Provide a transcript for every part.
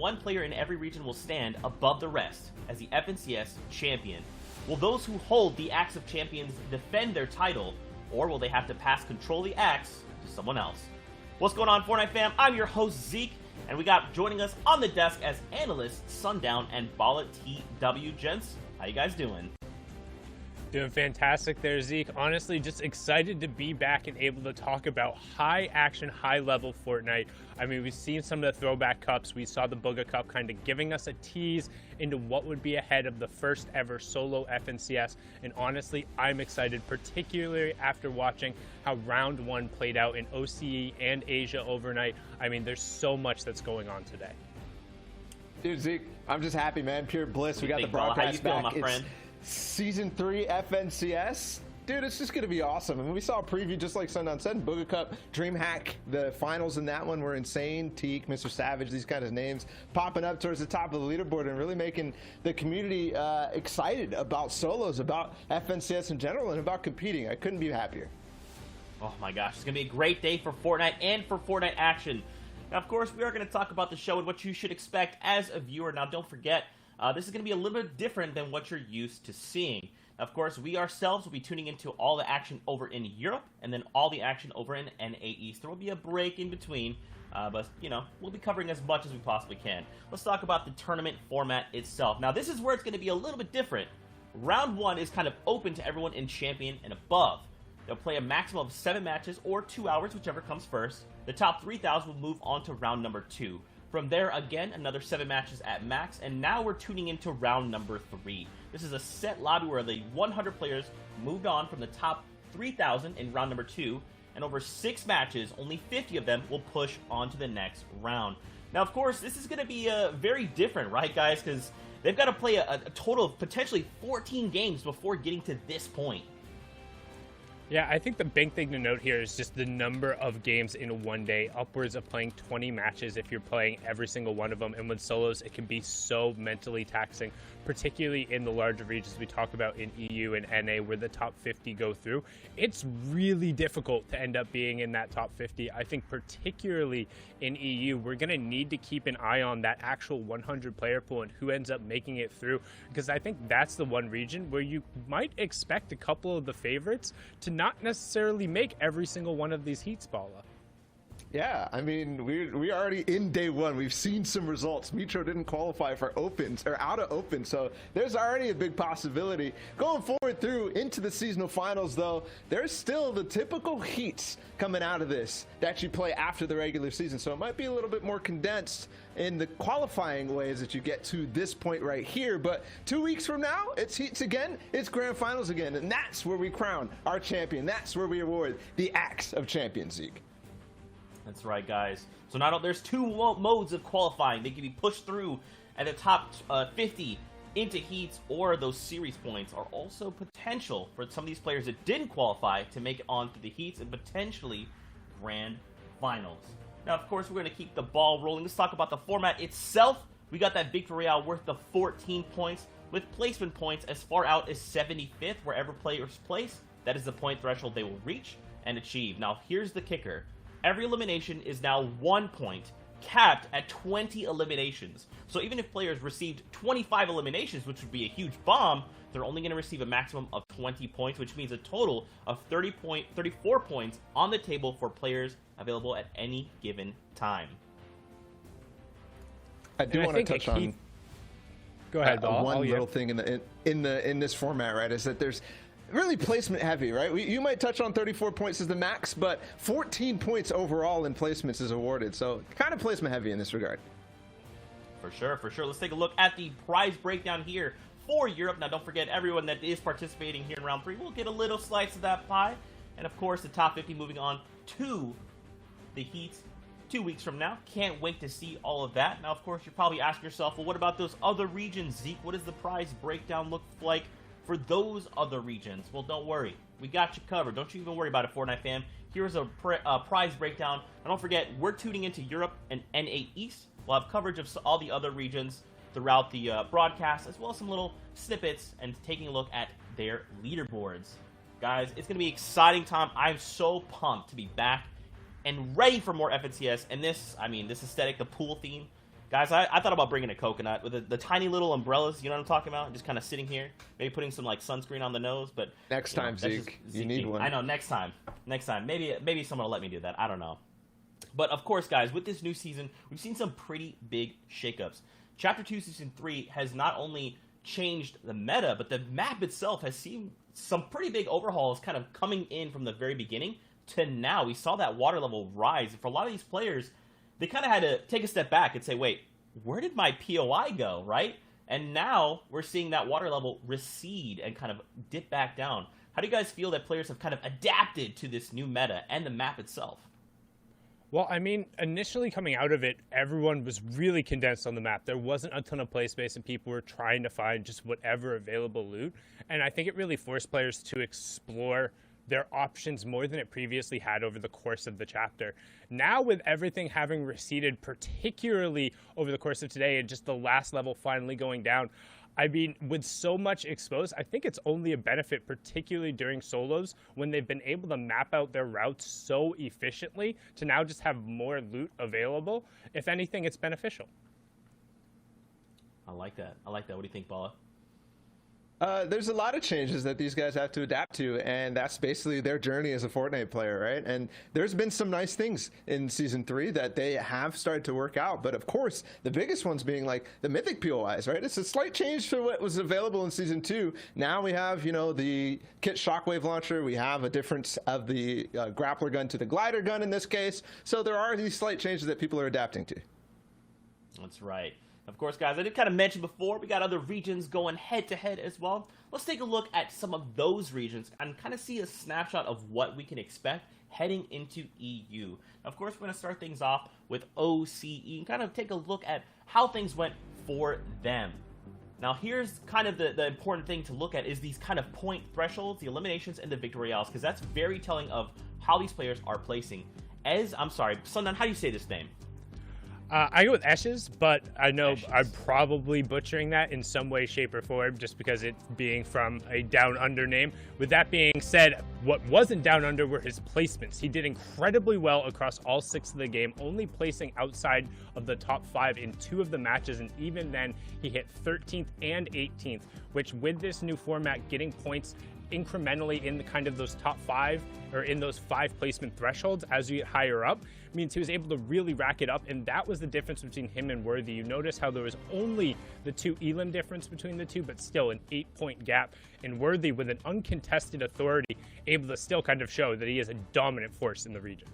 one player in every region will stand above the rest as the FNCS champion. Will those who hold the Axe of Champions defend their title, or will they have to pass control of the Axe to someone else? What's going on, Fortnite fam? I'm your host, Zeke, and we got joining us on the desk as analysts, Sundown and Bala TW. Gents, how you guys doing? Doing fantastic there, Zeke. Honestly, just excited to be back and able to talk about high action, high level Fortnite. I mean, we've seen some of the throwback cups. We saw the Booga Cup kind of giving us a tease into what would be ahead of the first ever solo FNCS. And honestly, I'm excited, particularly after watching how round one played out in OCE and Asia overnight. I mean, there's so much that's going on today. Dude, Zeke, I'm just happy, man. Pure bliss. We got the Bala? broadcast How you feeling, back. my friend? Season 3 FNCS. Dude, it's just going to be awesome. I mean, we saw a preview just like Sundown said. Booga Cup, DreamHack, the finals in that one were insane. Teak, Mr. Savage, these kind of names popping up towards the top of the leaderboard and really making the community excited about solos, about FNCS in general, and about competing. I couldn't be happier. Oh my gosh, it's going to be a great day for Fortnite and for Fortnite action. Now, of course, we are going to talk about the show and what you should expect as a viewer. Now, don't forget, this is going to be a little bit different than what you're used to seeing. Of course, we ourselves will be tuning into all the action over in Europe and then all the action over in NA East. There will be a break in between, but, you know, we'll be covering as much as we possibly can. Let's talk about the tournament format itself. Now, this is where it's going to be a little bit different. Round 1 is kind of open to everyone in Champion and above. They'll play a maximum of 7 matches or 2 hours, whichever comes first. The top 3,000 will move on to round number 2. From there, again, another 7 matches at max, and now we're tuning into round number 3. This is a set lobby where the 100 players moved on from the top 3,000 in round number 2, and over 6 matches, only 50 of them will push on to the next round. Now, of course, this is going to be very different, right, guys? Because they've got to play a total of potentially 14 games before getting to this point. Yeah, I think the big thing to note here is just the number of games in one day, upwards of playing 20 matches if you're playing every single one of them. And with solos, it can be so mentally taxing, particularly in the larger regions we talk about in EU and NA where the top 50 go through. It's really difficult to end up being in that top 50. I think particularly in EU, we're going to need to keep an eye on that actual 100 player pool and who ends up making it through, because I think that's the one region where you might expect a couple of the favorites to not necessarily make every single one of these heats, Bala. Yeah, I mean, we already in day one. We've seen some results. Mitro didn't qualify for opens or out of open, so there's already a big possibility. Going forward through into the seasonal finals, though, there's still the typical heats coming out of this that you play after the regular season, so it might be a little bit more condensed in the qualifying ways that you get to this point right here. But 2 weeks from now, it's heats again, it's grand finals again, and that's where we crown our champion. That's where we award the Axe of Champions, Zeke. That's right, guys. So now there's 2 modes of qualifying. They can be pushed through at the top 50 into heats, or those series points are also potential for some of these players that didn't qualify to make it onto the heats and potentially grand finals. Now, of course, we're going to keep the ball rolling. Let's talk about the format itself. We got that Victory Royale worth the 14 points with placement points as far out as 75th, wherever players place. That is the point threshold they will reach and achieve. Now, here's the kicker. Every elimination is now 1 point, capped at 20 eliminations. So even if players received 25 eliminations, which would be a huge bomb, they're only going to receive a maximum of 20 points, which means a total of 34 points on the table for players available at any given time. I do want to touch on. Go ahead, Ball. One little thing in this format, right, is that there's really placement heavy, right? You might touch on 34 points as the max, but 14 points overall in placements is awarded. So kind of placement heavy in this regard. For sure, for sure. Let's take a look at the prize breakdown here for Europe. Now, don't forget, everyone that is participating here in round 3 will get a little slice of that pie. And of course, the top 50 moving on to the heats 2 weeks from now. Can't wait to see all of that. Now, of course, you're probably asking yourself, well, what about those other regions, Zeke? What does the prize breakdown look like for those other regions? Well, don't worry. We got you covered. Don't you even worry about it, Fortnite fam. Here's a prize breakdown. And don't forget, we're tuning into Europe and NA East. We'll have coverage of all the other regions throughout the broadcast, as well as some little snippets and taking a look at their leaderboards. Guys, it's going to be an exciting time. I'm so pumped to be back and ready for more FNCS. And this, I mean, this aesthetic, the pool theme, Guys, I thought about bringing a coconut with the tiny little umbrellas, you know what I'm talking about? Just kind of sitting here, maybe putting some like sunscreen on the nose, but Next time, Zeke, you need one. I know, next time. Maybe someone will let me do that. I don't know. But of course, guys, with this new season, we've seen some pretty big shakeups. Chapter 2, Season 3 has not only changed the meta, but the map itself has seen some pretty big overhauls kind of coming in from the very beginning to now. We saw that water level rise. And for a lot of these players, they kind of had to take a step back and say, wait, where did my POI go, right? And now we're seeing that water level recede and kind of dip back down. How do you guys feel that players have kind of adapted to this new meta and the map itself? Well, I mean, initially coming out of it, everyone was really condensed on the map. There wasn't a ton of play space, and people were trying to find just whatever available loot. And I think it really forced players to explore their options more than it previously had over the course of the chapter. Now, with everything having receded, particularly over the course of today, and just the last level finally going down, I mean, with so much exposed, I think it's only a benefit, particularly during solos, when they've been able to map out their routes so efficiently to now just have more loot available. If anything, it's beneficial. I like that. What do you think, Bala? There's a lot of changes that these guys have to adapt to, and that's basically their journey as a Fortnite player, right? And there's been some nice things in Season 3 that they have started to work out, but of course, the biggest ones being like the Mythic POIs, right? It's a slight change to what was available in Season 2. Now we have, the Kit Shockwave Launcher, we have a difference of the grappler gun to the glider gun in this case, so there are these slight changes that people are adapting to. That's right. Of course, guys, I did kind of mention before, we got other regions going head-to-head as well. Let's take a look at some of those regions and kind of see a snapshot of what we can expect heading into EU. Of course, we're going to start things off with OCE and kind of take a look at how things went for them. Now, here's kind of the important thing to look at is these kind of point thresholds, the eliminations, and the victory royales, because that's very telling of how these players are placing. Sundown, how do you say this name? I go with Eshes, but I know Eshes. I'm probably butchering that in some way, shape, or form, just because it being from a down under name. With that being said, what wasn't down under were his placements. He did incredibly well across all 6 of the game, only placing outside of the top 5 in 2 of the matches, and even then he hit 13th and 18th, which with this new format, getting points incrementally in the kind of those top 5 or in those 5 placement thresholds as you get higher up means he was able to really rack it up, and that was the difference between him and Worthy. You notice how there was only the 2 elim difference between the two, but still an 8-point gap, and Worthy with an uncontested authority able to still kind of show that he is a dominant force in the region.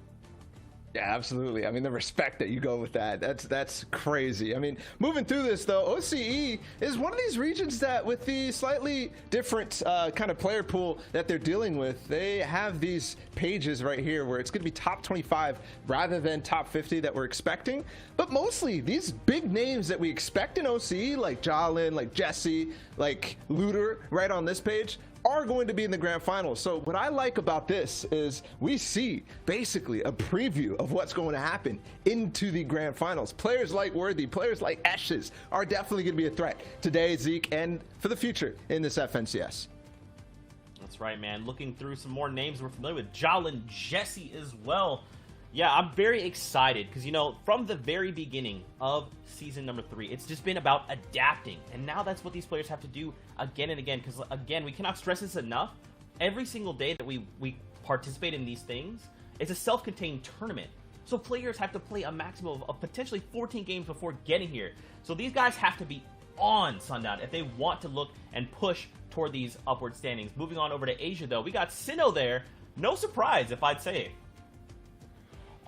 Yeah, absolutely. I mean, the respect that you go with that's crazy. I mean, moving through this, though, OCE is one of these regions that with the slightly different kind of player pool that they're dealing with, they have these pages right here where it's going to be top 25 rather than top 50 that we're expecting. But mostly these big names that we expect in OCE, like Jalen, like Jesse, like Looter, right on this page, are going to be in the grand finals. So what I like about this is we see basically a preview of what's going to happen into the grand finals. Players like Worthy, players like Eshes are definitely going to be a threat today, Zeke, and for the future in this FNCS. That's right, man. Looking through some more names we're familiar with, Jalen, Jesse as well. Yeah, I'm very excited because, from the very beginning of season number 3, it's just been about adapting. And now that's what these players have to do again and again because, again, we cannot stress this enough. Every single day that we participate in these things, it's a self-contained tournament. So players have to play a maximum of potentially 14 games before getting here. So these guys have to be on Sundown if they want to look and push toward these upward standings. Moving on over to Asia, though, we got Sinnoh there. No surprise, if I'd say.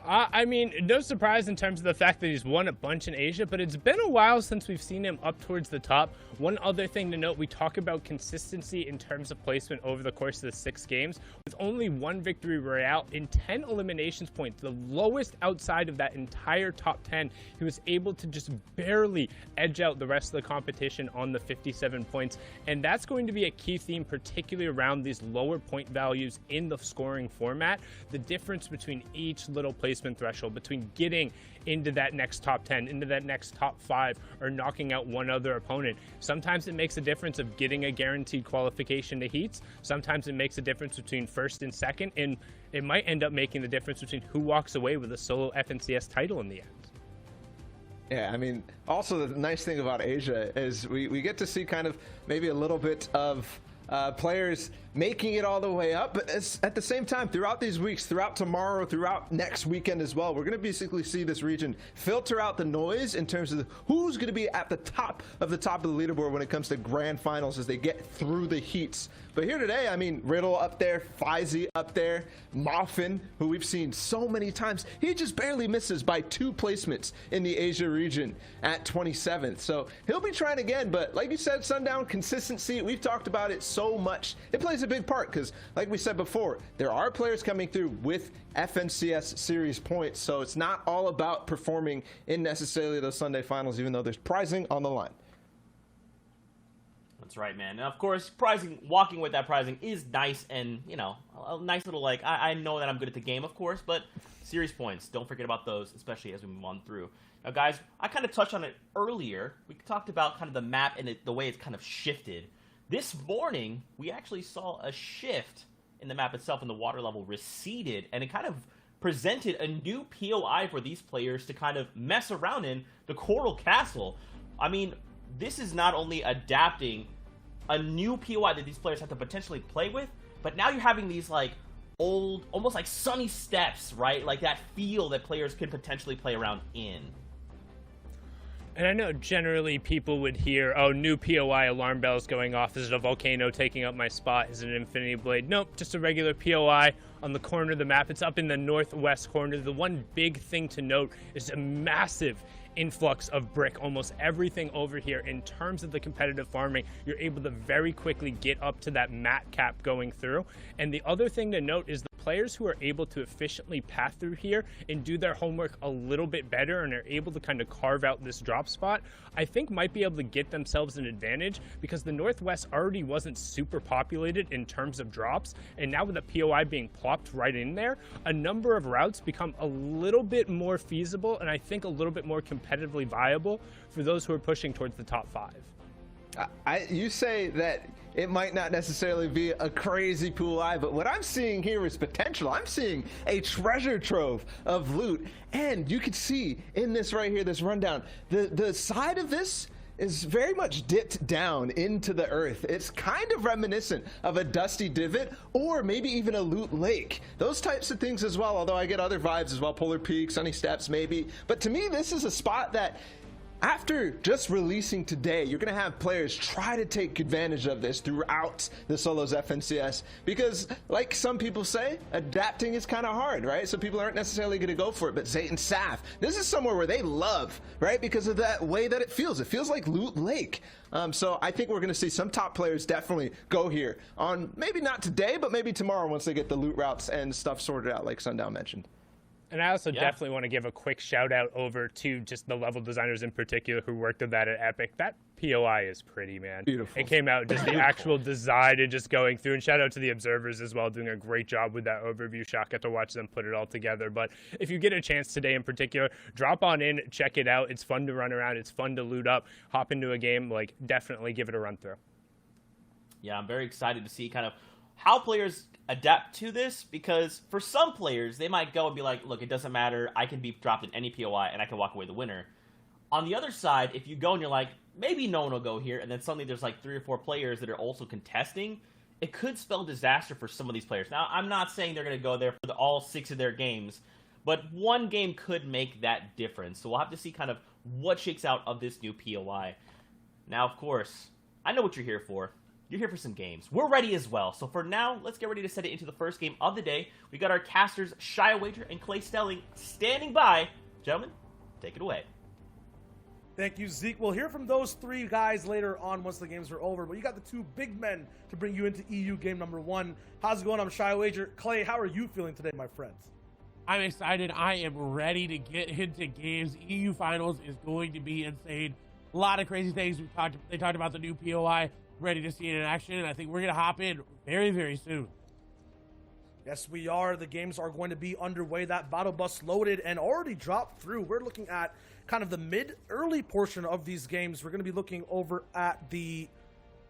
I mean, no surprise in terms of the fact that he's won a bunch in Asia, but it's been a while since we've seen him up towards the top. One other thing to note, we talk about consistency in terms of placement over the course of the 6 games. With only 1 victory royale in 10 eliminations points, the lowest outside of that entire top 10, he was able to just barely edge out the rest of the competition on the 57 points. And that's going to be a key theme, particularly around these lower point values in the scoring format. The difference between each little placement threshold, between getting into that next top 10, into that next top 5, or knocking out one other opponent. Sometimes it makes a difference of getting a guaranteed qualification to heats. Sometimes it makes a difference between first and second, and it might end up making the difference between who walks away with a solo FNCS title in the end. Yeah, I mean, also the nice thing about Asia is we get to see kind of maybe a little bit of players making it all the way up, but at the same time, throughout these weeks, throughout tomorrow, throughout next weekend as well, we're going to basically see this region filter out the noise in terms of who's going to be at the top of the leaderboard when it comes to grand finals as they get through the heats. But here today, I mean, Riddle up there, Faizy up there, Moffin, who we've seen so many times, he just barely misses by 2 placements in the Asia region at 27th. So he'll be trying again, but like you said, Sundown, consistency, we've talked about it so much. It plays a big part because, like we said before, there are players coming through with FNCS series points, so it's not all about performing in necessarily those Sunday finals, even though there's prizing on the line. That's right, man. And of course, walking with that prizing is nice, and you know, a nice little like I know that I'm good at the game, of course, but series points, don't forget about those, especially as we move on through. Now, guys, I kind of touched on it earlier. We talked about kind of the map and the way it's kind of shifted. This morning, we actually saw a shift in the map itself, and the water level receded, and it kind of presented a new POI for these players to kind of mess around in, the Coral Castle. I mean, this is not only adapting a new POI that these players have to potentially play with, but now you're having these like old, almost like sunny steps, right? Like that feel that players can potentially play around in. And I know generally people would hear, oh, new POI, alarm bells going off. Is it a volcano taking up my spot? Is it an infinity blade? Nope, just a regular POI on the corner of the map. It's up in the northwest corner. The one big thing to note is a massive influx of brick. Almost everything over here in terms of the competitive farming, you're able to very quickly get up to that mat cap going through. And the other thing to note is the players who are able to efficiently path through here and do their homework a little bit better and are able to kind of carve out this drop spot, I think might be able to get themselves an advantage, because the Northwest already wasn't super populated in terms of drops, and now with the POI being plopped right in there, a number of routes become a little bit more feasible and I think a little bit more competitively viable for those who are pushing towards the top 5. You say that it might not necessarily be a crazy POI, but what I'm seeing here is potential. I'm seeing a treasure trove of loot, and you can see in this right here, this rundown, the side of this is very much dipped down into the earth. It's kind of reminiscent of a dusty divot or maybe even a loot lake. Those types of things as well, although I get other vibes as well, Polar Peak, Sunny Steps maybe. But to me, this is a spot that after just releasing today, you're going to have players try to take advantage of this throughout the Solos FNCS, because like some people say, adapting is kind of hard, right? So people aren't necessarily going to go for it, but Zayt and Saf, this is somewhere where they love, right? Because of that way that it feels. It feels like Loot Lake. So I think we're going to see some top players definitely go here on maybe not today, but maybe tomorrow once they get the loot routes and stuff sorted out like Sundown mentioned. And I also definitely want to give a quick shout out over to just the level designers in particular who worked on that at Epic. That POI is pretty, man. Beautiful. It came out just the actual design and just going through. And shout out to the observers as well, doing a great job with that overview shot. Got to watch them put it all together. But if you get a chance today in particular, drop on in, check it out. It's fun to run around. It's fun to loot up, hop into a game. Like, definitely give it a run through. Yeah, I'm very excited to see kind of how players adapt to this, because for some players, they might go and be like, look, it doesn't matter. I can be dropped in any POI and I can walk away the winner. On the other side, if you go and you're like, maybe no one will go here, and then suddenly there's like 3 or 4 players that are also contesting, it could spell disaster for some of these players. Now, I'm not saying they're going to go there for all 6 of their games, but one game could make that difference. So we'll have to see kind of what shakes out of this new POI. Now, of course, I know what you're here for. You're here for some games. We're ready as well. So for now, let's get ready to set it into the first game of the day. We got our casters, Shia Wager and Clay Stelling, standing by. Gentlemen, take it away. Thank you, Zeke. We'll hear from those 3 guys later on once the games are over. But you got the 2 big men to bring you into EU game number 1. How's it going? I'm Shia Wager. Clay, how are you feeling today, my friends? I'm excited. I am ready to get into games. EU Finals is going to be insane. A lot of crazy things. They talked about the new POI. Ready to see it in action, and I think we're going to hop in very, very soon. Yes, we are. The games are going to be underway. That battle bus loaded and already dropped through. We're looking at kind of the mid-early portion of these games. We're going to be looking over at the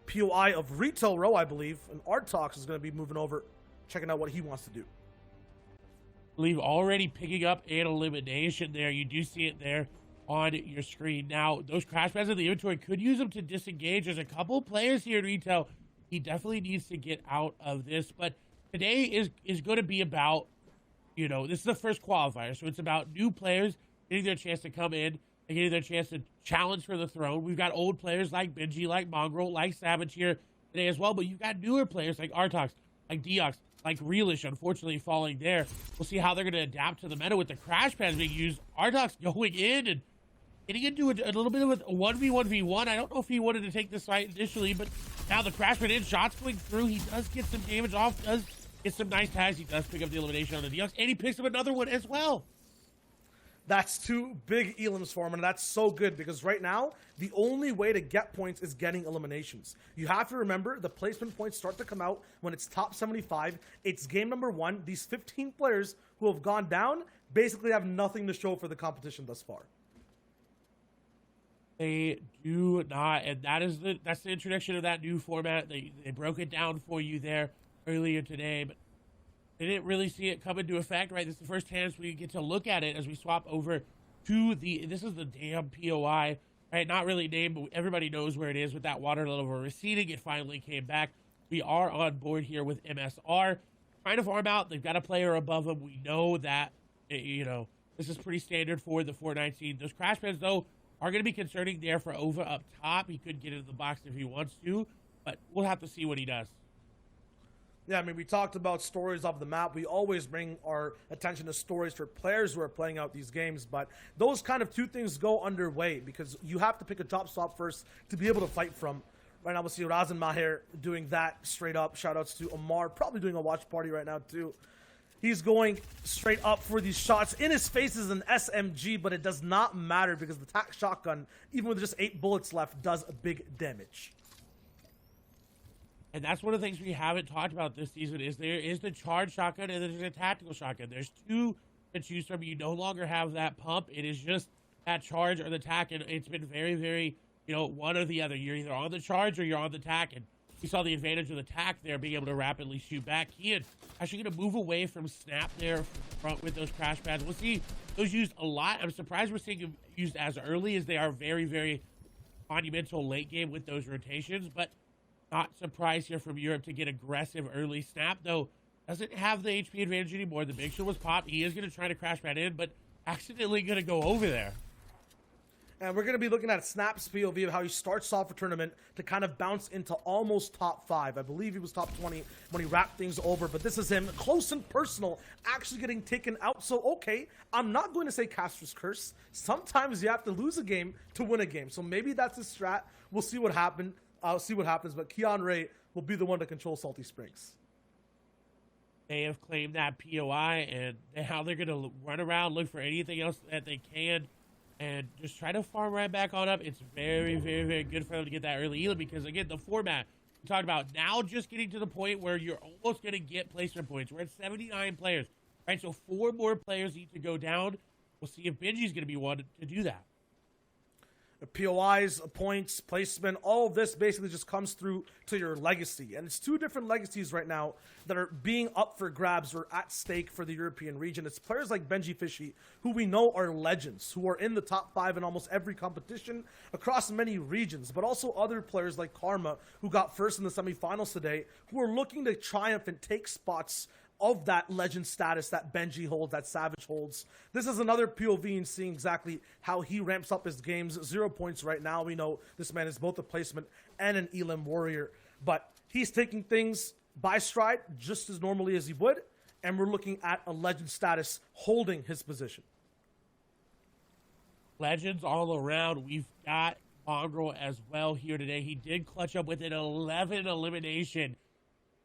POI of Retail Row, I believe, and Art Talks is going to be moving over, checking out what he wants to do. I believe already picking up an elimination there. You do see it there on your screen. Now, those crash pads in the inventory could use them to disengage. There's a couple players here in retail. He definitely needs to get out of this. But today is going to be about, you know, this is the first qualifier. So it's about new players getting their chance to come in and getting their chance to challenge for the throne. We've got old players like Benji, like Mongrel, like Savage here today as well. But you've got newer players like Artox, like Deox, like Realish, unfortunately falling there. We'll see how they're going to adapt to the meta with the crash pads being used. Artox going in and getting into a little bit of a 1v1v1. I don't know if he wanted to take this fight initially, but now the crash pad in, shots going through. He does get some damage off, does get some nice tags. He does pick up the elimination on the Deox, and he picks up another one as well. That's 2 big elims for him, and that's so good because right now, the only way to get points is getting eliminations. You have to remember the placement points start to come out when it's top 75. It's game number 1. These 15 players who have gone down basically have nothing to show for the competition thus far. They do not, and that's the introduction of that new format. They broke it down for you there earlier today, but they didn't really see it come into effect, right? This is the first chance we get to look at it as we swap over to this is the damn POI, right? Not really named, but everybody knows where it is with that water level receding. It finally came back. We are on board here with MSR. Trying to farm out. They've got a player above them. We know that, you know, this is pretty standard for the Fortnite scene. Those crash pads, though, are going to be concerning there for Ova up top. He could get into the box if he wants to, but we'll have to see what he does. Yeah, I mean, we talked about stories of the map. We always bring our attention to stories for players who are playing out these games, but those kind of 2 things go underway because you have to pick a top stop first to be able to fight from. Right now, we'll see Razan Maher doing that straight up. Shoutouts to Omar, probably doing a watch party right now, too. He's going straight up for these shots. In his face is an SMG, but it does not matter because the tac shotgun, even with just 8 bullets left, does a big damage. And that's one of the things we haven't talked about this season is there is the charge shotgun and there's a tactical shotgun. There's 2 to choose from. You no longer have that pump. It is just that charge or the tac, and it's been very, very, you know, one or the other. You're either on the charge or you're on the tac, and we saw the advantage of the tac there, being able to rapidly shoot back. Kian actually going to move away from Snap there front with those crash pads. We'll see those used a lot. I'm surprised we're seeing them used as early as they are very, very monumental late game with those rotations, but not surprised here from Europe to get aggressive early. Snap, though, doesn't have the HP advantage anymore. The big shield was popped. He is going to try to crash pad in, but accidentally going to go over there. And we're going to be looking at Snap's POV of how he starts off a tournament to kind of bounce into almost top 5. I believe he was top 20 when he wrapped things over, but this is him close and personal, actually getting taken out. So, okay, I'm not going to say Caster's Curse. Sometimes you have to lose a game to win a game. So maybe that's his strat. We'll see what happens. But Keon Ray will be the one to control Salty Springs. They have claimed that POI, and how they're going to run around, look for anything else that they can, and just try to farm right back on up. It's very, very, very good for them to get that early healing because, again, the format we talked about now just getting to the point where you're almost going to get placement points. We're at 79 players, right? So 4 more players need to go down. We'll see if Benji's going to be one to do that. POIs, points, placement, all of this basically just comes through to your legacy. And it's 2 different legacies right now that are being up for grabs or at stake for the European region. It's players like Benji Fishy, who we know are legends, who are in the top 5 in almost every competition across many regions, but also other players like Karma, who got first in the semifinals today, who are looking to triumph and take spots of that legend status that Benji holds, that Savage holds. This is another POV and seeing exactly how he ramps up his games. 0 points right now. We know this man is both a placement and an Elim warrior, but he's taking things by stride just as normally as he would, and we're looking at a legend status holding his position. Legends all around. We've got Mongrel as well here today. He did clutch up with an 11 elimination.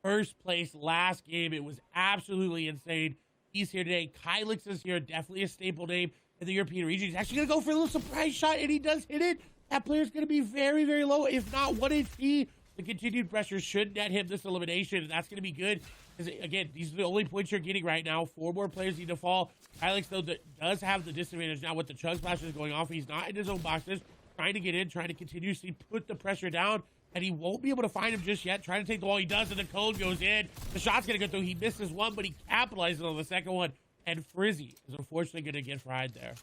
First place last game. It was absolutely insane. He's here today. Kylix is here. Definitely a staple name in the European region. He's actually going to go for a little surprise shot, and he does hit it. That player's going to be very, very low, if not 1 HP. The continued pressure should net him this elimination, and that's going to be good. Because, again, these are the only points you're getting right now. 4 more players need to fall. Kylix, though, does have the disadvantage now with the chug splashes going off. He's not in his own boxes. Trying to get in, trying to continuously put the pressure down. And he won't be able to find him just yet. Trying to take the wall. He does, and the cone goes in. The shot's going to go through. He misses one, but he capitalizes on the second one. And Frizzy is unfortunately going to get fried there.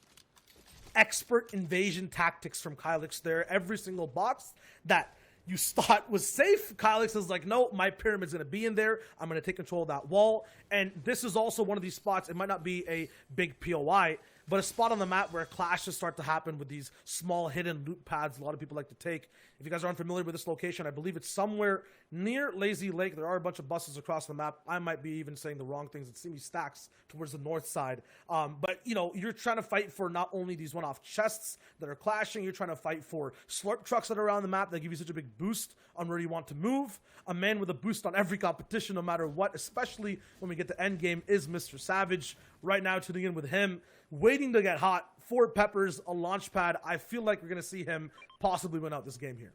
expert invasion tactics from Kylix there. Every single box that you thought was safe, Kylix is like, no, my pyramid's going to be in there. I'm going to take control of that wall. And this is also one of these spots. It might not be a big POI, but a spot on the map where clashes start to happen with these small hidden loot pads a lot of people like to take. If you guys aren't familiar with this location, I believe it's somewhere near Lazy Lake. There are a bunch of buses across the map. I might be even saying the wrong things. It's Simi Stacks towards the north side. But, you know, you're trying to fight for not only these one-off chests that are clashing, you're trying to fight for slurp trucks that are around the map that give you such a big boost on where you want to move. A man with a boost on every competition, no matter what, especially when we get to endgame, is Mr. Savage. Right now, tuning in with him, waiting to get hot. 4 peppers, a launch pad. I feel like we're going to see him possibly win out this game here.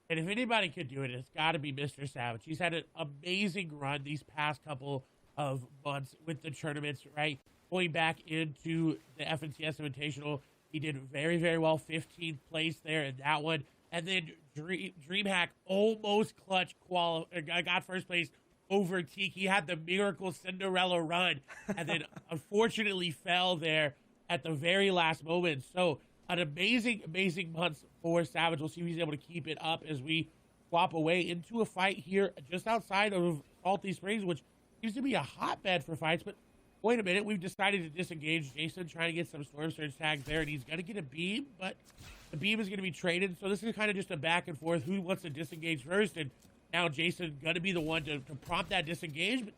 And if anybody could do it, it's got to be Mr. Savage. He's had an amazing run these past couple of months with the tournaments, right? Going back into the FNCS Invitational, he did very, very well. 15th place there in that one. And then DreamHack almost clutch got first place over Tiki. He had the miracle Cinderella run and then unfortunately fell there at the very last moment. So an amazing, amazing month for Savage. We'll see if he's able to keep it up as we swap away into a fight here just outside of Salty Springs, which seems to be a hotbed for fights. But wait a minute, we've decided to disengage Jason, trying to get some Storm Surge tags there, and he's going to get a beam, but the beam is going to be traded. So this is kind of just a back and forth. Who wants to disengage first? And now Jason going to be the one to prompt that disengagement.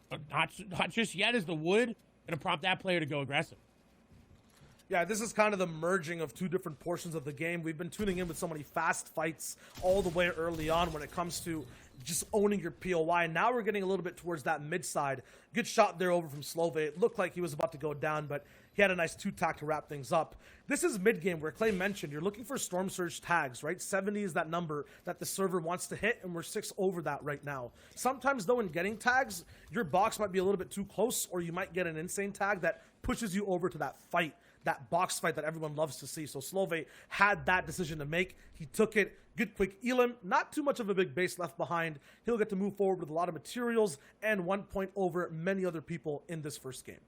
But not just yet is the wood going to prompt that player to go aggressive. Yeah, this is kind of the merging of 2 different portions of the game. We've been tuning in with so many fast fights all the way early on when it comes to just owning your POI. Now we're getting a little bit towards that mid side. Good shot there over from Slove. It looked like he was about to go down, but he had a nice 2-tack to wrap things up. This is mid-game where Clay mentioned you're looking for Storm Surge tags, right? 70 is that number that the server wants to hit, and we're 6 over that right now. Sometimes, though, in getting tags, your box might be a little bit too close, or you might get an insane tag that pushes you over to that fight, that box fight that everyone loves to see. So Slove had that decision to make. He took it. Good quick elim. Not too much of a big base left behind. He'll get to move forward with a lot of materials and 1 point over many other people in this first game.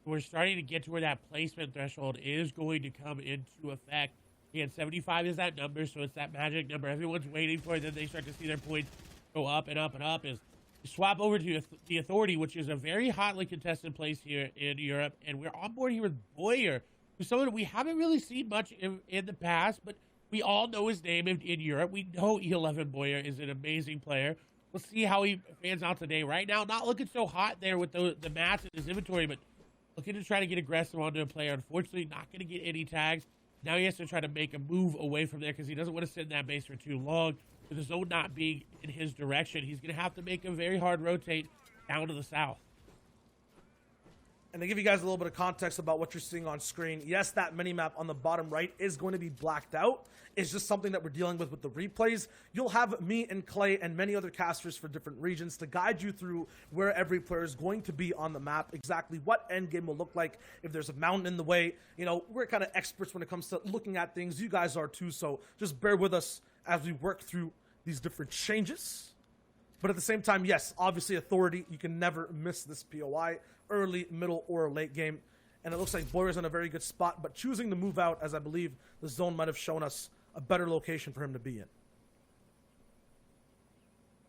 We're starting to get to where that placement threshold is going to come into effect. Again, 75 is that number, so it's that magic number everyone's waiting for. Then they start to see their points go up and up and up. As you swap over to the Authority, which is a very hotly contested place here in Europe, and we're on board here with Boyer, who's someone we haven't really seen much in the past, but we all know his name in Europe. We know E11 Boyer is an amazing player. We'll see how he fans out today. Right now, not looking so hot there with the mats in his inventory, but looking to try to get aggressive onto a player. Unfortunately, not going to get any tags. Now he has to try to make a move away from there because he doesn't want to sit in that base for too long. With the zone not being in his direction, he's going to have to make a very hard rotate down to the south. And to give you guys a little bit of context about what you're seeing on screen, yes, that mini-map on the bottom right is going to be blacked out. It's just something that we're dealing with the replays. You'll have me and Clay and many other casters for different regions to guide you through where every player is going to be on the map, exactly what endgame will look like, if there's a mountain in the way. You know, we're kind of experts when it comes to looking at things. You guys are too, so just bear with us as we work through these different changes. But at the same time, yes, obviously Authority, you can never miss this POI, early, middle, or late game. And it looks like Boyer's in a very good spot, but choosing to move out, as I believe the zone might have shown us a better location for him to be in.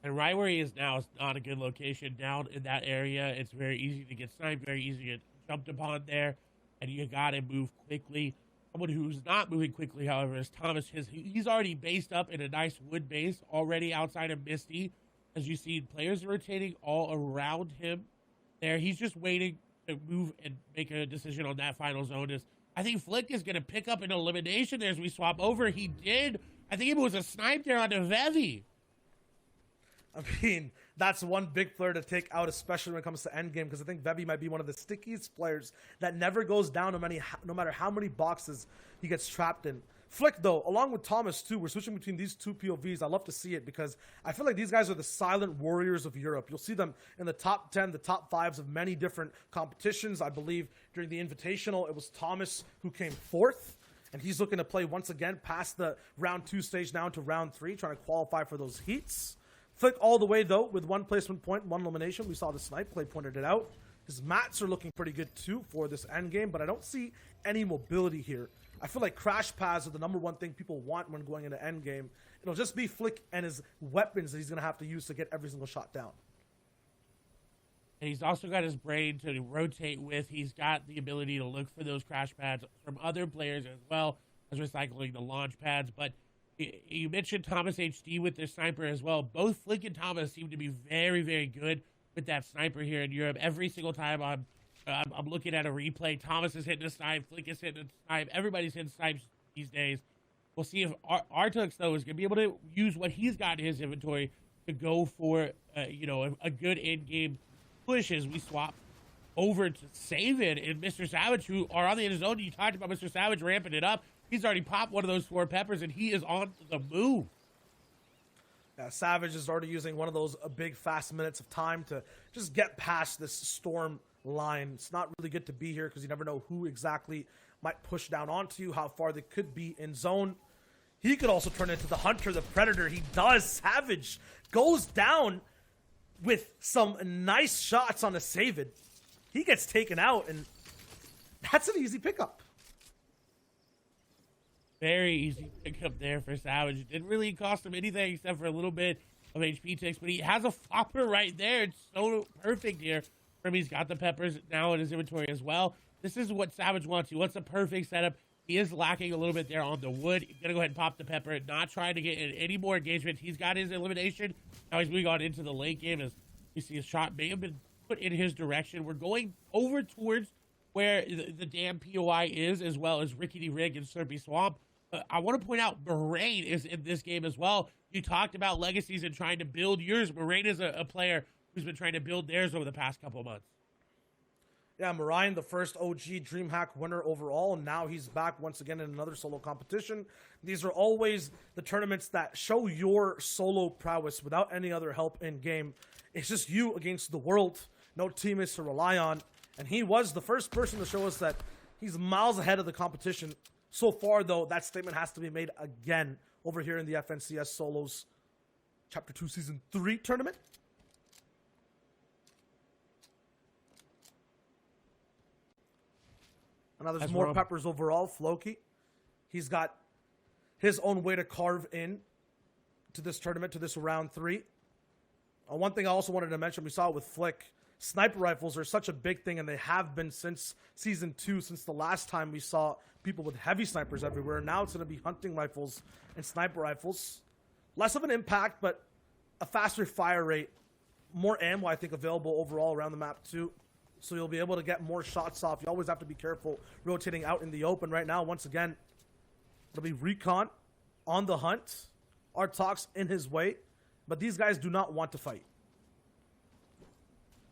And right where he is now is not a good location. Down in that area, it's very easy to get sniped, very easy to get jumped upon there, and you got to move quickly. Someone who's not moving quickly, however, is Thomas. He's already based up in a nice wood base already outside of Misty. As you see, players rotating all around him there. He's just waiting to move and make a decision on that final zone. I think Flick is going to pick up an elimination there as we swap over. He did. I think it was a snipe there on the Vevi. I mean, that's one big player to take out, especially when it comes to endgame, because I think Vevi might be one of the stickiest players that never goes down no matter how many boxes he gets trapped in. Flick, though, along with Thomas, too, we're switching between these two POVs. I love to see it because I feel like these guys are the silent warriors of Europe. You'll see them in the top 10, the top 5s of many different competitions. I believe during the Invitational, it was Thomas who came 4th, and he's looking to play once again past the round 2 stage now to round 3, trying to qualify for those heats. Flick all the way, though, with 1 placement point, 1 elimination. We saw the snipe. Clay pointed it out. His mats are looking pretty good too for this end game, but I don't see any mobility here. I feel like crash pads are the #1 thing people want when going into end game. It'll just be Flick and his weapons that he's going to have to use to get every single shot down. And he's also got his brain to rotate with. He's got the ability to look for those crash pads from other players as well as recycling the launch pads. But you mentioned Thomas HD with this sniper as well. Both Flick and Thomas seem to be very, very good with that sniper here in Europe. Every single time I'm looking at a replay, Thomas is hitting a snipe, Flick is hitting a snipe. Everybody's hitting snipes these days. We'll see if Artux, though, is going to be able to use what he's got in his inventory to go for, a good in-game push as we swap over to Savin and Mr. Savage, who are on the end zone. You talked about Mr. Savage ramping it up. He's already popped one of those 4 peppers, and he is on the move. Yeah, Savage is already using one of those big, fast minutes of time to just get past this storm line. It's not really good to be here because you never know who exactly might push down onto you, how far they could be in zone. He could also turn into the Hunter, the Predator. He does. Savage goes down with some nice shots on a Savin. He gets taken out, and that's an easy pickup. Very easy pickup there for Savage. It didn't really cost him anything except for a little bit of HP ticks, but he has a flopper right there. It's so perfect here for him. He's got the peppers now in his inventory as well. This is what Savage wants. He wants a perfect setup. He is lacking a little bit there on the wood. He's going to go ahead and pop the pepper, not trying to get in any more engagement. He's got his elimination. Now he's moving on into the late game as you see a shot may have been put in his direction. We're going over towards where the damn POI is, as well as Rickety Rig and Slurpy Swamp. I want to point out Moraine is in this game as well. You talked about legacies and trying to build yours. Moraine is a player who's been trying to build theirs over the past couple of months. Yeah, Moraine, the first OG DreamHack winner overall, and now he's back once again in another solo competition. These are always the tournaments that show your solo prowess without any other help in game. It's just you against the world, no teammates to rely on, and he was the first person to show us that he's miles ahead of the competition. So far, though, that statement has to be made again over here in the FNCS Solos Chapter 2 Season 3 tournament. And now there's more peppers overall. Floki, he's got his own way to carve in to this tournament, to this round 3. One thing I also wanted to mention, we saw it with Flick. Sniper rifles are such a big thing, and they have been since Season 2, since the last time we saw people with heavy snipers everywhere. Now it's going to be hunting rifles and sniper rifles. Less of an impact, but a faster fire rate. More ammo, I think, available overall around the map, too. So you'll be able to get more shots off. You always have to be careful rotating out in the open. Right now, once again, it'll be Recon on the hunt. Artox in his way. But these guys do not want to fight.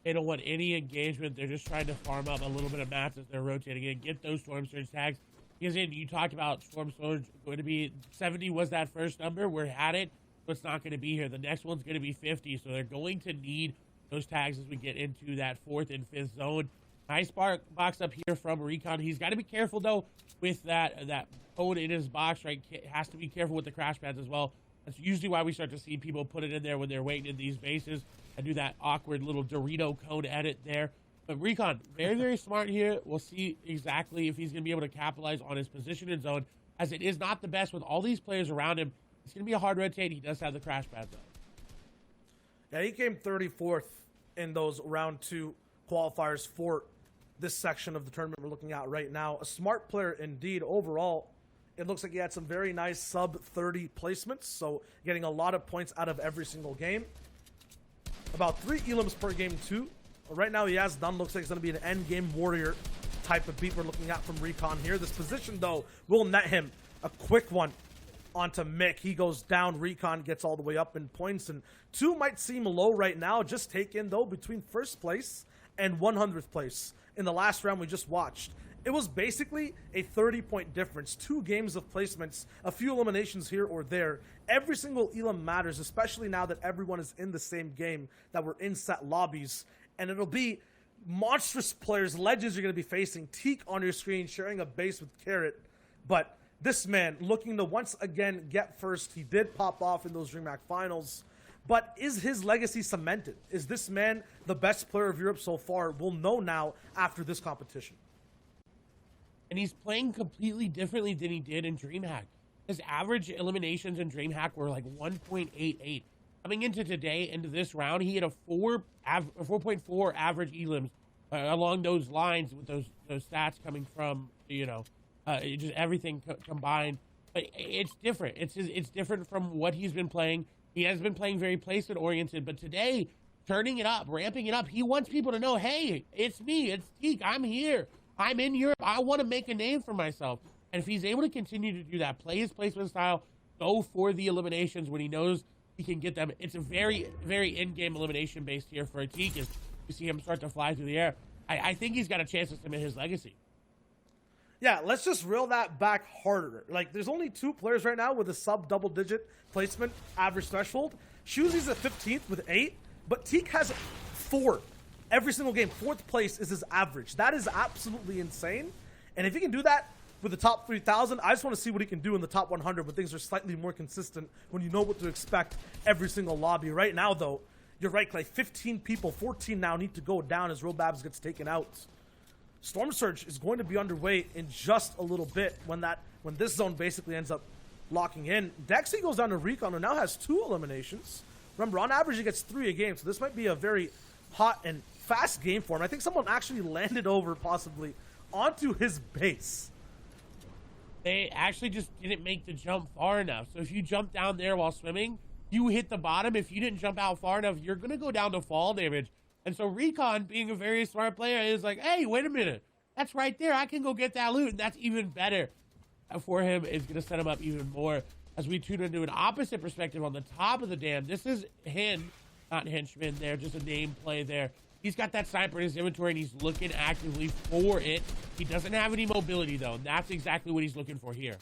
They don't want any engagement. They're just trying to farm up a little bit of mats as they're rotating in. Get those Storm Surge tags. Because you talked about Storm Surge going to be 70 was that first number. We're at it, so it's not going to be here. The next one's going to be 50. So they're going to need those tags as we get into that 4th and 5th zone. Nice box up here from Recon. He's got to be careful, though, with that code in his box, right? Has to be careful with the crash pads as well. That's usually why we start to see people put it in there when they're waiting in these bases and do that awkward little Dorito code edit there. But Recon, very, very smart here. We'll see exactly if he's going to be able to capitalize on his position in zone, as it is not the best with all these players around him. It's going to be a hard rotate. He does have the crash pads, though. Yeah, he came 34th in those round 2 qualifiers for this section of the tournament we're looking at right now. A smart player indeed. Overall, it looks like he had some very nice sub-30 placements, so getting a lot of points out of every single game. About 3 elims per game, too. Right now, he has done. Looks like it's going to be an end-game warrior type of beat we're looking at from Recon here. This position, though, will net him a quick one onto Mick. He goes down. Recon gets all the way up in points, and 2 might seem low right now. Just taken, though, between 1st place and 100th place in the last round we just watched. It was basically a 30-point difference. 2 games of placements, a few eliminations here or there. Every single elim matters, especially now that everyone is in the same game, that we're in set lobbies. And it'll be monstrous players, legends you're going to be facing. Teak on your screen, sharing a base with Carrot. But this man looking to once again get first. He did pop off in those DreamHack finals. But is his legacy cemented? Is this man the best player of Europe so far? We'll know now after this competition. And he's playing completely differently than he did in DreamHack. His average eliminations in DreamHack were like 1.88. Coming into today, into this round, he had a 4.4 average elims along those lines with those stats coming from, just everything combined. But it's different. It's different from what he's been playing. He has been playing very placement oriented, but today, turning it up, ramping it up, he wants people to know, hey, it's me, it's Teak, I'm here. I'm in Europe. I want to make a name for myself. And if he's able to continue to do that, play his placement style, go for the eliminations when he knows he can get them. It's a very, very in-game elimination based here for Teak as you see him start to fly through the air. I think he's got a chance to submit his legacy. Yeah, let's just reel that back harder. Like, there's only 2 players right now with a sub-double-digit placement average threshold. Shuzi's at 15th with 8, but Teak has 4 every single game. 4th place is his average. That is absolutely insane. And if he can do that with the top 3,000, I just want to see what he can do in the top 100 when things are slightly more consistent, when you know what to expect every single lobby. Right now, though, you're right, like 15 people, 14 now need to go down as Robabs gets taken out. Storm Surge is going to be underway in just a little bit when this zone basically ends up locking in. Dexy goes down to Recon, who now has 2 eliminations. Remember, on average, he gets 3 a game, so this might be a very hot and fast game for him. I think someone actually landed over, possibly, onto his base. They actually just didn't make the jump far enough. So if you jump down there while swimming, you hit the bottom. If you didn't jump out far enough, you're going to go down to fall damage. And so Recon, being a very smart player, is like, hey, wait a minute. That's right there. I can go get that loot. And that's even better for him. It's going to set him up even more. As we tune into an opposite perspective on the top of the dam. This is Hin, not Henchman there, just a name play there. He's got that sniper in his inventory, and he's looking actively for it. He doesn't have any mobility, though. And that's exactly what he's looking for here.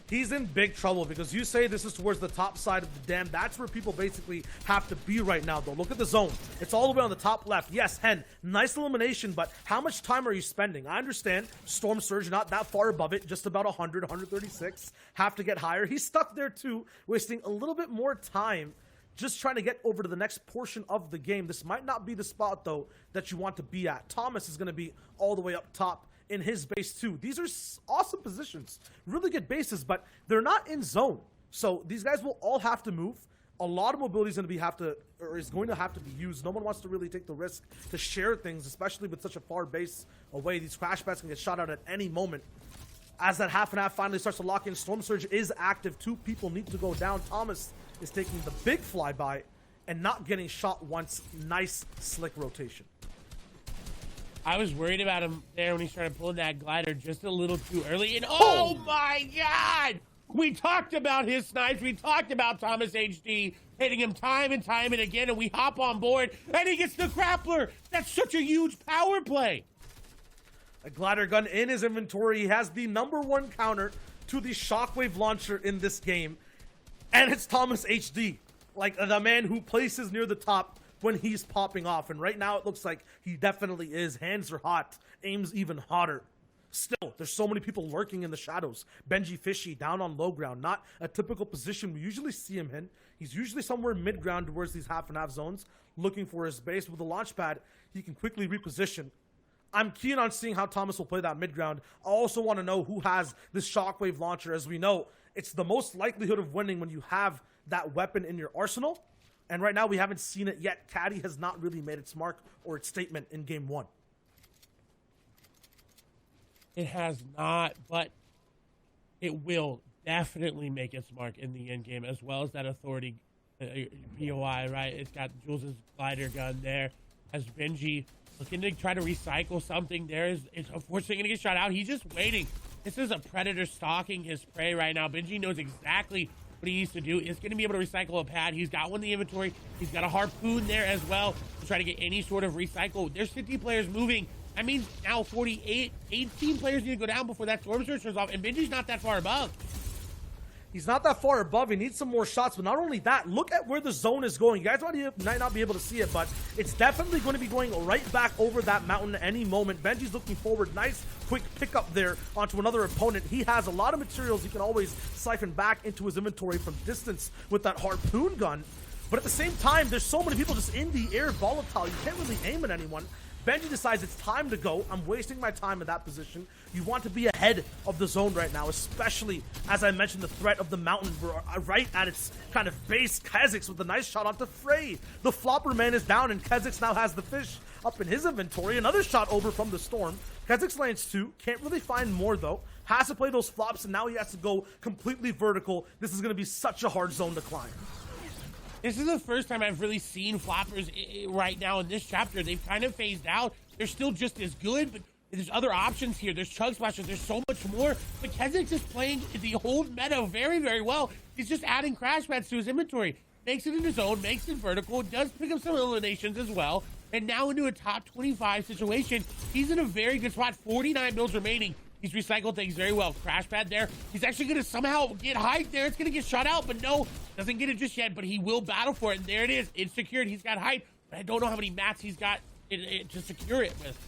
He's in big trouble because you say this is towards the top side of the dam. That's where people basically have to be right now, though. Look at the zone. It's all the way on the top left. Yes, Hen, nice elimination, but how much time are you spending? I understand Storm Surge, not that far above it, just about 100, 136. Have to get higher. He's stuck there, too, wasting a little bit more time just trying to get over to the next portion of the game. This might not be the spot, though, that you want to be at. Thomas is going to be all the way up top in his base too. These are awesome positions, really good bases, but they're not in zone. So these guys will all have to move. A lot of mobility is going to have to be used. No one wants to really take the risk to share things, especially with such a far base away. These crash pads can get shot out at any moment. As that half and half finally starts to lock in, Storm Surge is active. 2 people need to go down. Thomas is taking the big flyby and not getting shot once. Nice, slick rotation. I was worried about him there when he started pulling that glider just a little too early. And oh my God! We talked about his snipes. We talked about Thomas HD hitting him time and time and again, and we hop on board, and he gets the grappler. That's such a huge power play. A glider gun in his inventory. He has the #1 counter to the shockwave launcher in this game, and it's Thomas HD, like the man who places near the top when he's popping off. And right now it looks like he definitely is. Hands are hot, aims even hotter. Still, there's so many people lurking in the shadows. Benji Fishy down on low ground, not a typical position we usually see him in. He's usually somewhere mid ground towards these half and half zones, looking for his base. With the launch pad, he can quickly reposition. I'm keen on seeing how Thomas will play that mid ground. I also want to know who has this shockwave launcher. As we know, it's the most likelihood of winning when you have that weapon in your arsenal. And right now we haven't seen it yet. Caddy has not really made its mark or its statement in game 1. It has not, but it will definitely make its mark in the end game, as well as that authority POI, right? It's got Jules' glider gun there. As Benji looking to try to recycle something there, is unfortunately going to get shot out. He's just waiting. This is a predator stalking his prey right now. Benji knows exactly what he needs to do. Is going to be able to recycle a pad. He's got one in the inventory. He's got a harpoon there as well to try to get any sort of recycle. There's 50 players moving. That means now 18 players need to go down before that Storm Surge turns off, and Benji's not that far above. He's not that far above. He needs some more shots, but not only that, look at where the zone is going. You guys might not be able to see it, but it's definitely going to be going right back over that mountain at any moment. Benji's looking forward. Nice, quick pickup there onto another opponent. He has a lot of materials he can always siphon back into his inventory from distance with that harpoon gun. But at the same time, there's so many people just in the air volatile. You can't really aim at anyone. Benji decides it's time to go. I'm wasting my time in that position. You want to be ahead of the zone right now, especially, as I mentioned, the threat of the mountain. We're right at its kind of base. Kha'Zix with a nice shot onto Frey. The flopper man is down, and Kha'Zix now has the fish up in his inventory. Another shot over from the storm. Kha'Zix lands 2. Can't really find more, though. Has to play those flops, and now he has to go completely vertical. This is going to be such a hard zone to climb. This is the first time I've really seen floppers right now in this chapter. They've kind of phased out. They're still just as good, but there's other options here. There's chug splashes. There's so much more. But Kha'Zix is playing the whole meta very, very well. He's just adding crash pads to his inventory. Makes it in his own, makes it vertical, does pick up some eliminations as well. And now into a top 25 situation. He's in a very good spot. 49 builds remaining. He's recycled things very well. Crash pad there. He's actually going to somehow get height there. It's going to get shot out, but no, doesn't get it just yet, but he will battle for it. And there it is. It's secured. He's got height, but I don't know how many mats he's got to secure it with.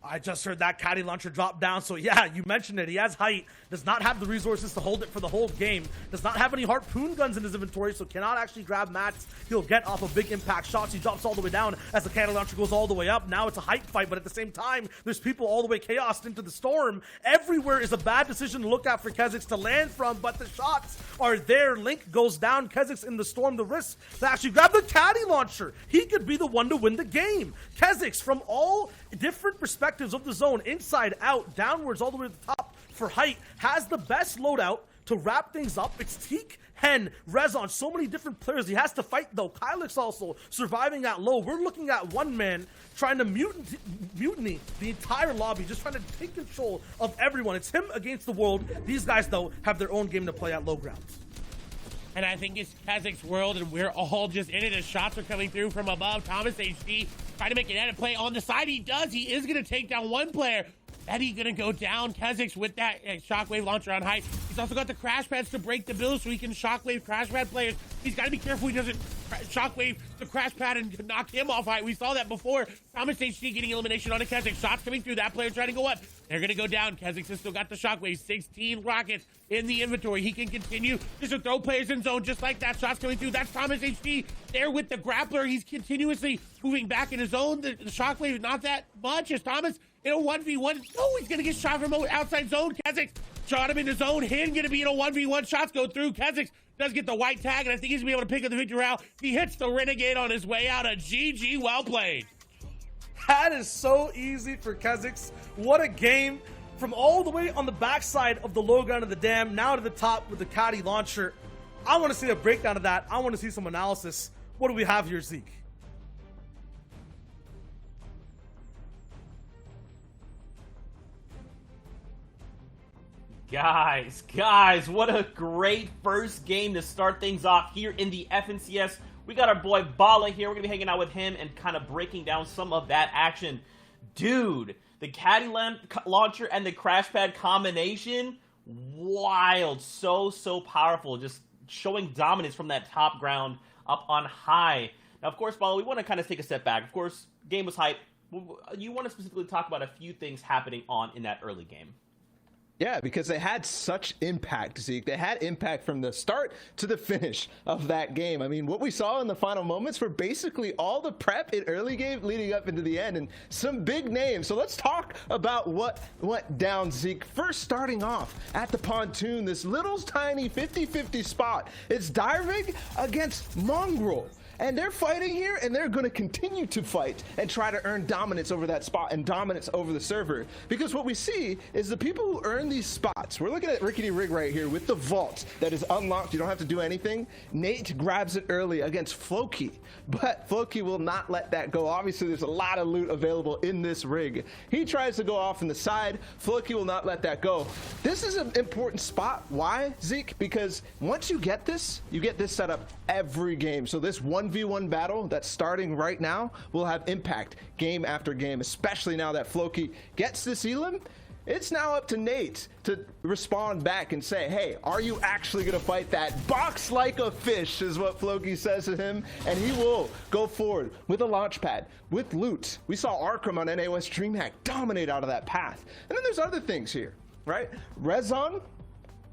I just heard that caddy launcher drop down, so yeah, you mentioned it. He has height, does not have the resources to hold it for the whole game, does not have any harpoon guns in his inventory, so cannot actually grab mats. He'll get off of big impact shots. He drops all the way down as the caddy launcher goes all the way up. Now it's a height fight, but at the same time, there's people all the way chaosed into the storm. Everywhere is a bad decision to look at for Kha'Zix to land from, but the shots are there. Link goes down. Kha'Zix in the storm. The risk to actually grab the caddy launcher. He could be the one to win the game. Kha'Zix, from all different perspectives of the zone, inside, out, downwards, all the way to the top for height, has the best loadout to wrap things up. It's Teak, Hen, Rezon, so many different players he has to fight though. Kylix also surviving at low. We're looking at one man trying to mutiny the entire lobby, just trying to take control of everyone. It's him against the world. These guys though have their own game to play at low grounds. And I think it's Kha'Zix's world, and we're all just in it as shots are coming through from above. Thomas HD trying to make an edit play on the side. He does. He is going to take down one player. Eddie going to go down. Kha'Zix with that shockwave launcher on height. He's also got the crash pads to break the build so he can shockwave crash pad players. He's got to be careful he doesn't shockwave the crash pad and knock him off height. We saw that before. Thomas HD getting elimination on a Kha'Zix. Shots coming through. That player trying to go up. They're going to go down. Kha'Zix has still got the shockwave. 16 rockets in the inventory. He can continue just to throw players in zone just like that. Shots coming through. That's Thomas HD there with the grappler. He's continuously moving back in his zone. The shockwave, not that much as Thomas in a 1v1. No, he's going to get shot from outside zone. Kha'Zix shot him in his zone. Hin going to be in a 1v1. Shots go through. Kha'Zix does get the white tag, and I think he's going to be able to pick up the victory route. He hits the Renegade on his way out. A GG, well played. That is so easy for Kha'Zix. What a game. From all the way on the backside of the low ground of the dam, now to the top with the caddy launcher. I want to see a breakdown of that. I want to see some analysis. What do we have here, Zeke? Guys, what a great first game to start things off here in the FNCS. We got our boy Bala here. We're going to be hanging out with him and kind of breaking down some of that action. Dude, the caddy launcher and the crash pad combination, wild. So powerful. Just showing dominance from that top ground up on high. Now, of course, Bala, we want to kind of take a step back. Of course, game was hype. You want to specifically talk about a few things happening in that early game. Yeah, because they had such impact, Zeke. They had impact from the start to the finish of that game. I mean, what we saw in the final moments were basically all the prep in early game leading up into the end and some big names. So let's talk about what went down, Zeke. First, starting off at the pontoon, this little tiny 50-50 spot. It's Direvig against Mongrel. And they're fighting here, and they're going to continue to fight and try to earn dominance over that spot and dominance over the server. Because what we see is the people who earn these spots. We're looking at Rickety Rig right here with the vault that is unlocked. You don't have to do anything. Nate grabs it early against Floki, but Floki will not let that go. Obviously, there's a lot of loot available in this rig. He tries to go off on the side. Floki will not let that go. This is an important spot. Why, Zeke? Because once you get this set up every game. So this 1v1 battle that's starting right now will have impact game after game, especially now that Floki gets this elim. It's now up to Nate to respond back and say, hey, are you actually going to fight that? Box like a fish is what Floki says to him, and he will go forward with a launch pad, with loot. We saw Arkram on NA West DreamHack dominate out of that path. And then there's other things here, right? Rezon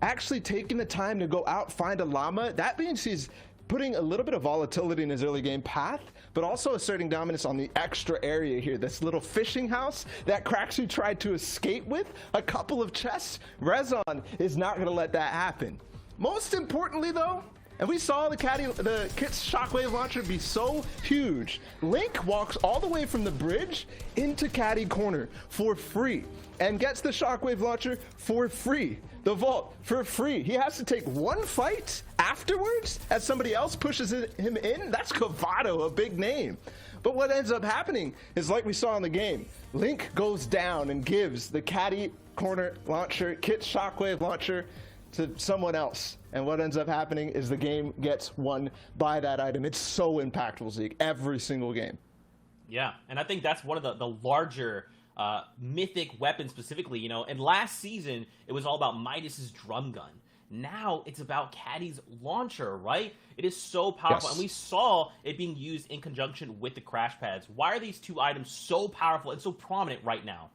actually taking the time to go out, find a llama. That means he's putting a little bit of volatility in his early game path, but also asserting dominance on the extra area here. This little fishing house that Craxu tried to escape with a couple of chests. Rezon is not going to let that happen. Most importantly, though, and we saw the Kit's shockwave launcher be so huge, Link walks all the way from the bridge into Caddy corner for free and gets the shockwave launcher for free. The vault for free. He has to take one fight afterwards as somebody else pushes him in. That's Cavado, a big name. But what ends up happening is, like we saw in the game, Link goes down and gives the Caddy corner launcher, Kit's shockwave launcher, to someone else. And what ends up happening is the game gets won by that item. It's so impactful, Zeke, every single game. Yeah, and I think that's one of the larger mythic weapons specifically, you know. And last season, it was all about Midas's drum gun. Now it's about Caddy's launcher, right? It is so powerful, Yes. and we saw it being used in conjunction with the crash pads. Why are these two items so powerful and so prominent right now?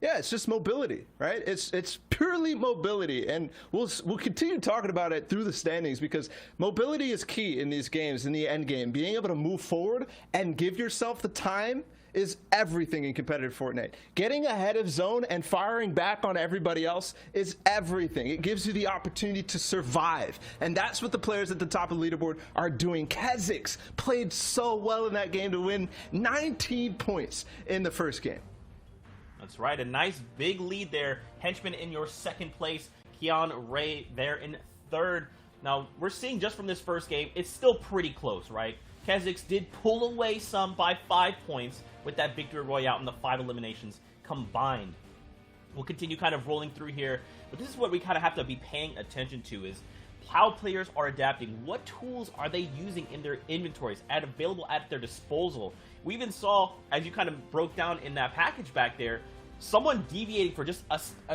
Yeah, it's just mobility, right? It's purely mobility, and we'll continue talking about it through the standings, because mobility is key in these games, in the end game. Being able to move forward and give yourself the time is everything in competitive Fortnite. Getting ahead of zone and firing back on everybody else is everything. It gives you the opportunity to survive, and that's what the players at the top of the leaderboard are doing. Kha'Zix played so well in that game to win 19 points in the first game. That's right, a nice big lead there. Henchman in your second place, Keon Ray there in third. Now, we're seeing just from this first game, it's still pretty close, right? Kha'Zix did pull away some by 5 points with that victory royale and the 5 eliminations combined. We'll continue kind of rolling through here, but this is what we kind of have to be paying attention to, is how players are adapting. What tools are they using in their inventories available at their disposal? We even saw, as you kind of broke down in that package back there, someone deviating for just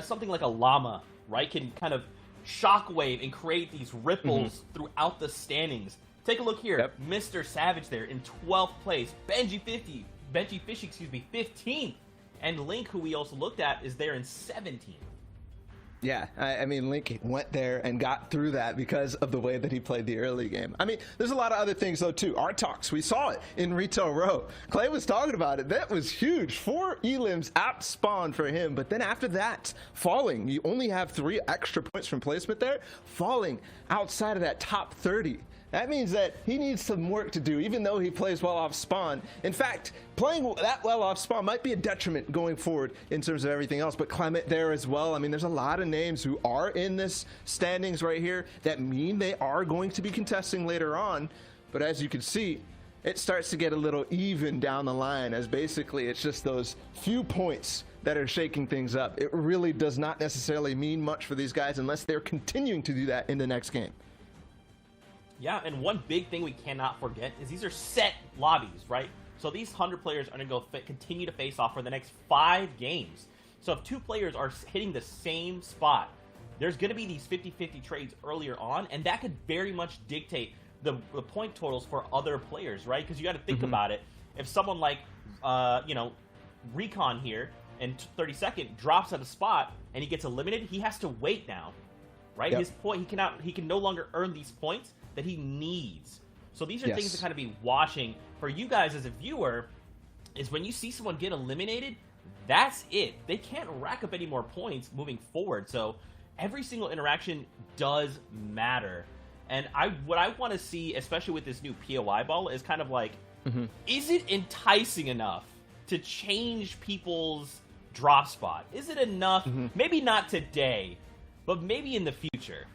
something like a llama, right, can kind of shockwave and create these ripples throughout the standings. Take a look here. Yep. Mr. Savage there in 12th place. Benji Fishy, 15th. And Link, who we also looked at, is there in 17th. Yeah, I mean, Link went there and got through that because of the way that he played the early game. I mean, there's a lot of other things, though, too. Artox, we saw it in Retail Row. Clay was talking about it. That was huge. 4 elims at spawn for him. But then after that, falling. You only have 3 extra points from placement there. Falling outside of that top 30. That means that he needs some work to do, even though he plays well off spawn. In fact, playing that well off spawn might be a detriment going forward in terms of everything else. But Clement there as well. I mean, there's a lot of names who are in this standings right here that mean they are going to be contesting later on. But as you can see, it starts to get a little even down the line, as basically it's just those few points that are shaking things up. It really does not necessarily mean much for these guys unless they're continuing to do that in the next game. Yeah, and one big thing we cannot forget is these are set lobbies, right? So these 100 players are going to continue to face off for the next 5 games. So if 2 players are hitting the same spot, there's going to be these 50-50 trades earlier on, and that could very much dictate the point totals for other players, right? Because you got to think about it. If someone like, Recon here in 32nd drops at a spot and he gets eliminated, he has to wait now, right? Yep. His point, he can no longer earn these points that he needs. So these are things to kind of be watching for you guys as a viewer, is when you see someone get eliminated, that's it. They can't rack up any more points moving forward. So every single interaction does matter. And what I want to see, especially with this new POI ball, is kind of like, is it enticing enough to change people's drop spot? Is it enough? Maybe not today, but maybe in the future.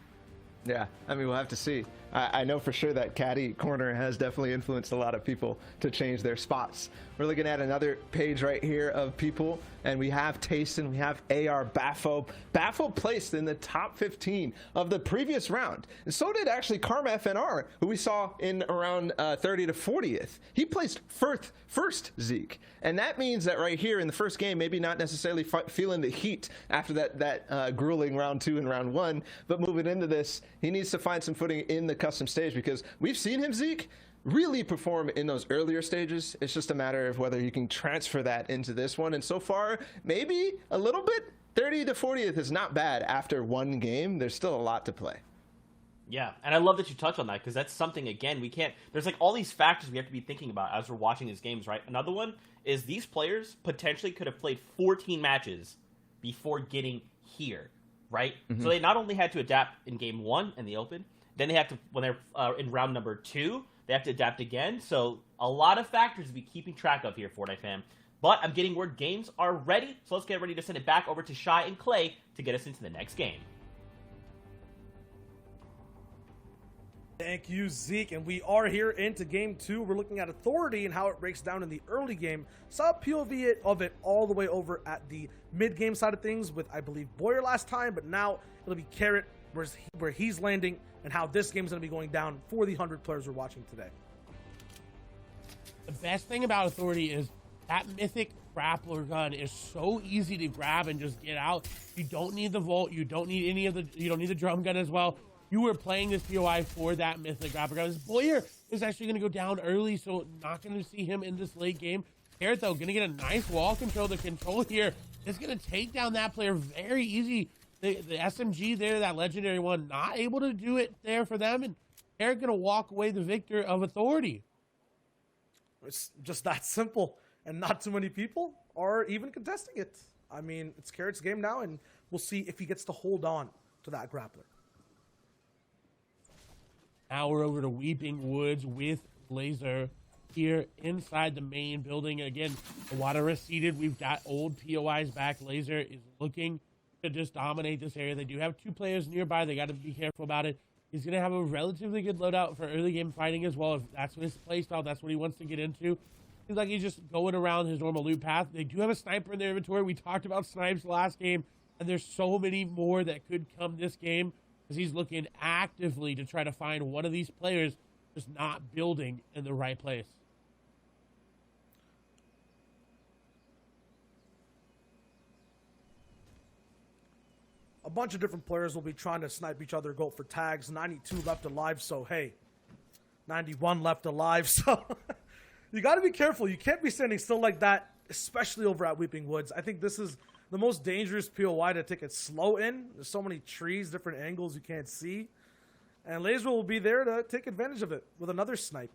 Yeah, I mean, we'll have to see. I know for sure that Caddy Corner has definitely influenced a lot of people to change their spots. We're looking at another page right here of people, and we have Tayson, we have AR Baffo. Baffo placed in the top 15 of the previous round. And so did actually Karma FNR, who we saw in around 30 to 40th. He placed first, Zeke. And that means that right here in the first game, maybe not necessarily feeling the heat after that grueling round 2 and round 1, but moving into this, he needs to find some footing in the custom stage, because we've seen him, Zeke, really perform in those earlier stages. It's just a matter of whether you can transfer that into this one. And so far, maybe a little bit. 30 to 40th is not bad after one game. There's still a lot to play. Yeah, and I love that you touch on that because that's something, again, we can't... There's like all these factors we have to be thinking about as we're watching these games, right? Another one is these players potentially could have played 14 matches before getting here, right? So they not only had to adapt in game 1 in the open, then they have to, when they're in round number 2, they have to adapt again. So a lot of factors to be keeping track of here, Fortnite fam. But I'm getting word games are ready, so let's get ready to send it back over to Shy and Clay to get us into the next game. Thank you, Zeke. And we are here into game 2. We're looking at Authority and how it breaks down in the early game. Saw a POV of it all the way over at the mid-game side of things with, I believe, Boyer last time. But now it'll be Carrot, where he's landing, and how this game's going to be going down for the 100 players we're watching today. The best thing about Authority is that mythic grappler gun is so easy to grab and just get out. You don't need the Volt. You don't need you don't need the drum gun as well. You were playing this POI for that mythic grappler gun. This Boyer is actually going to go down early, so not going to see him in this late game. Carrot, though, going to get a nice wall control. The control here is going to take down that player very easy. The SMG there, that legendary one, not able to do it there for them, and Carrot going to walk away the victor of Authority. It's just that simple, and not too many people are even contesting it. I mean, it's Carrot's game now, and we'll see if he gets to hold on to that grappler. Now we're over to Weeping Woods with Laser here inside the main building. Again, the water receded. We've got old POIs back. Laser is looking to just dominate this area. They do have 2 players nearby. They got to be careful about it. He's going to have a relatively good loadout for early game fighting as well. If that's his playstyle, that's what he wants to get into. Seems like he's just going around his normal loot path. They do have a sniper in their inventory. We talked about snipes last game, and there's so many more that could come this game, because he's looking actively to try to find one of these players just not building in the right place. A bunch of different players will be trying to snipe each other, go for tags. 92 left alive, so hey, 91 left alive, so you got to be careful. You can't be standing still like that, especially over at Weeping Woods. I think this is the most dangerous POI to take it slow in. There's so many trees, different angles you can't see. And Laser will be there to take advantage of it with another snipe.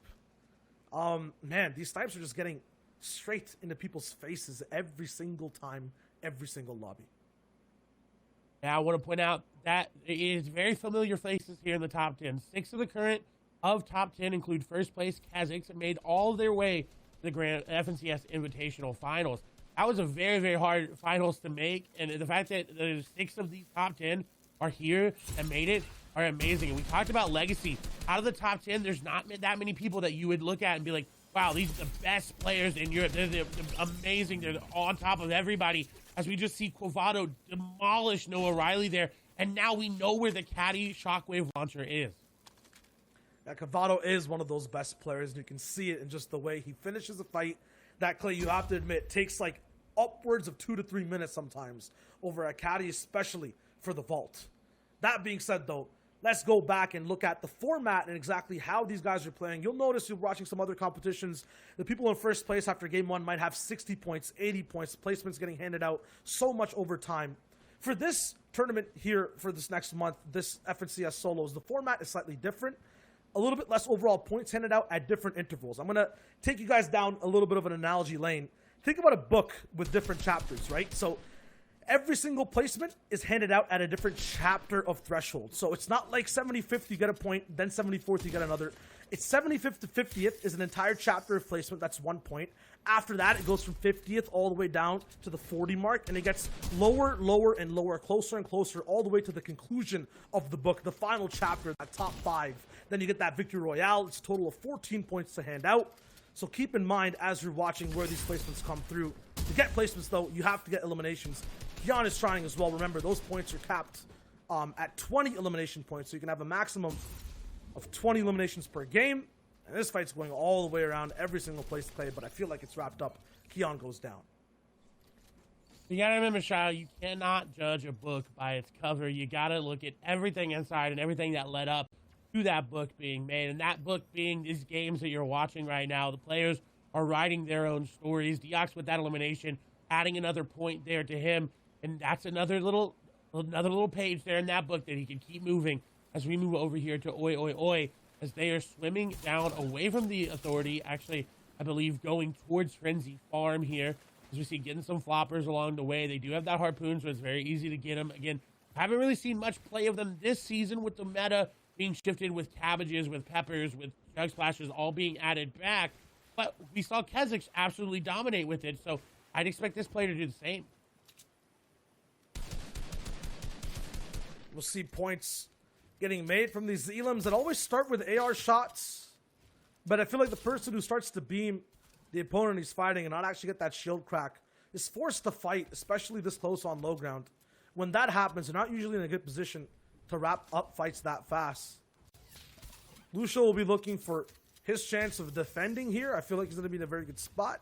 Man, these snipes are just getting straight into people's faces every single time, every single lobby. Now, I want to point out that it is very familiar faces here in the top 10. 6 of the current of top 10 include first place Kazakhs that made all their way to the Grand FNCS Invitational Finals. That was a very, very hard finals to make, and the fact that 6 of these top 10 are here and made it are amazing. And we talked about legacy. Out of the top 10, there's not that many people that you would look at and be like, wow, these are the best players in Europe. They're amazing. They're on top of everybody. As we just see Quavato demolish Noah Riley there, and now we know where the Caddy Shockwave launcher is. Yeah, Quavato is one of those best players, and you can see it in just the way he finishes a fight. That, Clay, you have to admit, takes like upwards of 2 to 3 minutes sometimes over a Caddy, especially for the vault. That being said, though, let's go back and look at the format and exactly how these guys are playing. You'll notice you're watching some other competitions. The people in first place after game 1 might have 60 points, 80 points, placements getting handed out so much over time. For this tournament here, for this next month, this FNCS Solos, the format is slightly different. A little bit less overall points handed out at different intervals. I'm going to take you guys down a little bit of an analogy lane. Think about a book with different chapters, right? So every single placement is handed out at a different chapter of threshold. So it's not like 75th you get a point, then 74th you get another. It's 75th to 50th is an entire chapter of placement. That's 1 point. After that, it goes from 50th all the way down to the 40 mark, and it gets lower, lower, and lower, closer and closer, all the way to the conclusion of the book, the final chapter, that top 5. Then you get that Victory Royale. It's a total of 14 points to hand out. So keep in mind as you're watching where these placements come through. To get placements, though, you have to get eliminations. Kion is trying as well. Remember, those points are capped at 20 elimination points, so you can have a maximum of 20 eliminations per game. And this fight's going all the way around every single place to play, but I feel like it's wrapped up. Kion goes down. You gotta remember, Shao, you cannot judge a book by its cover. You gotta look at everything inside and everything that led up to that book being made. And that book being these games that you're watching right now. The players are writing their own stories. Deox with that elimination, adding another point there to him. And that's another little page there in that book that he can keep moving as we move over here to Oi Oi Oi, as they are swimming down away from the Authority. Actually, I believe going towards Frenzy Farm here, as we see getting some floppers along the way. They do have that harpoon, so it's very easy to get them. Again, haven't really seen much play of them this season with the meta being shifted with cabbages, with peppers, with chug splashes all being added back. But we saw Kha'Zix absolutely dominate with it, so I'd expect this player to do the same. We'll see points getting made from these Elims that always start with AR shots. But I feel like the person who starts to beam the opponent he's fighting and not actually get that shield crack is forced to fight, especially this close on low ground. When that happens, they're not usually in a good position to wrap up fights that fast. Lucio will be looking for his chance of defending here. I feel like he's going to be in a very good spot.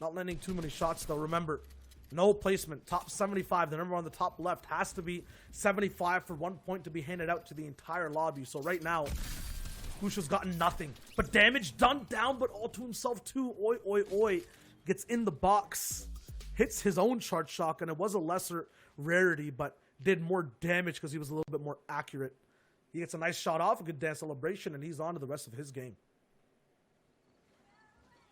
Not landing too many shots, though. Remember, no placement. Top 75. The number on the top left has to be 75 for 1 point to be handed out to the entire lobby. So right now, Lucio's gotten nothing. But damage done down, but all to himself too. Oi, oi, oi. Gets in the box. Hits his own charge shotgun. It was a lesser rarity, but did more damage because he was a little bit more accurate. He gets a nice shot off, a good dance celebration, and he's on to the rest of his game.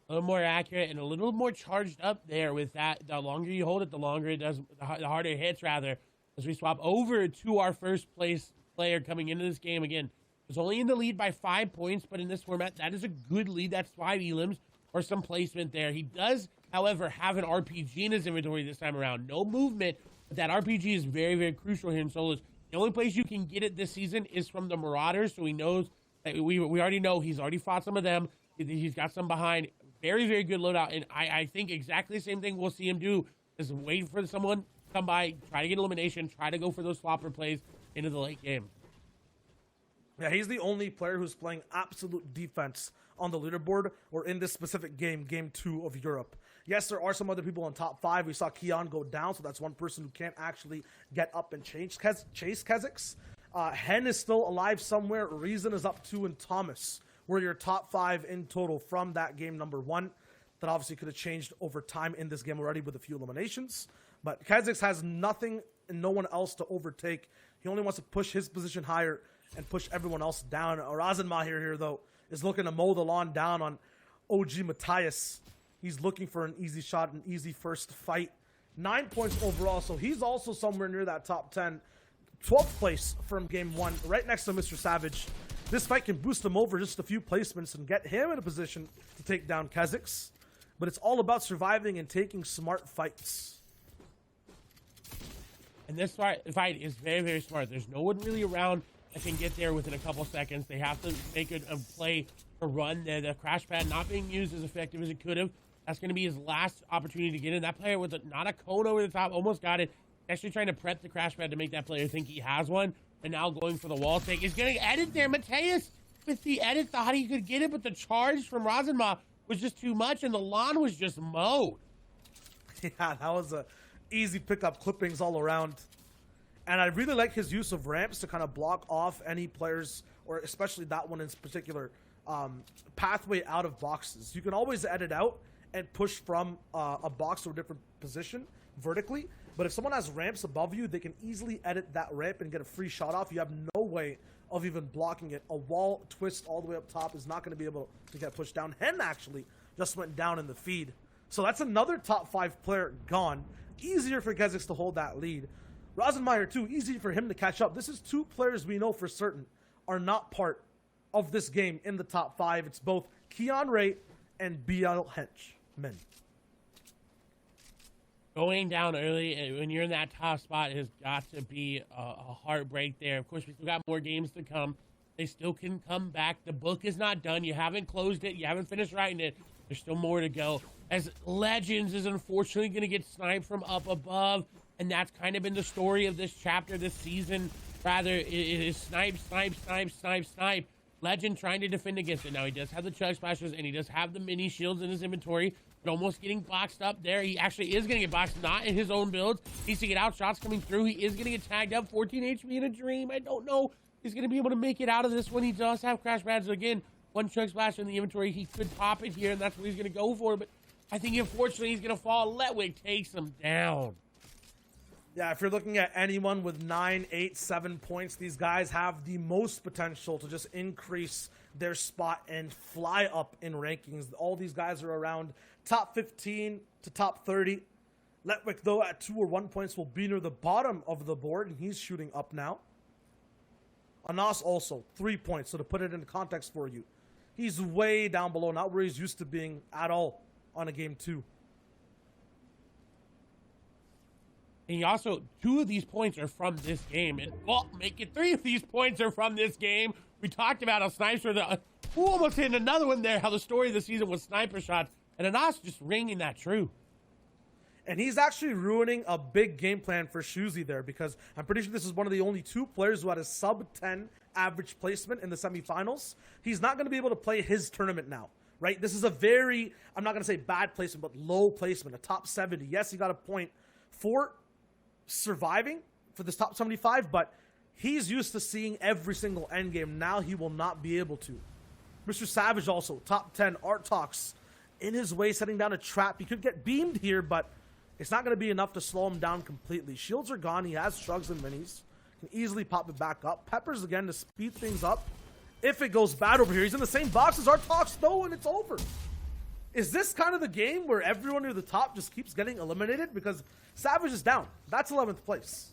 A little more accurate and a little more charged up there with that. The longer you hold it, the longer it does, the harder it hits, rather. As we swap over to our first place player coming into this game again. He's only in the lead by 5 points, but in this format, that is a good lead. That's 5 elims or some placement there. He does, however, have an RPG in his inventory this time around. No movement, but that RPG is very, very crucial here in solos. The only place you can get it this season is from the Marauders, so he knows that we already know he's already fought some of them. He's got some behind. Very, very good loadout, and I think exactly the same thing we'll see him do is wait for someone to come by, try to get elimination, try to go for those flopper plays into the late game. Yeah, he's the only player who's playing absolute defense on the leaderboard or in this specific game, Game 2 of Europe. Yes, there are some other people in top 5. We saw Keon go down, so that's one person who can't actually get up and chase Kha'Zix. Hen is still alive somewhere. Reason is up 2, and Thomas were your top 5 in total from that game number 1. That obviously could have changed over time in this game already with a few eliminations. But Kha'Zix has nothing and no one else to overtake. He only wants to push his position higher and push everyone else down. Razenma here though, is looking to mow the lawn down on OG Matthias. He's looking for an easy shot, an easy first fight. 9 points overall, so he's also somewhere near that top 10. 12th place from game 1, right next to Mr. Savage. This fight can boost him over just a few placements and get him in a position to take down Kha'Zix. But it's all about surviving and taking smart fights. And this fight is very, very smart. There's no one really around that can get there within a couple seconds. They have to make a play to run. The crash pad not being used as effective as it could have. That's going to be his last opportunity to get in. That player with not a cone over the top, almost got it. Actually trying to prep the crash pad to make that player think he has one. And now going for the wall take. He's getting edit there. Mateus, with the edit, thought he could get it, but the charge from Razenma was just too much, and the lawn was just mowed. Yeah, that was a easy pickup, clippings all around. And I really like his use of ramps to kind of block off any players, or especially that one in particular, pathway out of boxes. You can always edit out and push from a box to a different position vertically. But if someone has ramps above you, they can easily edit that ramp and get a free shot off. You have no way of even blocking it. A wall twist all the way up top is not going to be able to get pushed down. Hen actually just went down in the feed. So that's another top 5 player gone. Easier for Kha'Zix to hold that lead. Rosenmeyer too, easy for him to catch up. This is 2 players we know for certain are not part of this game in the top 5. It's both Keon Ray and BL Henchman. Going down early, when you're in that top spot, has got to be a heartbreak there. Of course, we still got more games to come. They still can come back. The book is not done. You haven't closed it. You haven't finished writing it. There's still more to go. As Legends is unfortunately going to get sniped from up above, and that's kind of been the story of this chapter, this season. Rather, it is snipe, snipe, snipe, snipe, snipe. Legend trying to defend against it. Now, he does have the chug splashes, and he does have the mini shields in his inventory. But almost getting boxed up there. He actually is going to get boxed, not in his own builds. Needs to get out, shots coming through. He is going to get tagged up. 14 HP in a dream. I don't know. He's going to be able to make it out of this one. He does have crash pads. Again, 1 chug splash in the inventory. He could pop it here, and that's what he's going to go for. But I think, unfortunately, he's going to fall. Letwig takes him down. Yeah, if you're looking at anyone with 9, 8, 7 points, these guys have the most potential to just increase their spot and fly up in rankings. All these guys are around top 15 to top 30. Letwick, though, at 2 or 1 points will be near the bottom of the board, and he's shooting up now. Anas also, 3 points, so to put it into context for you, he's way down below, not where he's used to being at all on a game 2. And he also, 2 of these points are from this game. And, well, make it 3 of these points are from this game. We talked about how snipers are almost hitting another one there, how the story of the season was sniper shots. And Anas just ringing that true. And he's actually ruining a big game plan for Shuzi there, because I'm pretty sure this is one of the only 2 players who had a sub-10 average placement in the semifinals. He's not going to be able to play his tournament now, right? This is a very, I'm not going to say bad placement, but low placement, a top 70. Yes, he got a point for surviving for this top 75, but he's used to seeing every single endgame. Now he will not be able to. Mr. Savage also, top 10. Art Talks in his way, setting down a trap. He could get beamed here, but it's not going to be enough to slow him down completely. Shields are gone. He has shrugs and minis. Can easily pop it back up. Peppers again to speed things up. If it goes bad over here, he's in the same box as Art Talks though, and it's over. Is this kind of the game where everyone near the top just keeps getting eliminated? Because Savage is down. That's 11th place.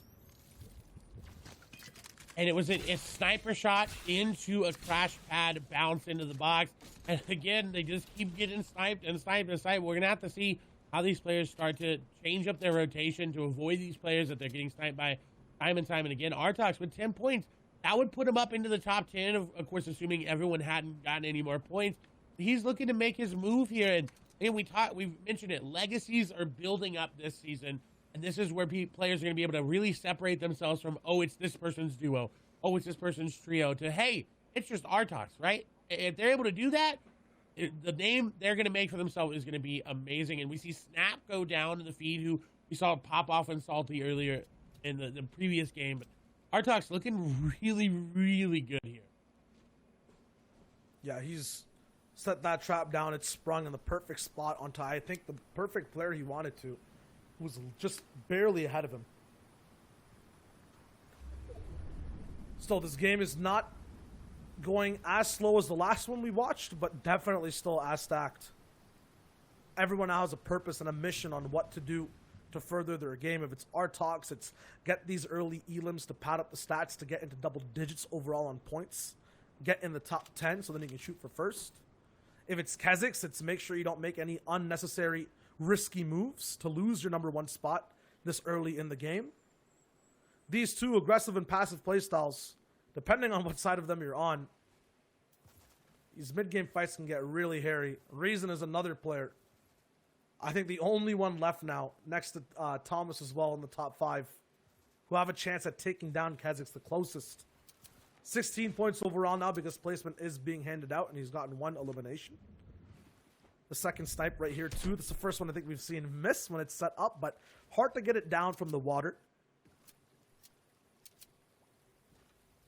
And it was a sniper shot into a crash pad, bounce into the box. And again, they just keep getting sniped and sniped and sniped. We're going to have to see how these players start to change up their rotation to avoid these players that they're getting sniped by time and time and again. Artox with 10 points. That would put him up into the top 10, of course, assuming everyone hadn't gotten any more points. He's looking to make his move here. And we've mentioned it. Legacies are building up this season. And this is where players are going to be able to really separate themselves from, oh, it's this person's duo. Oh, it's this person's trio. To, hey, it's just Artox, right? If they're able to do that, the name they're going to make for themselves is going to be amazing. And we see Snap go down in the feed, who we saw pop off on Salty earlier in the previous game. But Artox looking really, really good here. Yeah, he's set that trap down. It's sprung in the perfect spot onto, I think, the perfect player he wanted to, who was just barely ahead of him. Still, this game is not going as slow as the last one we watched, but definitely still as stacked. Everyone now has a purpose and a mission on what to do to further their game. If it's Artox, it's get these early elims to pad up the stats to get into double digits overall on points. Get in the top 10 so then you can shoot for first. If it's Kezix, it's make sure you don't make any unnecessary risky moves to lose your number 1 spot this early in the game. These 2 aggressive and passive playstyles, depending on what side of them you're on, these mid-game fights can get really hairy. Reason is another player. I think the only one left now, next to Thomas as well in the top 5, who have a chance at taking down Kezix the closest. 16 points overall now because placement is being handed out, and he's gotten 1 elimination. The second snipe right here, too. This is the first one I think we've seen miss when it's set up, but hard to get it down from the water.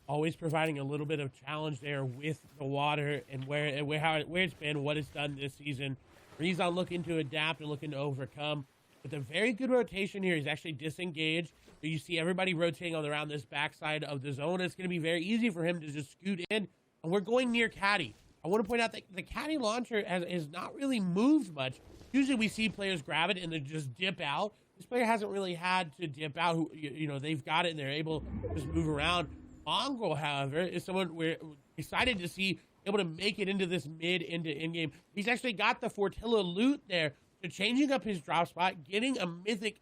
Always providing a little bit of challenge there with the water and where it's been, what it's done this season. Rezon looking to adapt and looking to overcome. With a very good rotation here, he's actually disengaged. So you see everybody rotating around this backside of the zone. It's going to be very easy for him to just scoot in. And we're going near Caddy. I want to point out that the Caddy launcher has not really moved much. Usually we see players grab it and then just dip out. This player hasn't really had to dip out. They've got it and they're able to just move around. Mongrel, however, is someone we're excited to see able to make it into this into in-game. He's actually got the Fortilla loot there. So changing up his drop spot, getting a mythic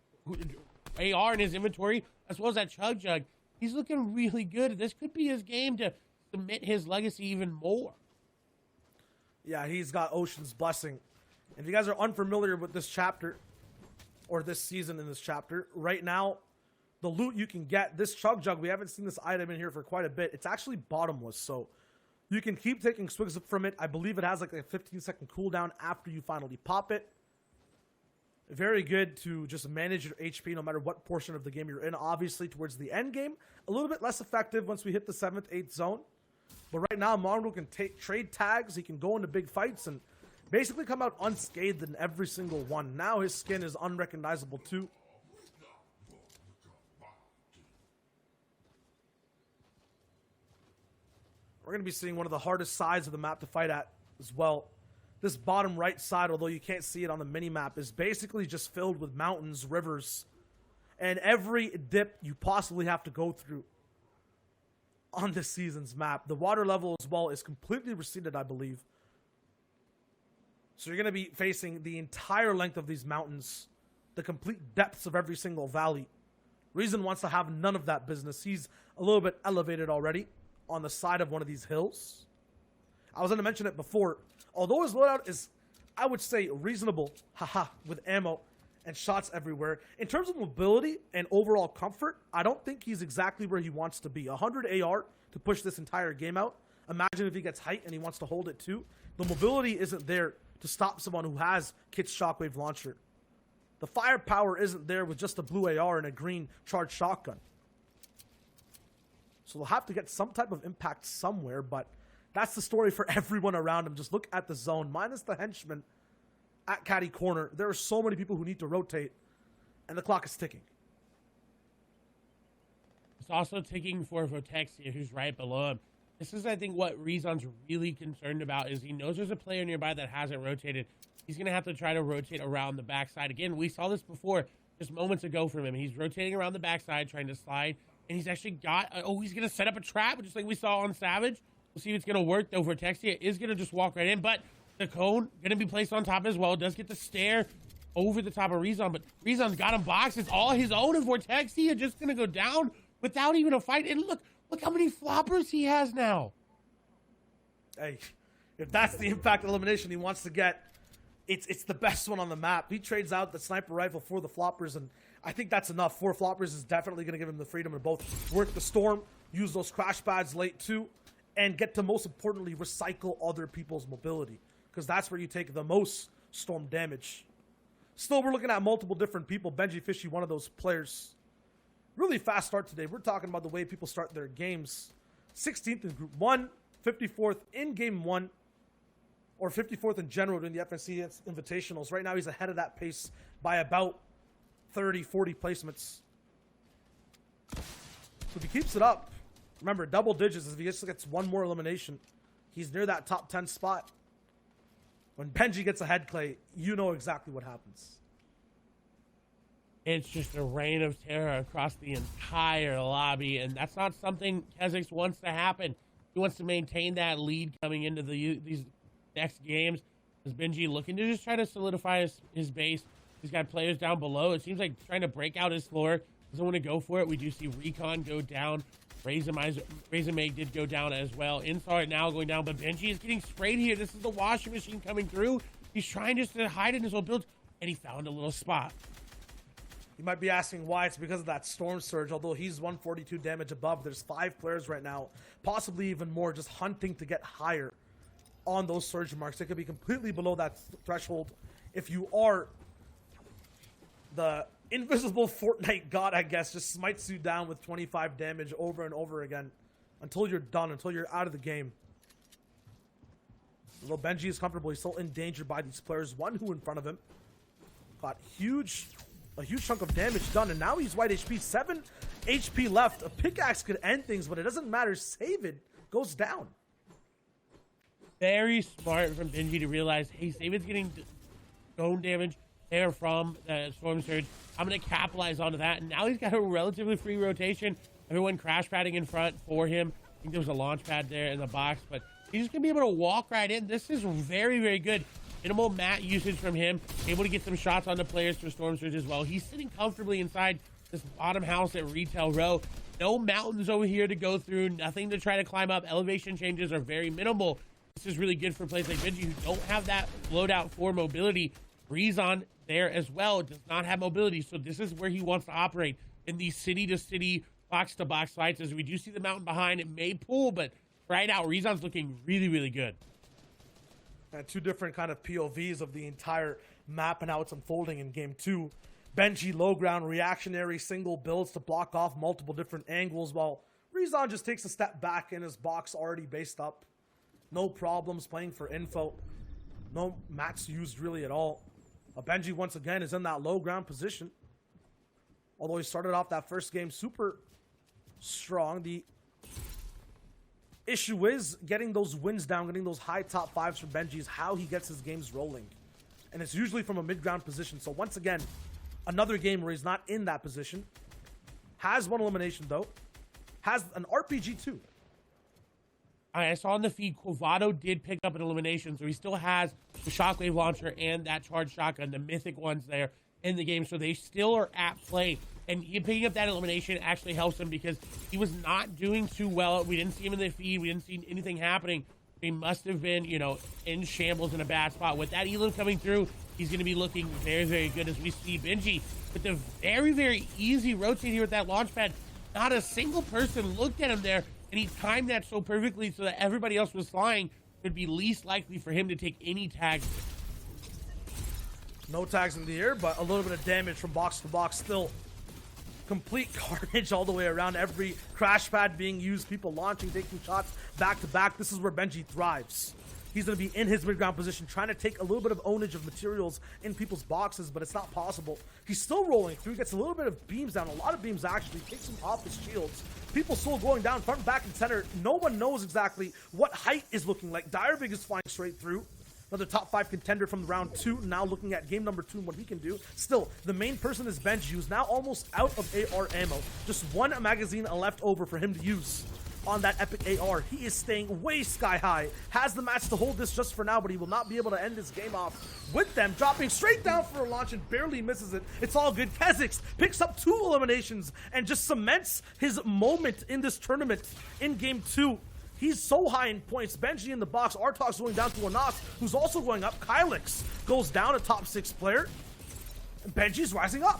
AR in his inventory, as well as that Chug Jug. He's looking really good. This could be his game to cement his legacy even more. Yeah, he's got Ocean's Blessing. If you guys are unfamiliar with this chapter, or this season in this chapter, right now, the loot you can get, this Chug Jug, we haven't seen this item in here for quite a bit. It's actually bottomless, so you can keep taking swigs from it. I believe it has like a 15-second cooldown after you finally pop it. Very good to just manage your HP no matter what portion of the game you're in. Obviously, towards the end game, a little bit less effective once we hit the 7th, 8th zone. But right now, Mongrel can trade tags. He can go into big fights and basically come out unscathed in every single one. Now his skin is unrecognizable too. we're going to be seeing one of the hardest sides of the map to fight at as well. This bottom right side, although you can't see it on the mini-map, is basically just filled with mountains, rivers, and every dip you possibly have to go through on this season's map. The water level as well is completely receded, I believe. So you're going to be facing the entire length of these mountains, the complete depths of every single valley. Reason wants to have none of that business. He's a little bit elevated already on the side of one of these hills. I was going to mention it before. Although his loadout is, I would say, reasonable, with ammo and shots everywhere. In terms of mobility and overall comfort, I don't think he's exactly where he wants to be. 100 AR to push this entire game out. Imagine if he gets height and he wants to hold it too. The mobility isn't there to stop someone who has Kit's Shockwave Launcher. The firepower isn't there with just a blue AR and a green charged shotgun. So they'll have to get some type of impact somewhere, but that's the story for everyone around him. Just look at the zone, minus the henchman at Caddy Corner. There are so many people who need to rotate, and the clock is ticking. It's also ticking for Votexia, who's right below him. This is, I think, what Rezon's really concerned about, is he knows there's a player nearby that hasn't rotated. He's going to have to try to rotate around the backside. Again, we saw this before, just moments ago from him. He's rotating around the backside, trying to slide, and he's actually got... he's going to set up a trap, just like we saw on Savage. We'll see if it's going to work, though. Vortexia is going to just walk right in, but the cone going to be placed on top as well. Does get the stare over the top of Rezon, but Rezon's got him boxed. It's all his own, and Vortexia just going to go down without even a fight. And look how many floppers he has now. Hey, if that's the impact elimination he wants to get, it's the best one on the map. He trades out the sniper rifle for the floppers, and I think that's enough. 4 floppers is definitely going to give him the freedom to both work the storm, use those crash pads late too, and get to, most importantly, recycle other people's mobility, because that's where you take the most storm damage. Still, we're looking at multiple different people. Benji Fishy, one of those players. Really fast start today. We're talking about the way people start their games. 16th in Group 1, 54th in Game 1, or 54th in general during the FNC Invitationals. Right now, he's ahead of that pace by about 30, 40 placements. So if he keeps it up, remember, double digits, if he just gets one more elimination, he's near that top 10 spot. When Benji gets ahead, Clay, you know exactly what happens. It's just a reign of terror across the entire lobby, and that's not something Kezix wants to happen. He wants to maintain that lead coming into these next games. Is Benji looking to just try to solidify his base? He's got players down below. It seems like trying to break out his floor. Doesn't want to go for it. We do see Recon go down. Razormag did go down as well. Inside now going down, but Benji is getting sprayed here. This is the washing machine coming through. He's trying just to hide in his own build, and he found a little spot. You might be asking why. It's because of that storm surge. Although he's 142 damage above, there's 5 players right now, possibly even more, just hunting to get higher on those surge marks. They could be completely below that threshold if you are the invisible Fortnite god, I guess. Just smites you down with 25 damage over and over again until you're done, until you're out of the game. Although Benji is comfortable, he's still endangered by these players. One who in front of him got a huge chunk of damage done, and now he's white HP. 7 HP left. A pickaxe could end things, but it doesn't matter. Save it goes down. Very smart from Benji to realize, hey, Savid's getting stone damage there from the storm surge. I'm going to capitalize onto that, and now he's got a relatively free rotation. Everyone crash padding in front for him. I think there was a launch pad there in the box, but he's just going to be able to walk right in. This is very, very good. Minimal mat usage from him. Able to get some shots on the players for Storm Surge as well. He's sitting comfortably inside this bottom house at Retail Row. No mountains over here to go through. Nothing to try to climb up. Elevation changes are very minimal. This is really good for players like Benji who don't have that loadout for mobility. Rezon there as well does not have mobility. So this is where he wants to operate, in these city-to-city, box-to-box fights. As we do see the mountain behind, it may pull, but right now, Rezon's looking really, really good. And 2 different kind of POVs of the entire map and how it's unfolding in Game 2. Benji low ground reactionary single builds to block off multiple different angles, while Rezon just takes a step back in his box already based up. No problems playing for info. No mats used really at all. Benji once again is in that low ground position. Although he started off that first game super strong. The Issue is getting those wins down, getting those high top 5s from Benji is how he gets his games rolling. And it's usually from a mid-ground position. So once again, another game where he's not in that position. Has one elimination though. Has an RPG too. I saw on the feed, Quavado did pick up an elimination, so he still has the Shockwave Launcher and that Charged Shotgun, the mythic ones there in the game, so they still are at play. And picking up that elimination actually helps him because he was not doing too well. We didn't see him in the feed. We didn't see anything happening. He must have been, you know, in shambles in a bad spot. With that elim coming through, he's going to be looking very, very good as we see Benji with the very, very easy rotate here with that launch pad. Not a single person looked at him there, and he timed that so perfectly so that everybody else was flying. It would be least likely for him to take any tags. No tags in the air, but a little bit of damage from box to box still. Complete carnage all the way around. Every crash pad being used, people launching, taking shots back to back. This is where Benji thrives. He's going to be in his mid-ground position, trying to take a little bit of ownage of materials in people's boxes, but it's not possible. He's still rolling through, gets a little bit of beams down, a lot of beams actually, takes him off his shields. People still going down front, back, and center. No one knows exactly what height is looking like. Direbig is flying straight through. Another top 5 contender from round 2. Now looking at game number 2 and what he can do. Still, the main person is Benji, who's now almost out of AR ammo. Just one magazine left over for him to use on that epic AR. He is staying way sky high. Has the match to hold this just for now, but he will not be able to end this game off with them. Dropping straight down for a launch and barely misses it. It's all good. Kha'Zix picks up 2 eliminations and just cements his moment in this tournament in game 2. He's so high in points. Benji in the box. Artox going down to Anas, who's also going up. Kylix goes down, a top 6 player. Benji's rising up.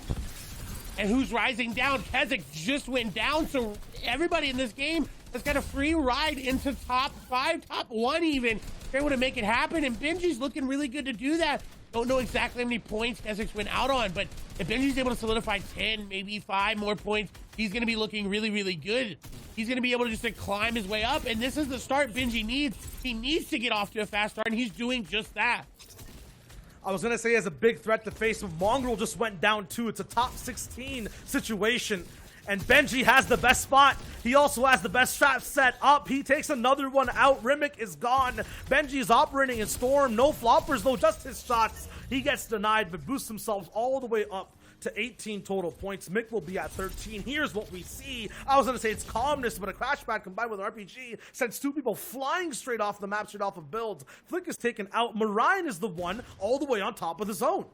And who's rising down? Kha'Zix just went down, so everybody in this game has got a free ride into top 5, top 1 even. They're able to make it happen, and Benji's looking really good to do that. Don't know exactly how many points Kha'Zix went out on, but if Benji's able to solidify 10, maybe 5 more points, he's going to be looking really, really good. He's going to be able to just climb his way up, and this is the start Benji needs. He needs to get off to a fast start, and he's doing just that. I was going to say as a big threat to face, but Mongrel just went down too. It's a top 16 situation, and Benji has the best spot. He also has the best trap set up. He takes another one out. Rimic is gone. Benji is operating in Storm. No floppers though, just his shots. He gets denied, but boosts himself all the way up to 18 total points. Mick will be at 13. Here's what we see. I was going to say it's calmness, but a crash pad combined with an RPG sends 2 people flying straight off the map, straight off of builds. Flick is taken out. Marine is the one all the way on top of the zone.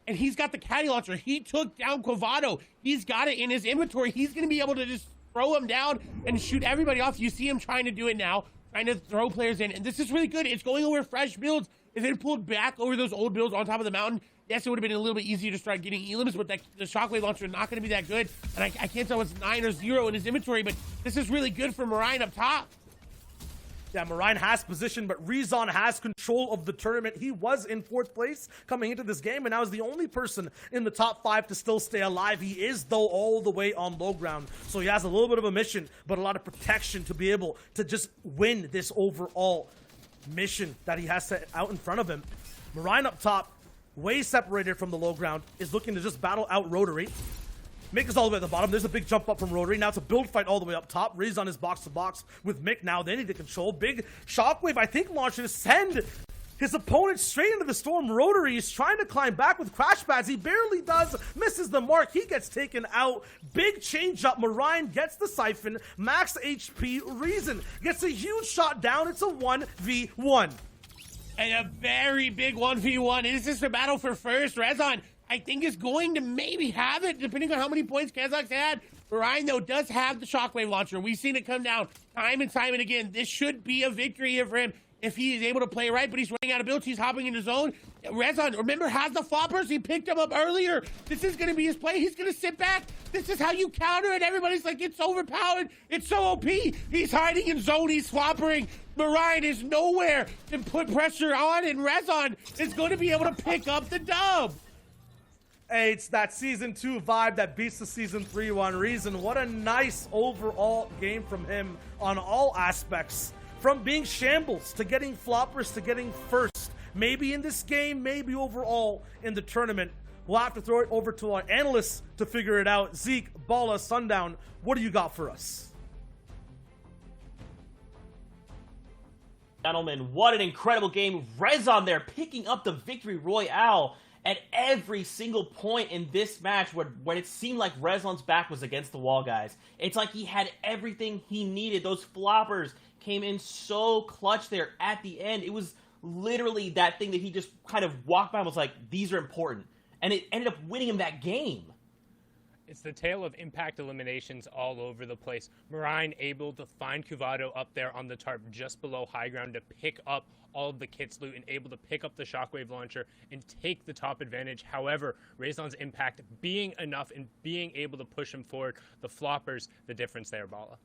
And he's got the caddy launcher. He took down Quavado. He's got it in his inventory. He's going to be able to just throw him down and shoot everybody off. You see him trying to do it now, trying to throw players in. And this is really good. It's going over fresh builds. If it pulled back over those old builds on top of the mountain, yes, it would have been a little bit easier to start getting elims, but the Shockwave Launcher is not going to be that good. And I can't tell what's 9 or 0 in his inventory, but this is really good for Marine up top. Yeah, Marine has position, but Rezon has control of the tournament. He was in 4th place coming into this game, and now is the only person in the top 5 to still stay alive. He is, though, all the way on low ground. So he has a little bit of a mission, but a lot of protection to be able to just win this overall mission that he has set out in front of him. Marine up top, way separated from the low ground, is looking to just battle out Rotary. Mick is all the way at the bottom. There's a big jump up from Rotary. Now it's a build fight all the way up top. Riz on his box to box with Mick now. They need to control. Big Shockwave, I think, launcher to send his opponent straight into the Storm. Rotary is trying to climb back with crash pads. He barely does. Misses the mark. He gets taken out. Big change up. Marine gets the siphon. Max HP. Reason gets a huge shot down. It's a 1v1. And a very big 1v1. Is this a battle for first? Rezon, I think, is going to maybe have it, depending on how many points Kha'Zix had. Marine, though, does have the Shockwave Launcher. We've seen it come down time and time and again. This should be a victory here for him if he is able to play right, but he's running out of builds. He's hopping into zone. Rezon, remember, has the floppers. He picked them up earlier. This is going to be his play. He's going to sit back. This is how you counter it. Everybody's like, it's overpowered. It's so OP. He's hiding in zone. He's floppering. Marine is nowhere to put pressure on, and Rezon is going to be able to pick up the dub. Hey, it's that Season 2 vibe that beats the Season 3 one. Reason, what a nice overall game from him on all aspects. From being shambles, to getting floppers, to getting first. Maybe in this game, maybe overall in the tournament. We'll have to throw it over to our analysts to figure it out. Zeke, Bala, Sundown, what do you got for us? Gentlemen, what an incredible game. Rezon there picking up the victory royale at every single point in this match when it seemed like Rezon's back was against the wall, guys. It's like he had everything he needed. Those floppers came in so clutch there at the end. It was literally that thing that he just kind of walked by and was like, these are important. And it ended up winning him that game. It's the tale of impact eliminations all over the place. Marine able to find Cuvado up there on the tarp just below high ground to pick up all of the kits loot and able to pick up the shockwave launcher and take the top advantage. However, Rezon's impact being enough and being able to push him forward, the floppers, the difference there, Bala.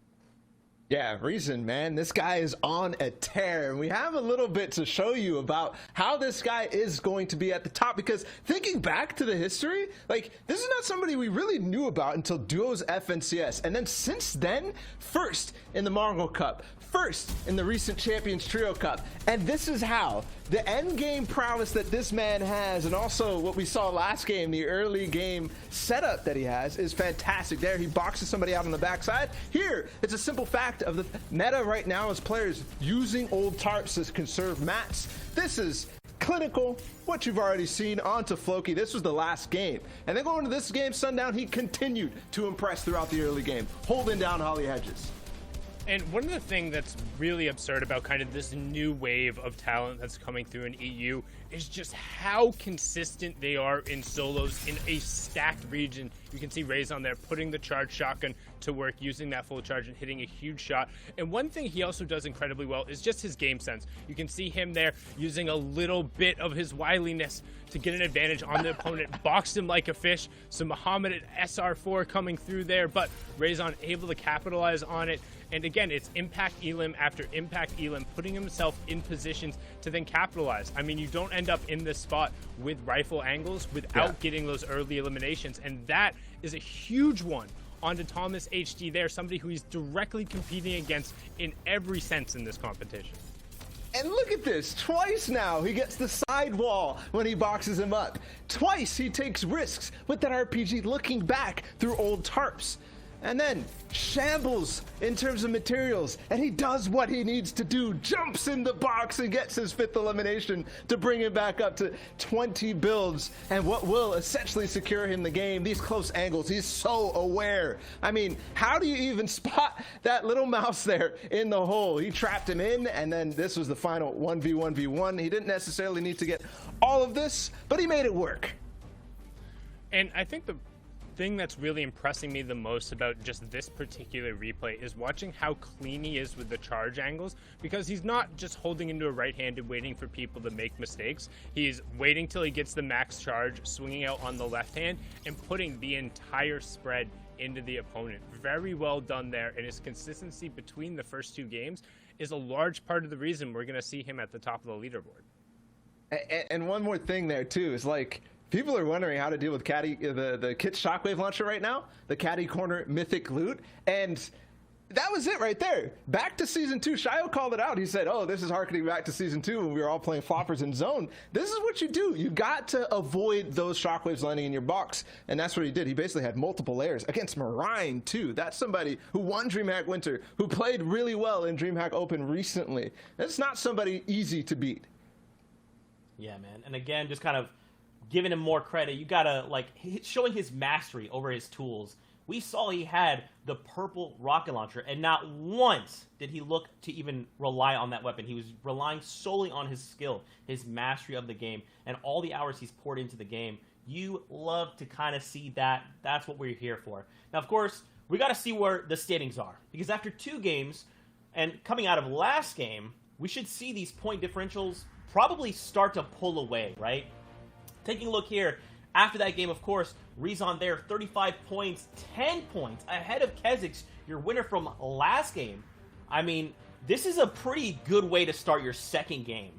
Yeah, Reason, man, this guy is on a tear, and we have a little bit to show you about how this guy is going to be at the top, because thinking back to the history, like, this is not somebody we really knew about until Duos FNCS, and then since then, first in the Mongol Cup, first in the recent Champions Trio Cup, and this is how the end game prowess that this man has, and also what we saw last game, the early game setup that he has, is fantastic. There, he boxes somebody out on the backside. Here, it's a simple fact of the meta right now is players using old tarps to conserve mats. This is clinical, what you've already seen. On to Floki. This was the last game, and then going to this game, Sundown, he continued to impress throughout the early game, holding down Holly Hedges. And one of the things that's really absurd about kind of this new wave of talent that's coming through in EU is just how consistent they are in solos in a stacked region. You can see Rezon there putting the charge shotgun to work, using that full charge and hitting a huge shot. And one thing he also does incredibly well is just his game sense. You can see him there using a little bit of his wiliness to get an advantage on the opponent, boxed him like a fish. So Muhammad at SR4 coming through there, but Rezon able to capitalize on it. And again, it's impact elim after impact elim, putting himself in positions to then capitalize. I mean, you don't end up in this spot with rifle angles without getting those early eliminations. And that is a huge one onto Thomas HD there, somebody who he's directly competing against in every sense in this competition. And look at this, twice now he gets the sidewall when he boxes him up. Twice he takes risks with that RPG looking back through old tarps. And then shambles in terms of materials, and he does what he needs to do, jumps in the box and gets his 5th elimination to bring him back up to 20 builds, and what will essentially secure him the game. These close angles, he's so aware. I mean, how do you even spot that little mouse there in the hole? He trapped him in, and then this was the final 1v1v1. He didn't necessarily need to get all of this, but he made it work. And I think the thing that's really impressing me the most about just this particular replay is watching how clean he is with the charge angles, because he's not just holding into a right-handed waiting for people to make mistakes. He's waiting till he gets the max charge, swinging out on the left hand and putting the entire spread into the opponent. Very well done there, and his consistency between the first 2 games is a large part of the reason we're going to see him at the top of the leaderboard. And one more thing there too is, like, people are wondering how to deal with Caddy, the Kit Shockwave Launcher right now, the Caddy Corner Mythic Loot, and that was it right there. Back to Season 2, Shio called it out. He said, oh, this is harkening back to Season 2 when we were all playing floppers in zone. This is what you do. You got to avoid those shockwaves landing in your box, and that's what he did. He basically had multiple layers against Marine too. That's somebody who won DreamHack Winter, who played really well in DreamHack Open recently. That's not somebody easy to beat. Yeah, man. And again, just kind of giving him more credit, you gotta, like, showing his mastery over his tools. We saw he had the purple rocket launcher, and not once did he look to even rely on that weapon. He was relying solely on his skill, his mastery of the game, and all the hours he's poured into the game. You love to kind of see that. That's what we're here for. Now, of course, we gotta see where the standings are, because after 2 games, and coming out of last game, we should see these point differentials probably start to pull away, right? Taking a look here, after that game, of course, Rezon there, 35 points, 10 points ahead of Kezix, your winner from last game. I mean, this is a pretty good way to start your second game.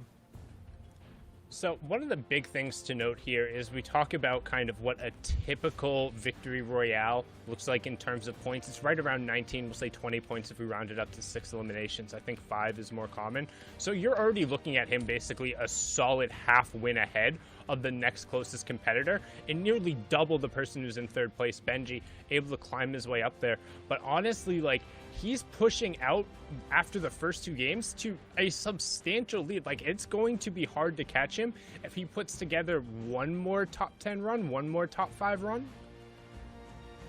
So one of the big things to note here is we talk about kind of what a typical victory royale looks like in terms of points. It's right around 19, we'll say 20 points if we round it up to 6 eliminations. I think 5 is more common. So you're already looking at him basically a solid half win ahead of the next closest competitor and nearly double the person who's in third place, Benji, able to climb his way up there. But honestly, like, he's pushing out after the first 2 games to a substantial lead. Like, it's going to be hard to catch him if he puts together one more top 10 run, one more top 5 run.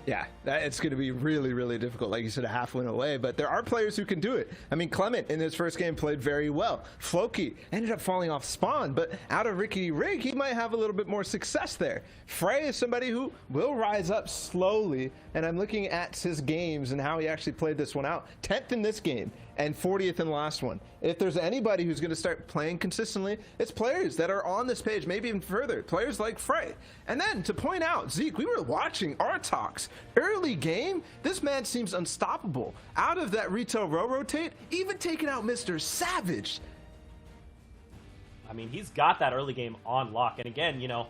Yeah, it's going to be really, really difficult. Like you said, a half win away, but there are players who can do it. I mean, Clement in his first game played very well. Floki ended up falling off spawn, but out of Rickety Rig, he might have a little bit more success there. Frey is somebody who will rise up slowly, and I'm looking at his games and how he actually played this one out. 10th in this game and 40th in the last one. If there's anybody who's going to start playing consistently, it's players that are on this page, maybe even further. Players like Frey. And then to point out, Zeke, we were watching Artox. Early game, this man seems unstoppable. Out of that retail row rotate, even taking out Mr. Savage. I mean, he's got that early game on lock. And again, you know,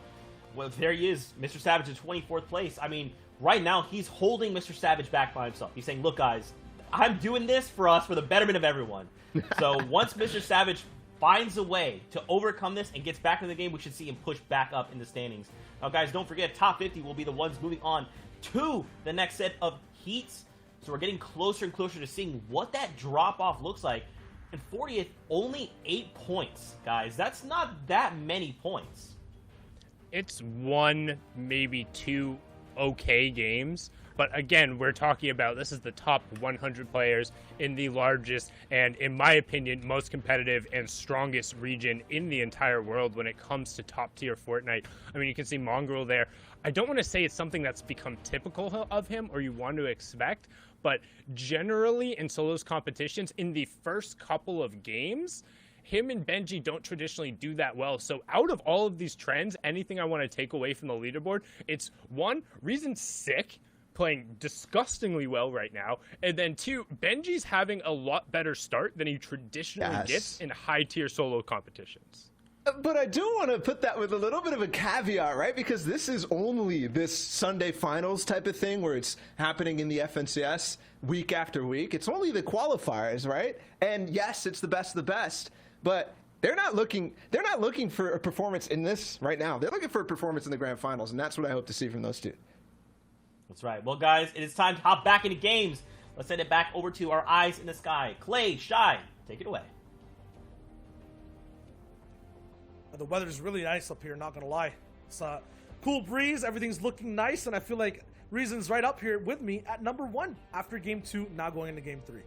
well, there he is, Mr. Savage in 24th place. I mean, right now, he's holding Mr. Savage back by himself. He's saying, look, guys, I'm doing this for us, for the betterment of everyone. So once Mr. Savage finds a way to overcome this and gets back in the game, we should see him push back up in the standings. Now, guys, don't forget, top 50 will be the ones moving on to the next set of heats. So we're getting closer and closer to seeing what that drop-off looks like. And 40th, only 8 points, guys. That's not that many points. It's 1, maybe 2 okay games. But again, we're talking about, this is the top 100 players in the largest and, in my opinion, most competitive and strongest region in the entire world when it comes to top tier Fortnite. I mean, you can see Mongrel there. I don't want to say it's something that's become typical of him or you want to expect, but generally in solos competitions, in the first couple of games, him and Benji don't traditionally do that well. So out of all of these trends, anything I want to take away from the leaderboard, it's 1, Reason's sick, playing disgustingly well right now, and then 2, Benji's having a lot better start than he traditionally gets in high tier solo competitions. But I do want to put that with a little bit of a caveat, right? Because this is only this Sunday finals type of thing where it's happening in the FNCS week after week. It's only the qualifiers, right? And yes, it's the best of the best, but they're not looking for a performance in this right now. They're looking for a performance in the grand finals, and that's what I hope to see from those two. That's right. Well, guys, it is time to hop back into games. Let's send it back over to our eyes in the sky. Clay, Shy, take it away. The weather's really nice up here, not gonna lie. It's a cool breeze, everything's looking nice, and I feel like Reason's right up here with me at number 1 after game 2, now going into game 3.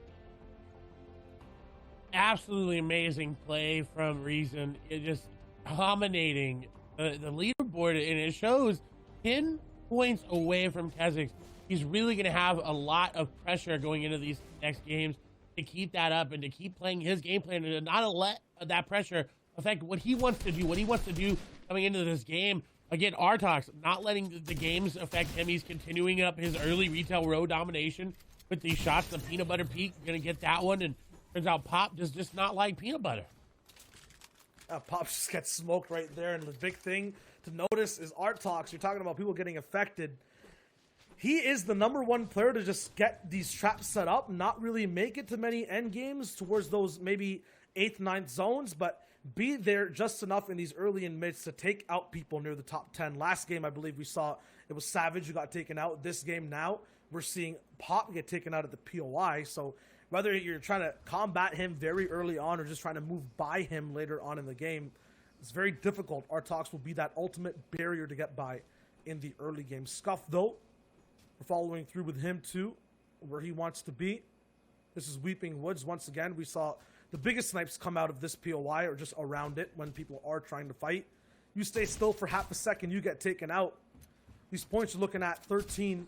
Absolutely amazing play from Reason. It just dominating the leaderboard, and it shows 10 points away from Kesix. He's really going to have a lot of pressure going into these next games to keep that up and to keep playing his game plan and to not let that pressure affect what he wants to do coming into this game. Again, Artox not letting the games affect him. He's continuing up his early retail row domination with these shots. The peanut butter peak, going to get that one, and turns out Pop does just not like peanut butter. Pop just gets smoked right there, and the big thing to notice is Artox. You're talking about people getting affected. He is the number 1 player to just get these traps set up, not really make it to many end games towards those maybe 8th, 9th zones, but be there just enough in these early and mids to take out people near the top 10. Last game, I believe we saw it was Savage who got taken out. This game now, we're seeing Pop get taken out at the POI. So whether you're trying to combat him very early on or just trying to move by him later on in the game, it's very difficult. Artox will be that ultimate barrier to get by in the early game. Scuff, though, we're following through with him too, where he wants to be. This is Weeping Woods. Once again, we saw the biggest snipes come out of this POI or just around it when people are trying to fight. You stay still for half a second, you get taken out. These points you're looking at, 13.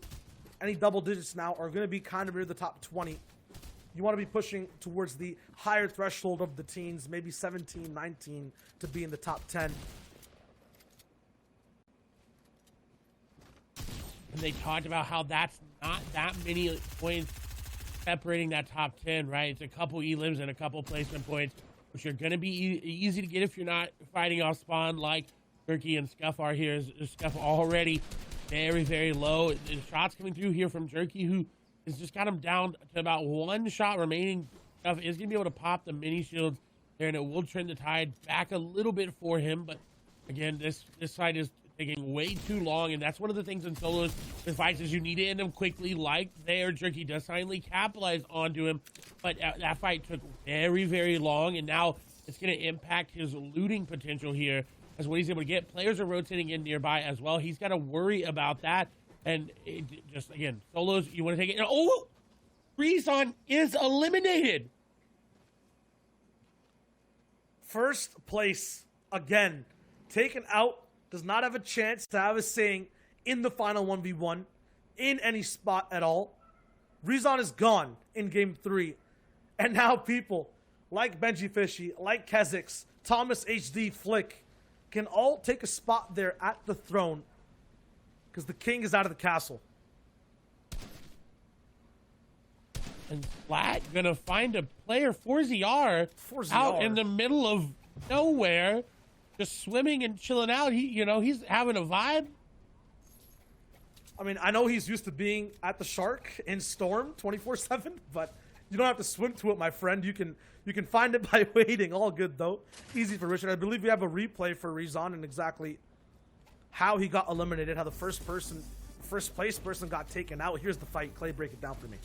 Any double digits now are going to be kind of near the top 20. You want to be pushing towards the higher threshold of the teens, maybe 17, 19 to be in the top 10. And they talked about how that's not that many points separating that top 10, right? It's a couple elims and a couple placement points, which are going to be easy to get if you're not fighting off spawn like Jerky and Scuff are here. Scuff already very, very low. The shots coming through here from Jerky, who has just got him down to about 1 shot remaining. Scuff is going to be able to pop the mini shields there, and it will turn the tide back a little bit for him, but Again, this side is taking way too long, and that's one of the things in solos with fights is you need to end them quickly, like there. Jerky does finally capitalize onto him, but that fight took very, very long, and now it's going to impact his looting potential here as what he's able to get. Players are rotating in nearby as well. He's got to worry about that, and just, again, solos, you want to take it. Oh! Rezon is eliminated. First place again, taken out, does not have a chance to have a saying in the final 1v1 in any spot at all. Rezon is gone in game 3. And now people like Benji Fishy, like Kezix, Thomas HD, Flick can all take a spot there at the throne because the king is out of the castle. And Flat gonna find a player for ZR out in the middle of nowhere, just swimming and chilling out. He's having a vibe. I mean, I know he's used to being at the Shark in Storm 24/7, but you don't have to swim to it, my friend. You can find it by waiting. All good though. Easy for Richard. I believe we have a replay for Rezon and exactly how he got eliminated, how the first place person got taken out. Here's the fight. Clay, break it down for me.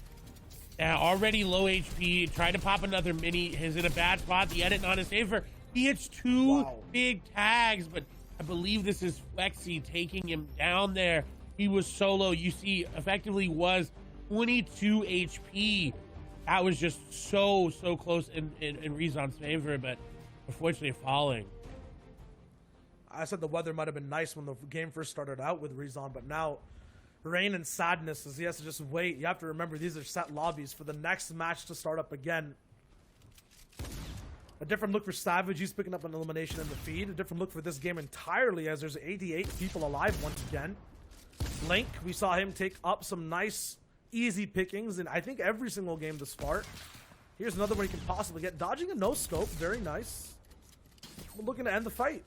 Yeah, already low HP. Tried to pop another mini. He's in a bad spot. The edit not his favor. He hits two big tags, but I believe this is Flexi taking him down there. He was solo. You see, effectively was 22 HP. That was just so close in Rezon's favor, but unfortunately falling. I said the weather might have been nice when the game first started out with Rezon, but now rain and sadness as he has to just wait. You have to remember these are set lobbies for the next match to start up again. A different look for Savage. He's picking up an elimination in the feed. A different look for this game entirely as there's 88 people alive once again. Link, we saw him take up some nice, easy pickings in I think every single game this far. Here's another one he can possibly get. Dodging a no-scope. Very nice. We're looking to end the fight.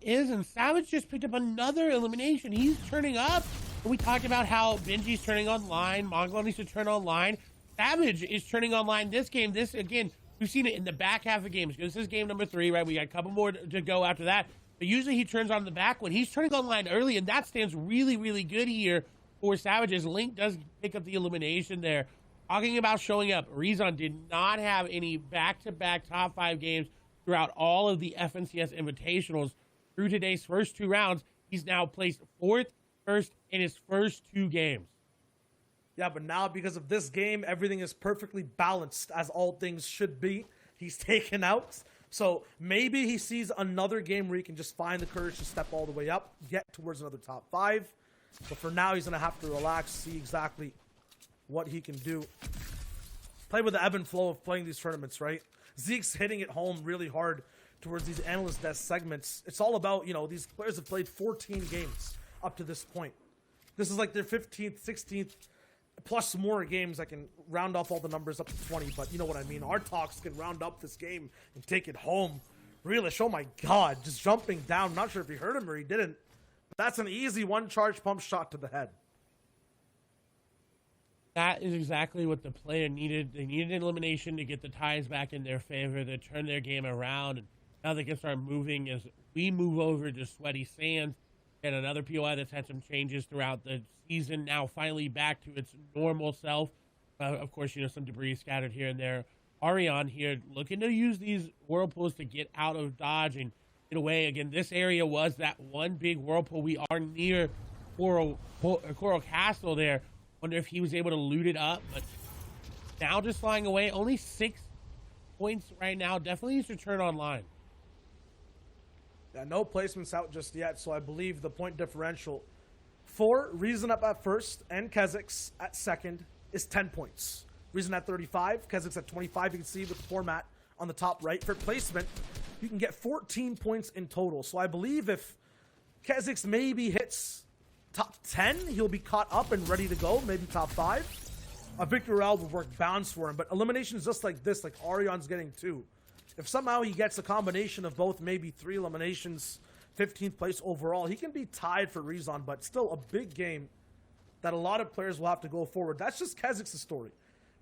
And Savage just picked up another elimination. He's turning up. We talked about how Benji's turning online. Mongol needs to turn online. Savage is turning online this game. This, again, we've seen it in the back half of games. This is game number 3, right? We got a couple more to go after that. But usually he turns on the back when he's turning online early, and that stands really, really good here for Savage's. Link does pick up the elimination there. Talking about showing up, Rezon did not have any back-to-back top 5 games throughout all of the FNCS Invitationals. Through today's first 2 rounds, he's now placed 4th, 1st in his first 2 games. Yeah, but now because of this game, everything is perfectly balanced as all things should be. He's taken out. So maybe he sees another game where he can just find the courage to step all the way up, get towards another top 5. But for now, he's going to have to relax, see exactly what he can do. Play with the ebb and flow of playing these tournaments, right? Zeke's hitting it home really hard towards these analyst desk segments. It's all about, these players have played 14 games up to this point. This is like their 15th, 16th, plus more games. I can round off all the numbers up to 20, but you know what I mean. Our talks can round up this game and take it home. Realish, oh my God, just jumping down. I'm not sure if he heard him or he didn't. But that's an easy one charge pump shot to the head. That is exactly what the player needed. They needed an elimination to get the ties back in their favor, to turn their game around. And now they can start moving as we move over to Sweaty Sands, and another POI that's had some changes throughout the season, now finally back to its normal self. Of course, some debris scattered here and there. Arion here looking to use these whirlpools to get out of dodge and get away. Again, this area was that one big whirlpool. We are near Coral Castle there. Wonder if he was able to loot it up, but now just flying away. Only 6 points right now. Definitely needs to turn online. Yeah, no placements out just yet, so I believe the point differential for Reason up at first and Kezix at second is 10 points. Reason at 35, Kezix at 25. You can see with the format on the top right. For placement, you can get 14 points in total. So I believe if Kezix maybe hits top 10, he'll be caught up and ready to go, maybe top 5. A victory royale would work bounds for him, but eliminations just like this, like Arion's getting 2. If somehow he gets a combination of both, maybe 3 eliminations, 15th place overall, he can be tied for Rezon, but still a big game that a lot of players will have to go forward. That's just Kezix's story.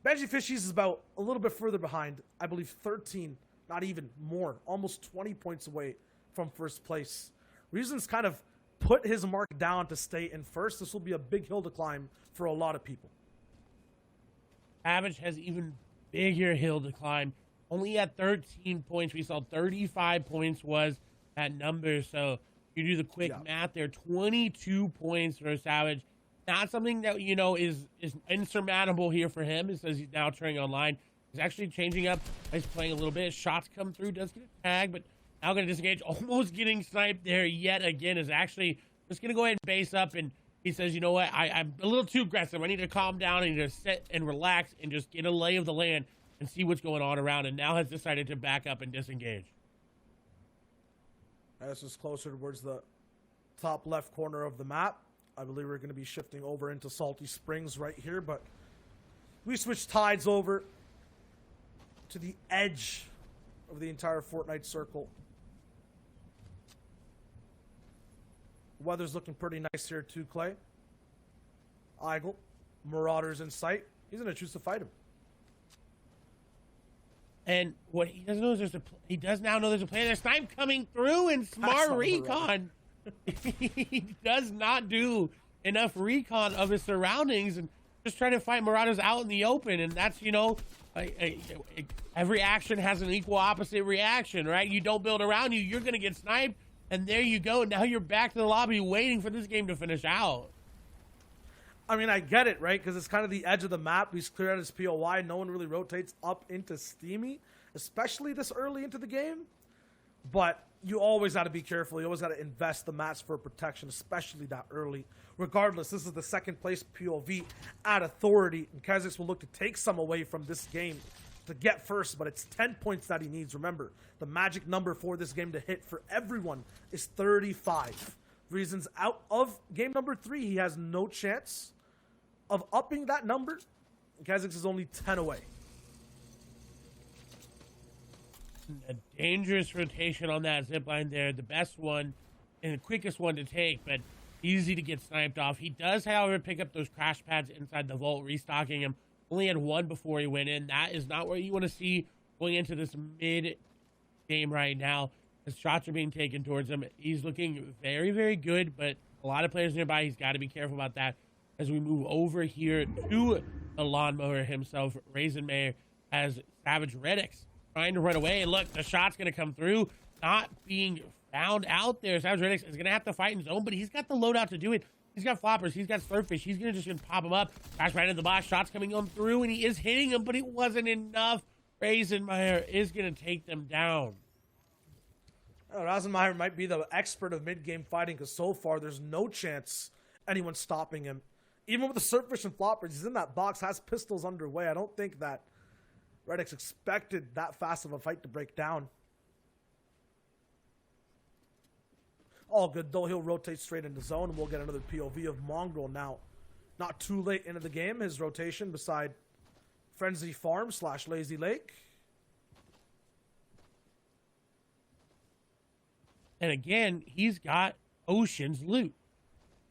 Benji Fishies is about a little bit further behind. I believe 13, not even more, almost 20 points away from first place. Reason's kind of put his mark down to stay in first. This will be a big hill to climb for a lot of people. Savage has even bigger hill to climb. Only at 13 points. We saw 35 points was that number. So you do the quick math there. 22 points for Savage. Not something that, you know, is insurmountable here for him. It says he's now turning online. He's actually changing up. He's playing a little bit. Shots come through. Does get a tag, but now going to disengage. Almost getting sniped there yet again. Is actually just going to go ahead and base up. And he says, you know what? I'm a little too aggressive. I need to calm down. I need to sit and relax and just get a lay of the land and see what's going on around. And now has decided to back up and disengage. This is closer towards the top left corner of the map. I believe we're going to be shifting over into Salty Springs right here, but we switch tides over to the edge of the entire Fortnite circle. Weather's looking pretty nice here too, Clay. Eigel, Marauders in sight. He's going to choose to fight him. And what he doesn't know is he does now know there's a player. There's snipe coming through and smart recon. He does not do enough recon of his surroundings and just trying to fight Marauders out in the open. And that's, you know, every action has an equal opposite reaction, right? You don't build around you, you're going to get sniped. And there you go. Now you're back to the lobby waiting for this game to finish out. I mean, I get it, right? Because it's kind of the edge of the map. He's clear out his POI. No one really rotates up into Steamy, especially this early into the game. But you always got to be careful. You always got to invest the mats for protection, especially that early. Regardless, this is the second place POV at Authority, and Kazakhs will look to take some away from this game to get first, but it's 10 points that he needs. Remember, the magic number for this game to hit for everyone is 35. Reasons out of game number 3, he has no chance of upping that number. Kazakhs is only 10 away. A dangerous rotation on that zip line there. The best one and the quickest one to take, but easy to get sniped off. He does, however, pick up those crash pads inside the vault, restocking him. Only had one before he went in. That is not what you want to see going into this mid-game right now. As shots are being taken towards him. He's looking very, very good, but a lot of players nearby. He's got to be careful about that. As we move over here to the lawnmower himself, Raisin Mayor has Savage Redix trying to run away. And look, the shot's going to come through. Not being found out there. Savage Redix is going to have to fight in zone, but he's got the loadout to do it. He's got floppers. He's got slurpfish. He's going to just pop him up. Crash right into the box. Shots coming on through, and he is hitting him, but it wasn't enough. Raisinmeyer is going to take them down. Raisinmeyer might be the expert of mid-game fighting because so far there's no chance anyone's stopping him. Even with the surffish and floppers, he's in that box, has pistols underway. I don't think that Redix expected that fast of a fight to break down. All good, though. He'll rotate straight into zone, and we'll get another POV of Mongrel now. Not too late into the game. His rotation beside Frenzy Farm / Lazy Lake. And again, he's got Ocean's loot.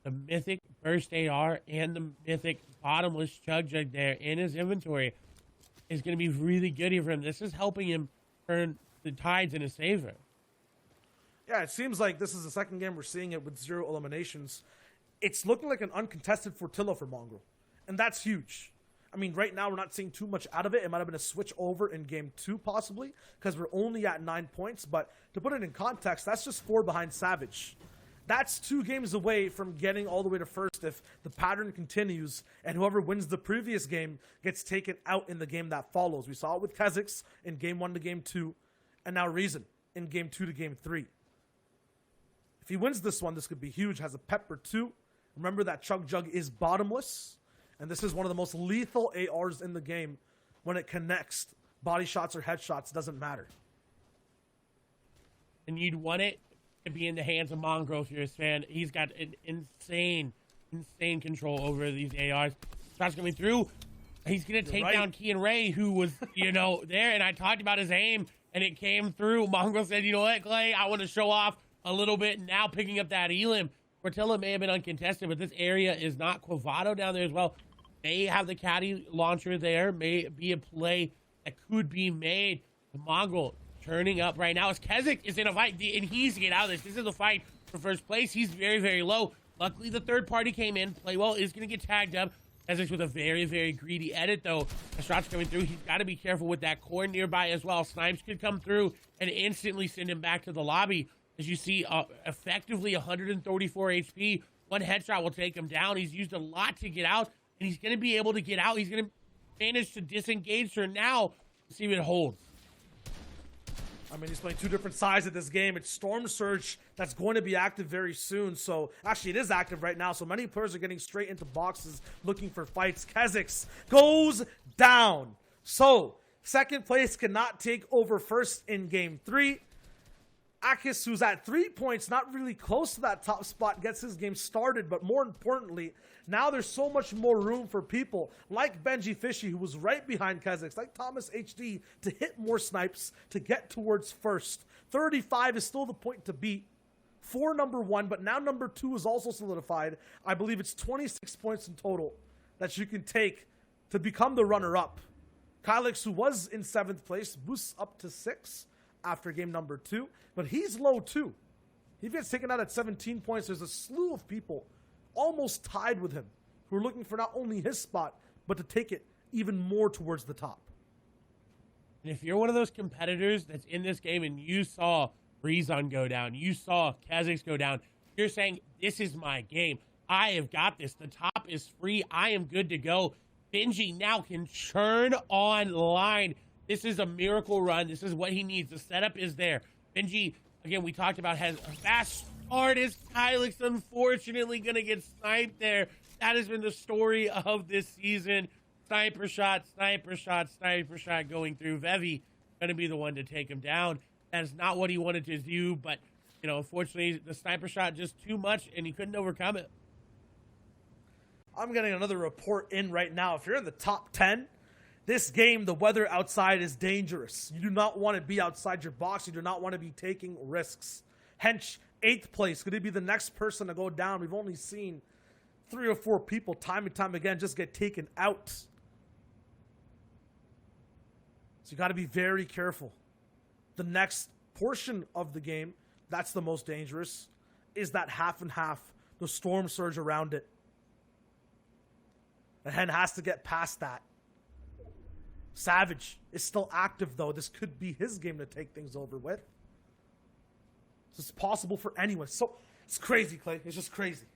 The Mythic Burst AR and the Mythic Bottomless Chug Jug there in his inventory is going to be really good here for him. This is helping him turn the tides in his favor. Yeah, it seems like this is the second game we're seeing it with 0 eliminations. It's looking like an uncontested Fortilla for Mongrel, and that's huge. I mean, right now we're not seeing too much out of it. It might have been a switch over in game 2 possibly, because we're only at 9 points, but to put it in context, that's just 4 behind Savage. That's 2 games away from getting all the way to first if the pattern continues, and whoever wins the previous game gets taken out in the game that follows. We saw it with Kazakhs in game 1 to game 2, and now Reason in game 2 to game 3. If he wins this one, this could be huge. Has a Pepper 2. Remember that Chug Jug is bottomless, and this is one of the most lethal ARs in the game when it connects. Body shots or headshots, doesn't matter. And you'd want it to be in the hands of Mongrel if you're a fan. He's got an insane control over these ARs. Shots coming through. He's going to take down Kean Ray, who was, there. And I talked about his aim, and it came through. Mongrel said, you know what, Clay, I want to show off a little bit. Now picking up that Elim. Portilla may have been uncontested, but this area is not. Quavado down there as well. May have the caddy launcher there. May be a play that could be made. The Mongrel turning up right now as Kezik is in a fight, and he's to get out of this. This is a fight for first place. He's very, very low. Luckily, the third party came in. Playwell is going to get tagged up. Kezik with a very, very greedy edit, though. The shot's coming through. He's got to be careful with that core nearby as well. Snipes could come through and instantly send him back to the lobby. As you see, effectively 134 HP. One headshot will take him down. He's used a lot to get out, and he's going to be able to get out. He's going to manage to disengage her now. See if it holds. I mean, he's playing two different sides of this game. It's Storm Surge that's going to be active very soon. So, actually, it is active right now. So, many players are getting straight into boxes looking for fights. Kezik goes down. So, second place cannot take over first in game 3. Akis, who's at 3 points, not really close to that top spot, gets his game started. But more importantly, now there's so much more room for people like Benji Fishy, who was right behind Kezik, like Thomas HD, to hit more snipes to get towards first. 35 is still the point to beat for number 1, but now number 2 is also solidified. I believe it's 26 points in total that you can take to become the runner-up. Kylix, who was in 7th place, boosts up to 6 after game number 2, but he's low too. He gets taken out at 17 points. There's a slew of people almost tied with him who are looking for not only his spot, but to take it even more towards the top. And if you're one of those competitors that's in this game and you saw Rezon go down, you saw Kezik go down, you're saying, this is my game. I have got this. The top is free. I am good to go. Benji now can churn online. This is a miracle run. This is what he needs. The setup is there. Benji, again, we talked about, has a fast start. Is Kylix unfortunately going to get sniped there? That has been the story of this season. Sniper shot, sniper shot, sniper shot going through. Vevi going to be the one to take him down. That is not what he wanted to do, but, you know, unfortunately, the sniper shot just too much, and he couldn't overcome it. I'm getting another report in right now. If you're in the top 10, this game, the weather outside is dangerous. You do not want to be outside your box. You do not want to be taking risks. Hench, 8th place. Could he be the next person to go down? We've only seen 3 or 4 people time and time again just get taken out. So you got to be very careful. The next portion of the game, that's the most dangerous, is that half and half, the storm surge around it. The Hen has to get past that. Savage is still active, though. This could be his game to take things over with. This is possible for anyone. So it's crazy, Clay. It's just crazy.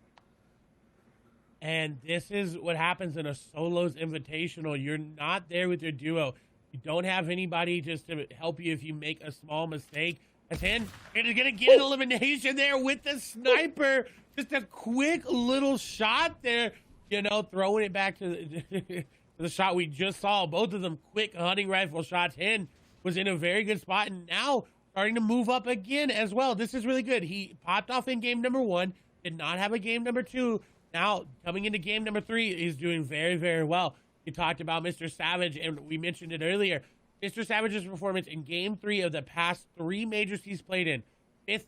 And this is what happens in a solos invitational. You're not there with your duo. You don't have anybody just to help you if you make a small mistake. As Hen is going to get an elimination there with the sniper. Just a quick little shot there. You know, throwing it back to the shot we just saw. Both of them quick hunting rifle shots. Hen was in a very good spot and now starting to move up again as well. This is really good. He popped off in game number 1, did not have a game number 2. Now, coming into game number 3, he's doing very, very well. You talked about Mr. Savage, and we mentioned it earlier. Mr. Savage's performance in game 3 of the past 3 majors he's played in. 5th,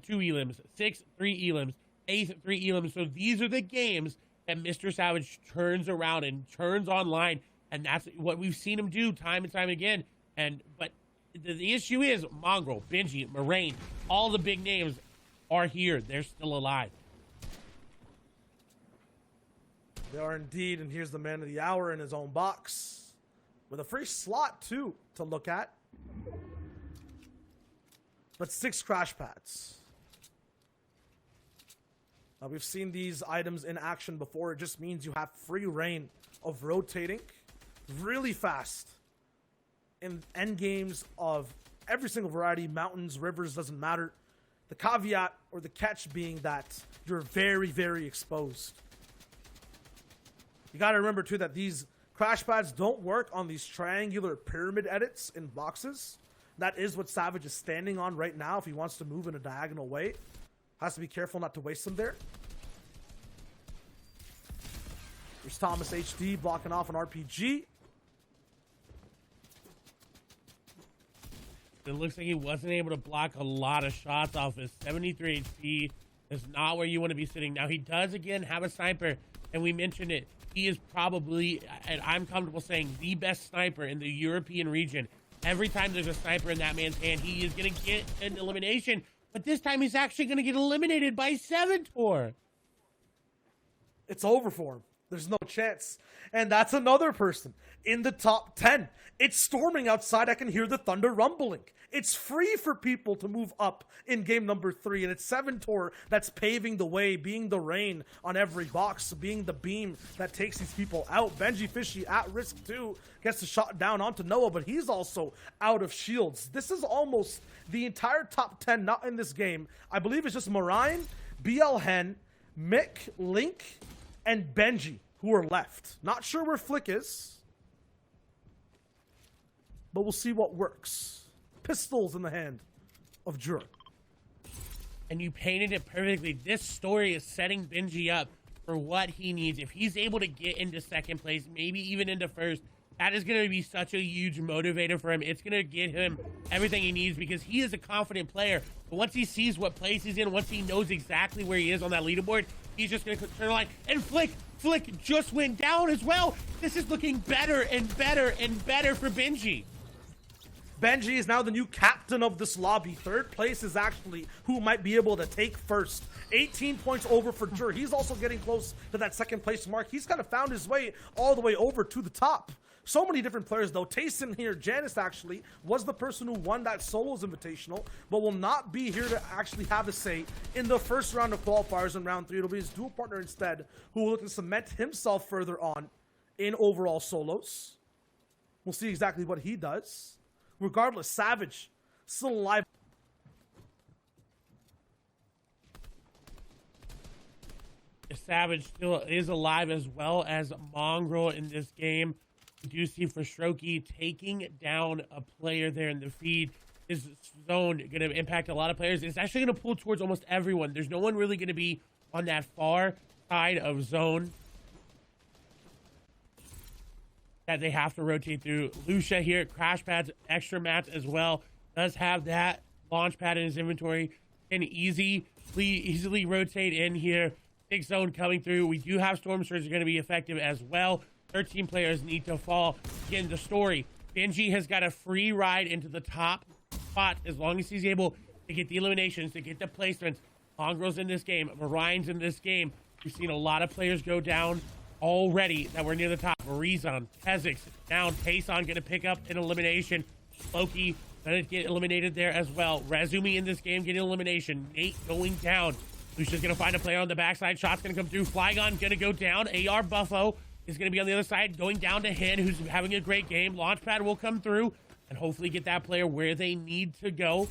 2 elims. 6th, 3 elims. 8th, 3 elims. So these are the games that Mr. Savage turns around and turns online, and that's what we've seen him do time and time again. But the issue is Mongrel, Benji, Moraine, all the big names are here. They're still alive. They are indeed, and here's the man of the hour in his own box. With a free slot, too, to look at. But 6 crash pads. Now, we've seen these items in action before. It just means you have free reign of rotating really fast in end games of every single variety. Mountains, rivers, doesn't matter. The caveat or the catch being that you're very, very exposed. You got to remember, too, that these crash pads don't work on these triangular pyramid edits in boxes. That is what Savage is standing on right now if he wants to move in a diagonal way. Has to be careful not to waste them there. There's Thomas HD blocking off an RPG. It looks like he wasn't able to block a lot of shots off his 73 HP. Is not where you want to be sitting. Now, he does, again, have a sniper, and we mentioned it. He is probably, and I'm comfortable saying, the best sniper in the European region. Every time there's a sniper in that man's hand, he is going to get an elimination. But this time he's actually going to get eliminated by 7tor. It's over for him. There's no chance. And that's another person in the top 10. It's storming outside. I can hear the thunder rumbling. It's free for people to move up in game number 3, and it's 7tor that's paving the way, being the rain on every box, being the beam that takes these people out. Benji Fishy at risk too, gets the shot down onto Noah, but he's also out of shields. This is almost the entire top 10 not in this game. I believe it's just Marine, BL Hen, Mick, Link, and Benji who are left. Not sure where Flick is, but we'll see what works. Pistols in the hand of Jur. And you painted it perfectly. This story is setting Benji up for what he needs. If he's able to get into second place, maybe even into first, that is going to be such a huge motivator for him. It's going to get him everything he needs because he is a confident player. But once he sees what place he's in, once he knows exactly where he is on that leaderboard, he's just going to turn the line. And Flick just went down as well. This is looking better and better and better for Benji. Benji is now the new captain of this lobby. Third place is actually who might be able to take first. 18 points over for Jur. He's also getting close to that second place mark. He's kind of found his way all the way over to the top. So many different players though. Tayson here, Janice actually, was the person who won that solos invitational, but will not be here to actually have a say in the first round of qualifiers in round 3. It'll be his dual partner instead, who will look to cement himself further on in overall solos. We'll see exactly what he does. Regardless, Savage still alive. Savage still is alive, as well as Mongrel in this game. We do see for Strokey taking down a player there in the feed. This zone going to impact a lot of players. It's actually going to pull towards almost everyone. There's no one really going to be on that far side of zone that they have to rotate through. Lucia here, crash pads, extra mats as well. Does have that launch pad in his inventory. Can easily rotate in here. Big zone coming through. We do have storm surge are going to be effective as well. 13 players need to fall. Again, the story. Benji has got a free ride into the top spot as long as he's able to get the eliminations, to get the placements. Mongrel's in this game. Marine's in this game. We've seen a lot of players go down already that were near the top. Marizon, Kezix down. Tayson going to pick up an elimination. Loki going to get eliminated there as well. Razumi in this game getting elimination. Nate going down. Lucia's going to find a player on the backside. Shot's going to come through. Flygon going to go down. AR Buffo is going to be on the other side, going down to Hen, who's having a great game. Launchpad will come through and hopefully get that player where they need to go.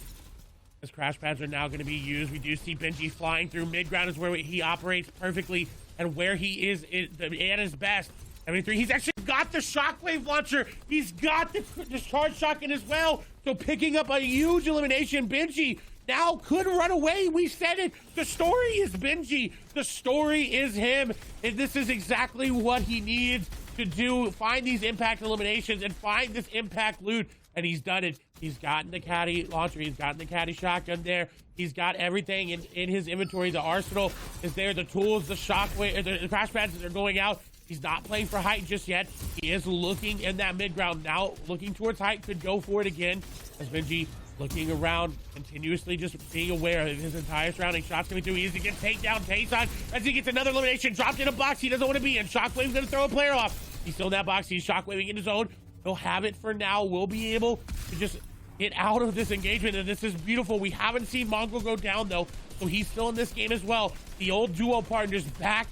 As crash pads are now going to be used. We do see Benji flying through. Mid-ground is where he operates perfectly and where he is at his best. 73, he's actually got the shockwave launcher. He's got the charge shotgun as well. So picking up a huge elimination. Benji now could run away. We said it. The story is Benji. The story is him. And this is exactly what he needs to do. Find these impact eliminations and find this impact loot. And he's done it. He's gotten the caddy launcher. He's gotten the caddy shotgun there. He's got everything in his inventory. The arsenal is there. The tools, the shockwave, the crash pads that are going out. He's not playing for height just yet. He is looking in that mid-ground now, looking towards height, could go for it again. As Benji looking around, continuously just being aware of his entire surrounding. Shots coming through, easy to get takedown. Tayson, as he gets another elimination, dropped in a box he doesn't want to be in. Shockwave's going to throw a player off. He's still in that box. He's shockwaving in his own. He'll have it for now. We'll be able to just get out of this engagement, and this is beautiful. We haven't seen Mongrel go down, though, so he's still in this game as well. The old duo partners back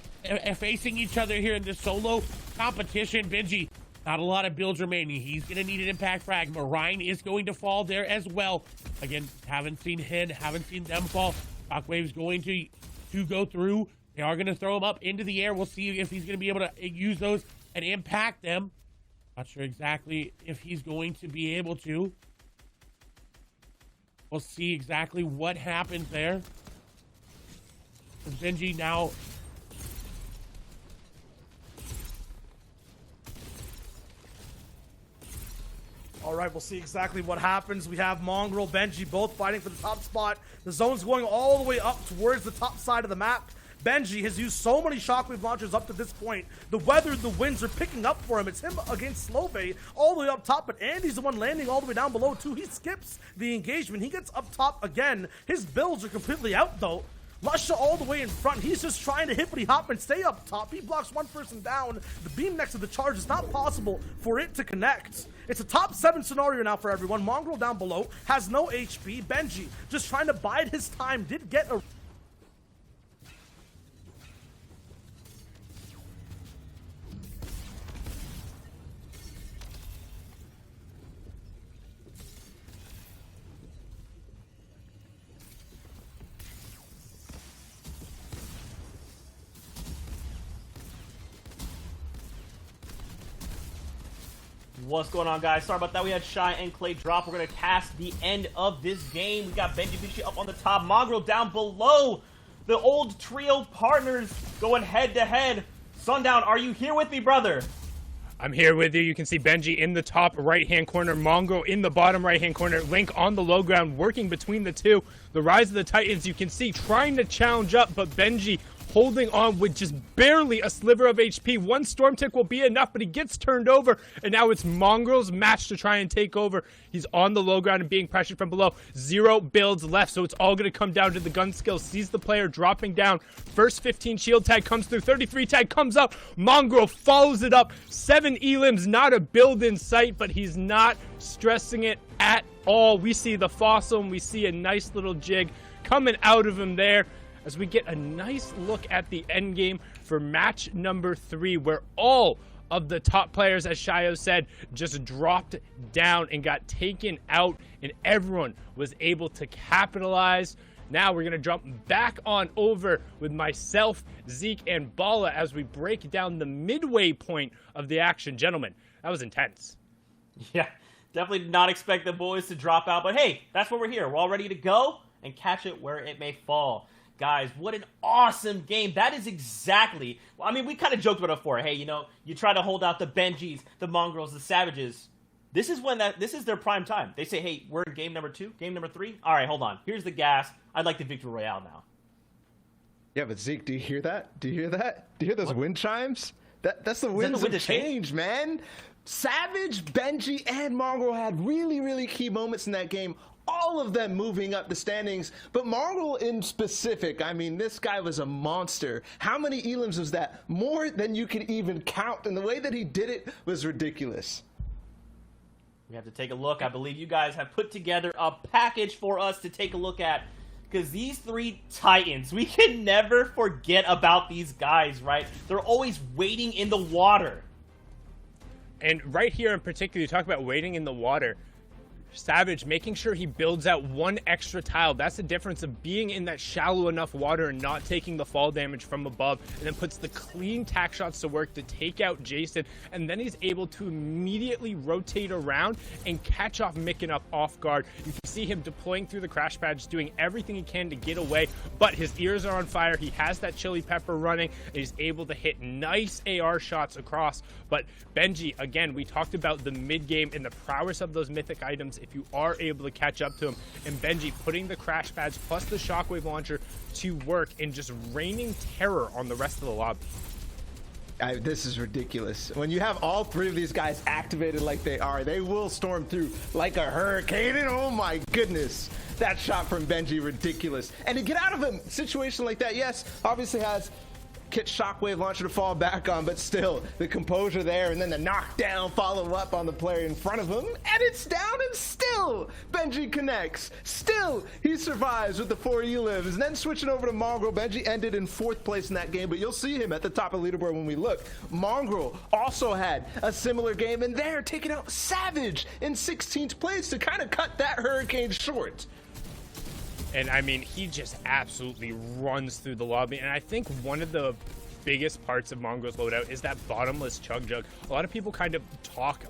facing each other here in this solo competition. Benji, not a lot of builds remaining. He's going to need an impact frag. Marine is going to fall there as well. Again, haven't seen Hen, haven't seen them fall. Shockwave's going to go through. They are going to throw him up into the air. We'll see if he's going to be able to use those and impact them. Not sure exactly if he's going to be able to. We'll see exactly what happens there. Benji now All right, we'll see exactly what happens. We have Mongrel, Benji both fighting for the top spot. The zone's going all the way up towards the top side of the map. Benji has used so many shockwave launchers up to this point. The weather, the winds are picking up for him. It's him against Slove all the way up top, but Andy's the one landing all the way down below too. He skips the engagement. He gets up top again. His builds are completely out though. Lusha all the way in front. He's just trying to hippity hop and stay up top. He blocks one person down. The beam next to the charge is not possible for it to connect. It's a top 7 scenario now for everyone. Mongrel down below has no HP. Benji just trying to bide his time. Did get a... What's going on, guys? Sorry about that. We had Shy and Clay drop. We're going to cast the end of this game. We got Benji Bishi up on the top, Mongrel down below. The old trio partners going head-to-head. Sundown, are you here with me, brother? I'm here with you. You can see Benji in the top right-hand corner, Mongrel in the bottom right-hand corner, Link on the low ground, working between the two. The Rise of the Titans, you can see, trying to challenge up, but Benji holding on with just barely a sliver of HP. One Storm Tick will be enough, but he gets turned over, and now it's Mongrel's match to try and take over. He's on the low ground and being pressured from below. 0 builds left, so it's all going to come down to the gun skill. Sees the player dropping down. First 15 shield tag comes through. 33 tag comes up. Mongrel follows it up. 7 elims, not a build in sight, but he's not stressing it at all. We see the fossil, and we see a nice little jig coming out of him there, as we get a nice look at the end game for match number 3, where all of the top players, as Shio said, just dropped down and got taken out, and everyone was able to capitalize. Now we're going to jump back on over with myself, Zeke, and Bala as we break down the midway point of the action. Gentlemen, that was intense. Yeah, definitely did not expect the boys to drop out, but hey, that's what we're here. We're all ready to go and catch it where it may fall. Guys, what an awesome game. That is exactly... Well, I mean, we kind of joked about it before. Hey, you know, you try to hold out the Benjis, the Mongrels, the Savages. This is their prime time. They say, hey, we're in game number 2, game number 3. All right, hold on. Here's the gas. I'd like the Victory Royale now. Yeah, but Zeke, do you hear that? Do you hear that? Do you hear those wind chimes? That's the winds of change, man. Savage, Benji, and Mongrel had really, really key moments in that game. All of them moving up the standings, but Mongrel in specific, I mean, this guy was a monster. How many elims was that? More than you could even count, and the way that he did it was ridiculous. We have to take a look. I believe you guys have put together a package for us to take a look at, because these 3 Titans, we can never forget about these guys, right? They're always waiting in the water. And right here in particular, you talk about waiting in the water. Savage making sure he builds out 1 extra tile. That's the difference of being in that shallow enough water and not taking the fall damage from above, and then puts the clean tack shots to work to take out Jason, and then he's able to immediately rotate around and catch off Micken up off guard. You can see him deploying through the crash pads, doing everything he can to get away, but his ears are on fire. He has that chili pepper running, and he's able to hit nice AR shots across. But Benji, again, we talked about the mid game and the prowess of those mythic items if you are able to catch up to him, and Benji putting the crash pads plus the shockwave launcher to work and just raining terror on the rest of the lobby. This is ridiculous. When you have all 3 of these guys activated like they are, they will storm through like a hurricane, and oh my goodness, that shot from Benji, ridiculous. And to get out of a situation like that, yes, obviously has Kit shockwave launcher to fall back on, but still the composure there, and then the knockdown follow up on the player in front of him, and it's down, and still Benji connects. Still he survives with the 4 elims, and then switching over to Mongrel. Benji ended in 4th place in that game, but you'll see him at the top of the leaderboard when we look. Mongrel also had a similar game, and they're taking out Savage in 16th place to kind of cut that hurricane short. And I mean, he just absolutely runs through the lobby. And I think one of the biggest parts of Mongrel's loadout is that bottomless chug jug. A lot of people kind of talk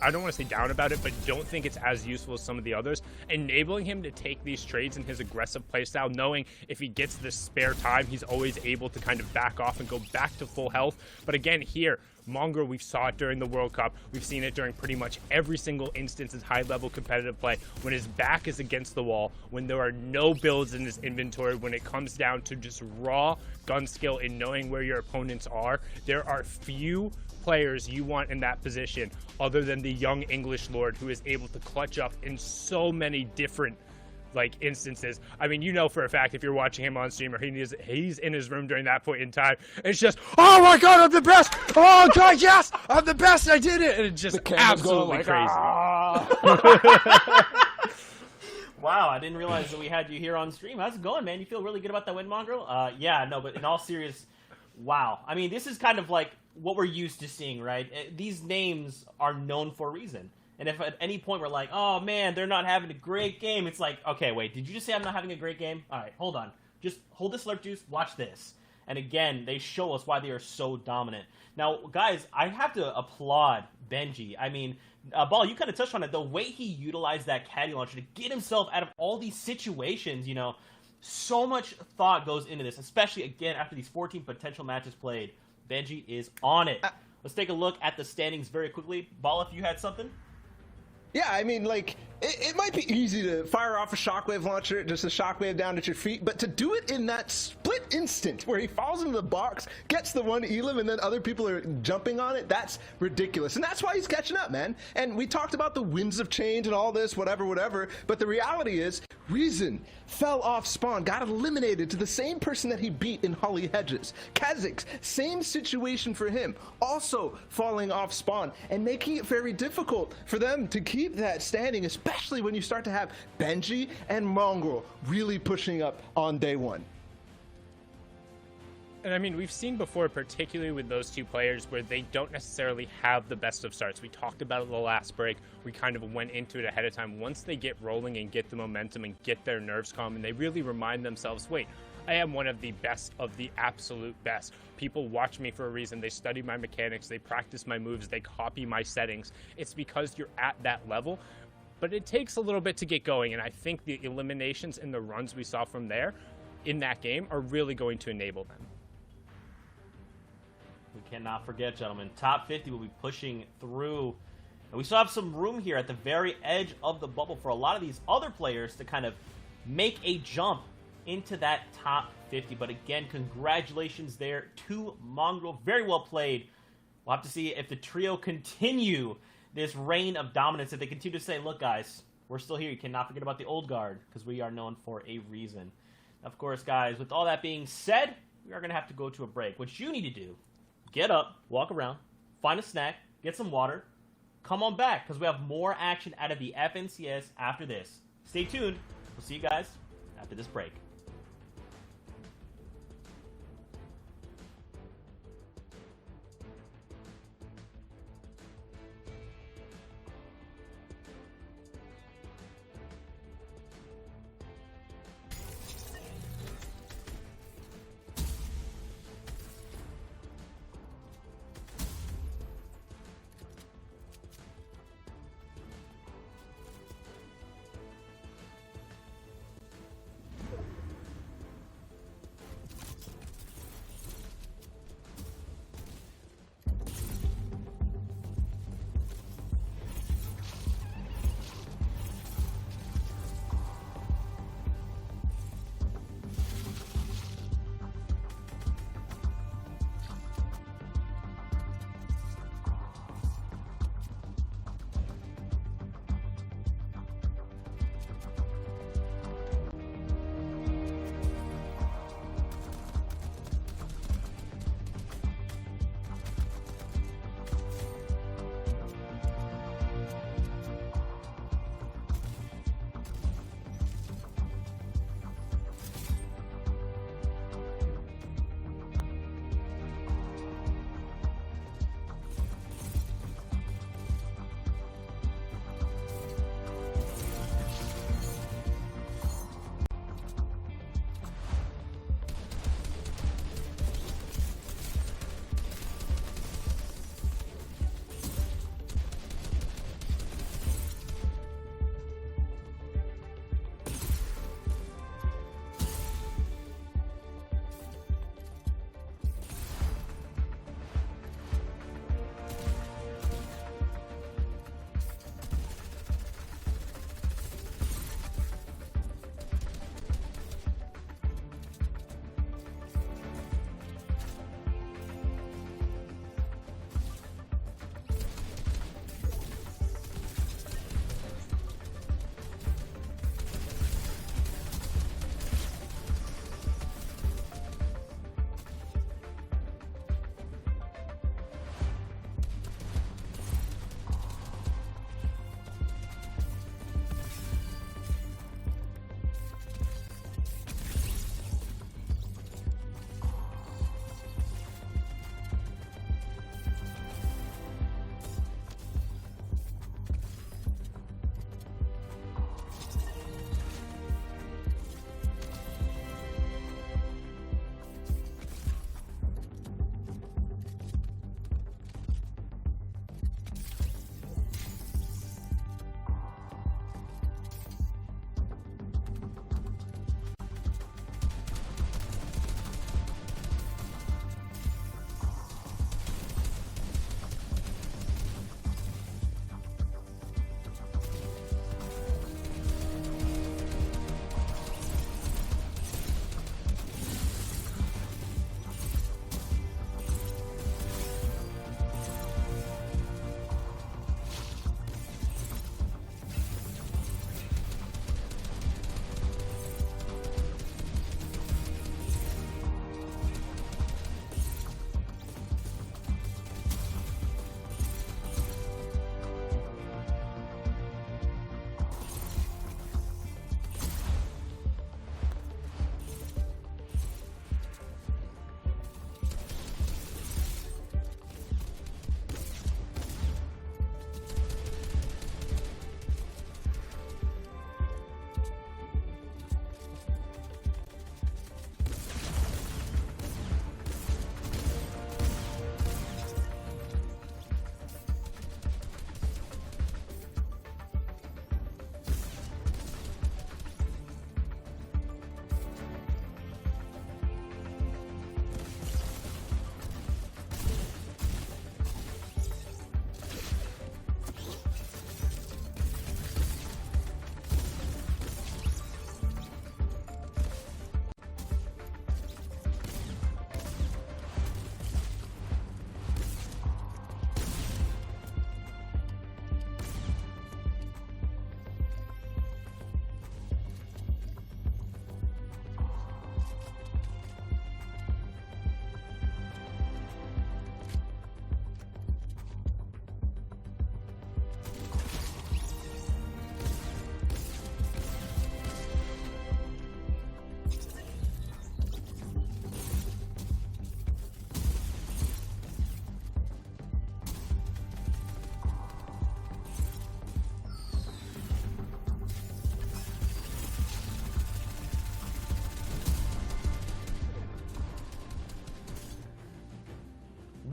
I don't want to say down about it, but don't think it's as useful as some of the others. Enabling him to take these trades in his aggressive playstyle, knowing if he gets this spare time, he's always able to kind of back off and go back to full health. But again, here, Mongrel, we saw it during the World Cup. We've seen it during pretty much every single instance in high-level competitive play. When his back is against the wall, when there are no builds in his inventory, when it comes down to just raw gun skill and knowing where your opponents are, there are few players you want in that position other than the young English Lord who is able to clutch up in so many different instances. I mean, you know for a fact if you're watching him on stream or he's in his room during that point in time, it's just, oh my god, I'm the best! Oh god, yes! I'm the best, I did it! And it's just absolutely crazy. Wow, I didn't realize that we had you here on stream. How's it going, man? You feel really good about that win, Mongrel? Yeah, no, but in all serious, wow. I mean, this is kind of like what we're used to seeing, right? These names are known for a reason. And if at any point we're like, oh man, they're not having a great game, it's like, okay, wait, did you just say I'm not having a great game? All right, hold on. Just hold the slurp juice, watch this. And again, they show us why they are so dominant. Now, guys, I have to applaud Benji. I mean, Ball, you kind of touched on it. The way he utilized that caddy launcher to get himself out of all these situations, you know, so much thought goes into this, especially, again, after these 14 potential matches played. Benji is on it. Let's take a look at the standings very quickly. Ball, if you had something? Yeah, I mean, like, it might be easy to fire off a shockwave launcher, just a shockwave down at your feet, but to do it in that split instant where he falls into the box, gets the one elim, and then other people are jumping on it, that's ridiculous. And that's why he's catching up, man. And we talked about the winds of change and all this, whatever, but the reality is, Reason fell off spawn, got eliminated to the same person that he beat in Holly Hedges. Kha'Zix, same situation for him, also falling off spawn, and making it very difficult for them to keep that standing, especially when you start to have Benji and Mongrel really pushing up on day one. And I mean, we've seen before, particularly with those two players, where they don't necessarily have the best of starts. We talked about it in the last break. We kind of went into it ahead of time. Once they get rolling and get the momentum and get their nerves calm, and they really remind themselves, wait, I am one of the best of the absolute best. People watch me for a reason. They study my mechanics. They practice my moves. They copy my settings. It's because you're at that level. But it takes a little bit to get going, and I think the eliminations and the runs we saw from there in that game are really going to enable them. We cannot forget, gentlemen, top 50 will be pushing through. And we still have some room here at the very edge of the bubble for a lot of these other players to kind of make a jump into that top 50. But again, congratulations there to Mongrel. Very well played. We'll have to see if the trio continue this reign of dominance. If they continue to say, look, guys, we're still here. You cannot forget about the old guard because we are known for a reason. Of course, guys, with all that being said, we are going to have to go to a break. What you need to do, get up, walk around, find a snack, get some water, come on back because we have more action out of the FNCS after this. Stay tuned. We'll see you guys after this break.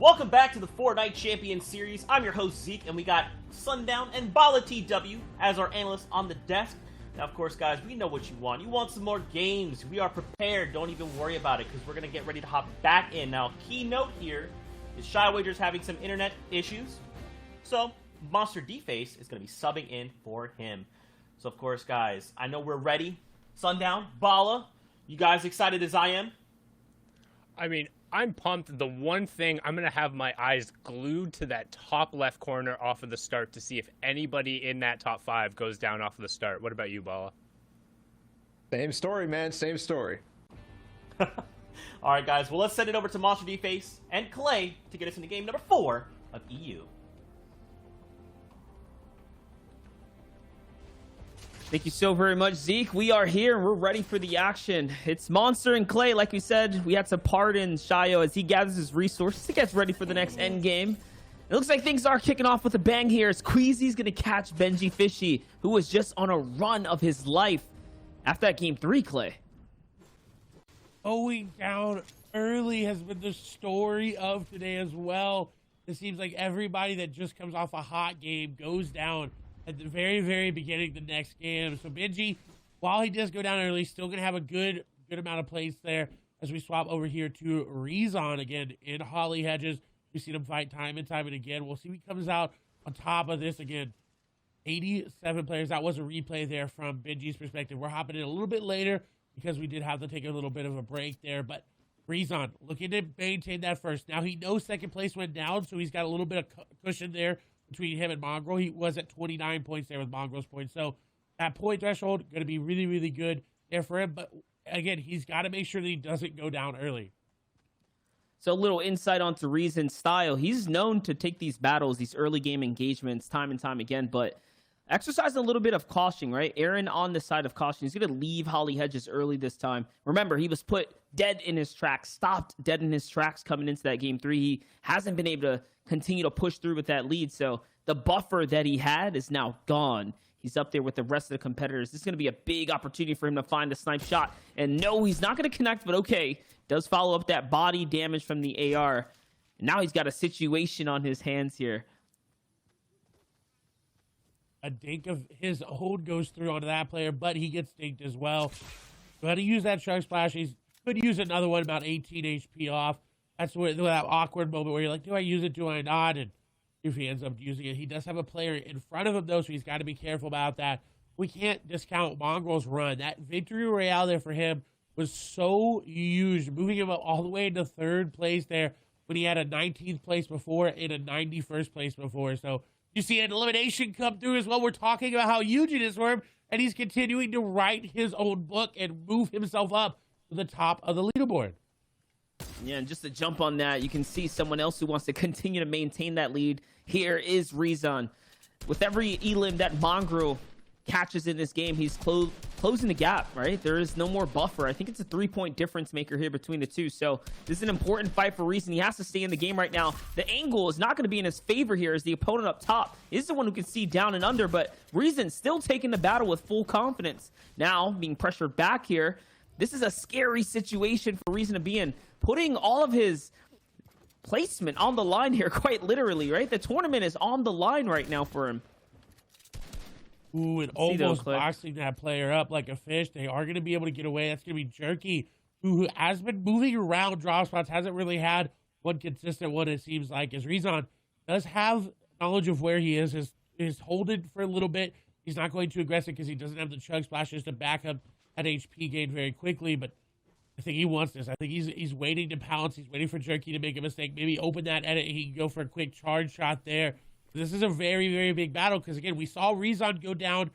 Welcome back to the Fortnite Champion Series. I'm your host, Zeke, and we got Sundown and Bala TW as our analysts on the desk. Now, of course, guys, we know what you want. You want some more games. We are prepared. Don't even worry about it, because we're going to get ready to hop back in. Now, key note here is Shy Wager's having some internet issues, so Monster D-Face is going to be subbing in for him. So, of course, guys, I know we're ready. Sundown, Bala, you guys excited as I am? I mean, I'm pumped. The one thing, I'm going to have my eyes glued to that top left corner off of the start to see if anybody in that top 5 goes down off of the start. What about you, Bala? Same story, man. Same story. All right, guys. Well, let's send it over to Monster D-Face and Clay to get us into game number 4 of EU. Thank you so very much, Zeke. We are here and we're ready for the action. It's Monster and Clay. Like we said, we had to pardon Shayo as he gathers his resources. He gets ready for the next end game. It looks like things are kicking off with a bang here as Queasy's going to catch Benji Fishy, who was just on a run of his life after that game 3, Clay. Going down early has been the story of today as well. It seems like everybody that just comes off a hot game goes down at the very, very beginning of the next game. So Benji, while he does go down early, still going to have a good amount of plays there as we swap over here to Rezon again in Holly Hedges. We've seen him fight time and time and again. We'll see if he comes out on top of this again. 87 players. That was a replay there from Benji's perspective. We're hopping in a little bit later because we did have to take a little bit of a break there. But Rezon looking to maintain that first. Now he knows second place went down, so he's got a little bit of cushion there between him and Mongrel. He was at 29 points there with Mongrel's points. So that point threshold going to be really, really good there for him. But again, he's got to make sure that he doesn't go down early. So a little insight onto Rezon's style. He's known to take these battles, these early game engagements time and time again, but exercising a little bit of caution, right? Aaron on the side of caution. He's going to leave Holly Hedges early this time. Remember, he was put dead in his tracks, stopped dead in his tracks coming into that game 3. He hasn't been able to continue to push through with that lead. So the buffer that he had is now gone. He's up there with the rest of the competitors. This is going to be a big opportunity for him to find the snipe shot. And no, he's not going to connect, but okay. Does follow up that body damage from the AR. And now he's got a situation on his hands here. A dink of his hold goes through onto that player, but he gets dinked as well. So how to use that Shark Splash. He could use another one about 18 HP off. That's where that awkward moment where you're like, do I use it, do I not? And if he ends up using it, he does have a player in front of him, though, so he's got to be careful about that. We can't discount Mongrel's run. That victory royale there for him was so huge, moving him up all the way into 3rd place there when he had a 19th place before and a 91st place before. So you see an elimination come through as well. We're talking about how huge it is for him, and he's continuing to write his own book and move himself up to the top of the leaderboard. Yeah, and just to jump on that, you can see someone else who wants to continue to maintain that lead. Here is Rezon. With every elim that Mongrel catches in this game, he's closing the gap, right? There is no more buffer. I think it's a 3-point difference maker here between the two. So this is an important fight for Rezon. He has to stay in the game right now. The angle is not going to be in his favor here as the opponent up top is the one who can see down and under, but Rezon still taking the battle with full confidence. Now being pressured back here. This is a scary situation for Rezon to be in. Putting all of his placement on the line here, quite literally, right? The tournament is on the line right now for him. Ooh, and almost boxing that player up like a fish. They are going to be able to get away. That's going to be Jerky, who has been moving around drop spots, hasn't really had one consistent one, it seems like, as Rezon does have knowledge of where he is holding for a little bit. He's not going too aggressive because he doesn't have the chug splashes to back up that HP gain very quickly, but I think he wants this. I think he's waiting to pounce. He's waiting for Jerky to make a mistake. Maybe open that edit. He can go for a quick charge shot there. This is a very, very big battle because, again, we saw Rezon go down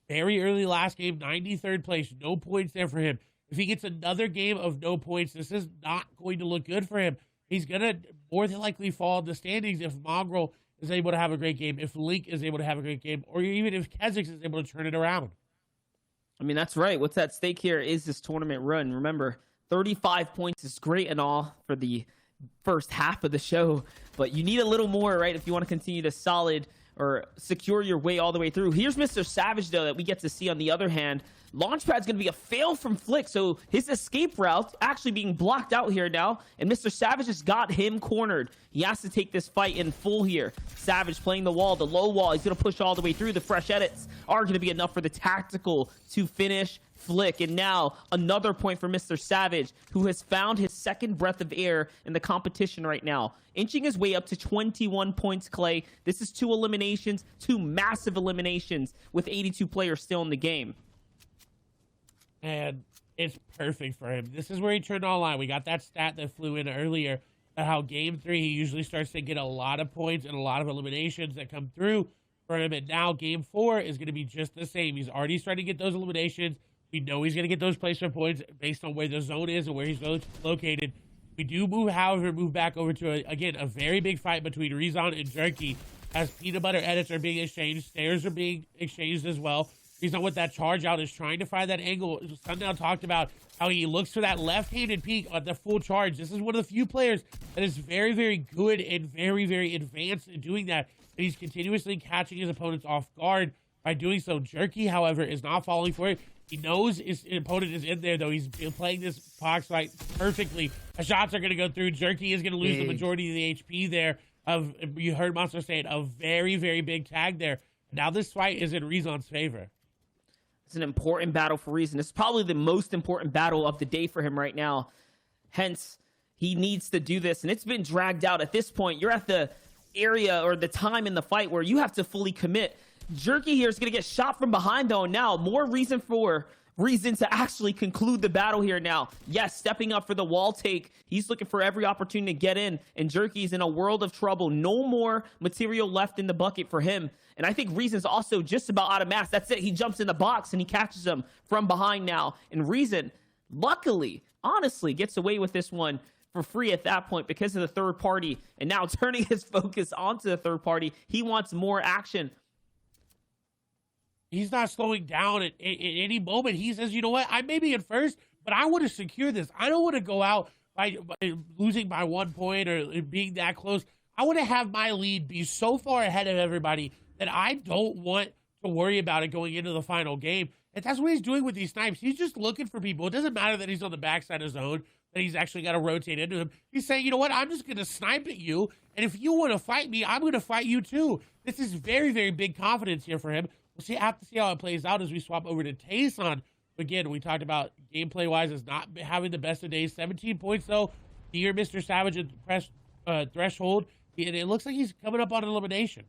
very early last game, 93rd place. No points there for him. If he gets another game of no points, this is not going to look good for him. He's going to more than likely fall in the standings if Mongrel is able to have a great game, if Link is able to have a great game, or even if Kezix is able to turn it around. I mean, that's right. What's at stake here is this tournament run. Remember, 35 points is great and all for the first half of the show, but you need a little more, right, if you want to continue to solid or secure your way all the way through. Here's Mr. Savage, though, that we get to see on the other hand. Launchpad's going to be a fail from Flick, so his escape route actually being blocked out here now, and Mr. Savage has got him cornered. He has to take this fight in full here. Savage playing the wall, the low wall. He's going to push all the way through. The fresh edits are going to be enough for the tactical to finish Flick. And now another point for Mr. Savage, who has found his second breath of air in the competition right now. Inching his way up to 21 points, Clay. This is 2 eliminations, 2 massive eliminations with 82 players still in the game. And it's perfect for him. This is where he turned online. We got that stat that flew in earlier, how game 3, he usually starts to get a lot of points and a lot of eliminations that come through for him. And now game 4 is going to be just the same. He's already starting to get those eliminations. We know he's going to get those placement points based on where the zone is and where he's located. We do move back over to, again, a very big fight between Rezon and Jerky as peanut butter edits are being exchanged. Stairs are being exchanged as well. Rezon with that charge out is trying to find that angle. Sundown talked about how he looks for that left-handed peek on the full charge. This is one of the few players that is very, very good and very, very advanced in doing that. And he's continuously catching his opponents off guard by doing so. Jerky, however, is not falling for it. He knows his opponent is in there, though. He's playing this box fight perfectly. The shots are going to go through. Jerky is going to lose the majority of the HP there. You heard Monster say it, a very, very big tag there. Now this fight is in Rezon's favor. It's an important battle for Reason. It's probably the most important battle of the day for him right now. Hence, he needs to do this. And it's been dragged out. At this point, you're at the area or the time in the fight where you have to fully commit. Jerky here is going to get shot from behind, though. Now, more reason to actually conclude the battle here now. Yes, stepping up for the wall take. He's looking for every opportunity to get in, and Jerky's in a world of trouble. No more material left in the bucket for him. And I think Reason's also just about out of mass. That's it. He jumps in the box, and he catches him from behind now. And Reason, luckily, honestly, gets away with this one for free at that point because of the third party. And now turning his focus onto the third party, he wants more action. He's not slowing down at any moment. He says, you know what, I may be in first, but I want to secure this. I don't want to go out by losing by 1 point or being that close. I want to have my lead be so far ahead of everybody that I don't want to worry about it going into the final game. And that's what he's doing with these snipes. He's just looking for people. It doesn't matter that he's on the backside of zone, that he's actually got to rotate into him. He's saying, you know what, I'm just going to snipe at you, and if you want to fight me, I'm going to fight you too. This is very, very big confidence here for him. We'll have to see how it plays out as we swap over to Tayson. Again, we talked about gameplay-wise as not having the best of days. 17 points, though, near Mr. Savage at the threshold. And it looks like he's coming up on an elimination.